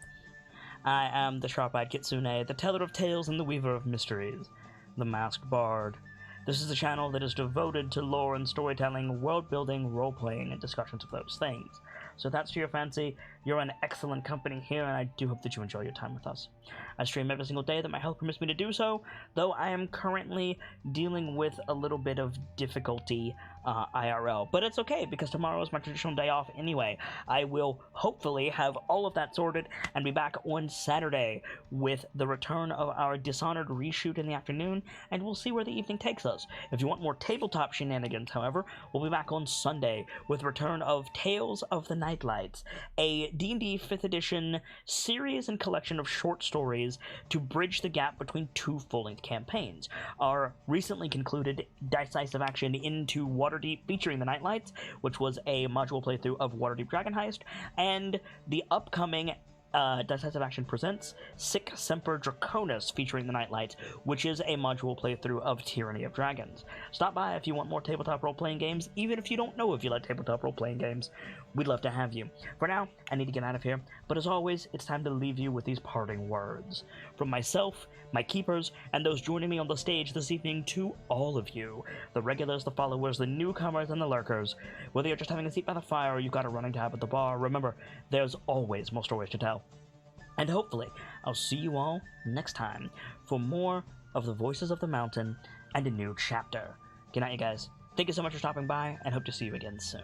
I am the Sharp-Eyed Kitsune, the teller of tales and the weaver of mysteries, the Masked Bard. This is a channel that is devoted to lore and storytelling, world-building, role-playing, and discussions of those things. So if that's to your fancy, you're in excellent company here, and I do hope that you enjoy your time with us. I stream every single day that my health permits me to do so, though I am currently dealing with a little bit of difficulty IRL. But it's okay, because tomorrow is my traditional day off anyway. I will hopefully have all of that sorted and be back on Saturday with the return of our Dishonored reshoot in the afternoon, and we'll see where the evening takes us. If you want more tabletop shenanigans, however, we'll be back on Sunday with the return of Tales of the Nightlights, a D&D 5th edition series and collection of short stories to bridge the gap between two full-length campaigns. Our recently concluded Dice-Icive action into Waterdeep featuring the Nightlights, which was a module playthrough of Waterdeep Dragon Heist, and the upcoming Dice-Icive Action presents Sic Semper Draconis featuring the Nightlights, which is a module playthrough of Tyranny of Dragons. Stop by if you want more tabletop role-playing games, even if you don't know if you like tabletop role-playing games. We'd love to have you. For now, I need to get out of here, but as always, it's time to leave you with these parting words. From myself, my keepers, and those joining me on the stage this evening, to all of you, the regulars, the followers, the newcomers, and the lurkers. Whether you're just having a seat by the fire or you've got a running tab at the bar, remember, there's always more stories to tell. And hopefully, I'll see you all next time for more of the Voices of the Mountain and a new chapter. Good night, you guys. Thank you so much for stopping by, and hope to see you again soon.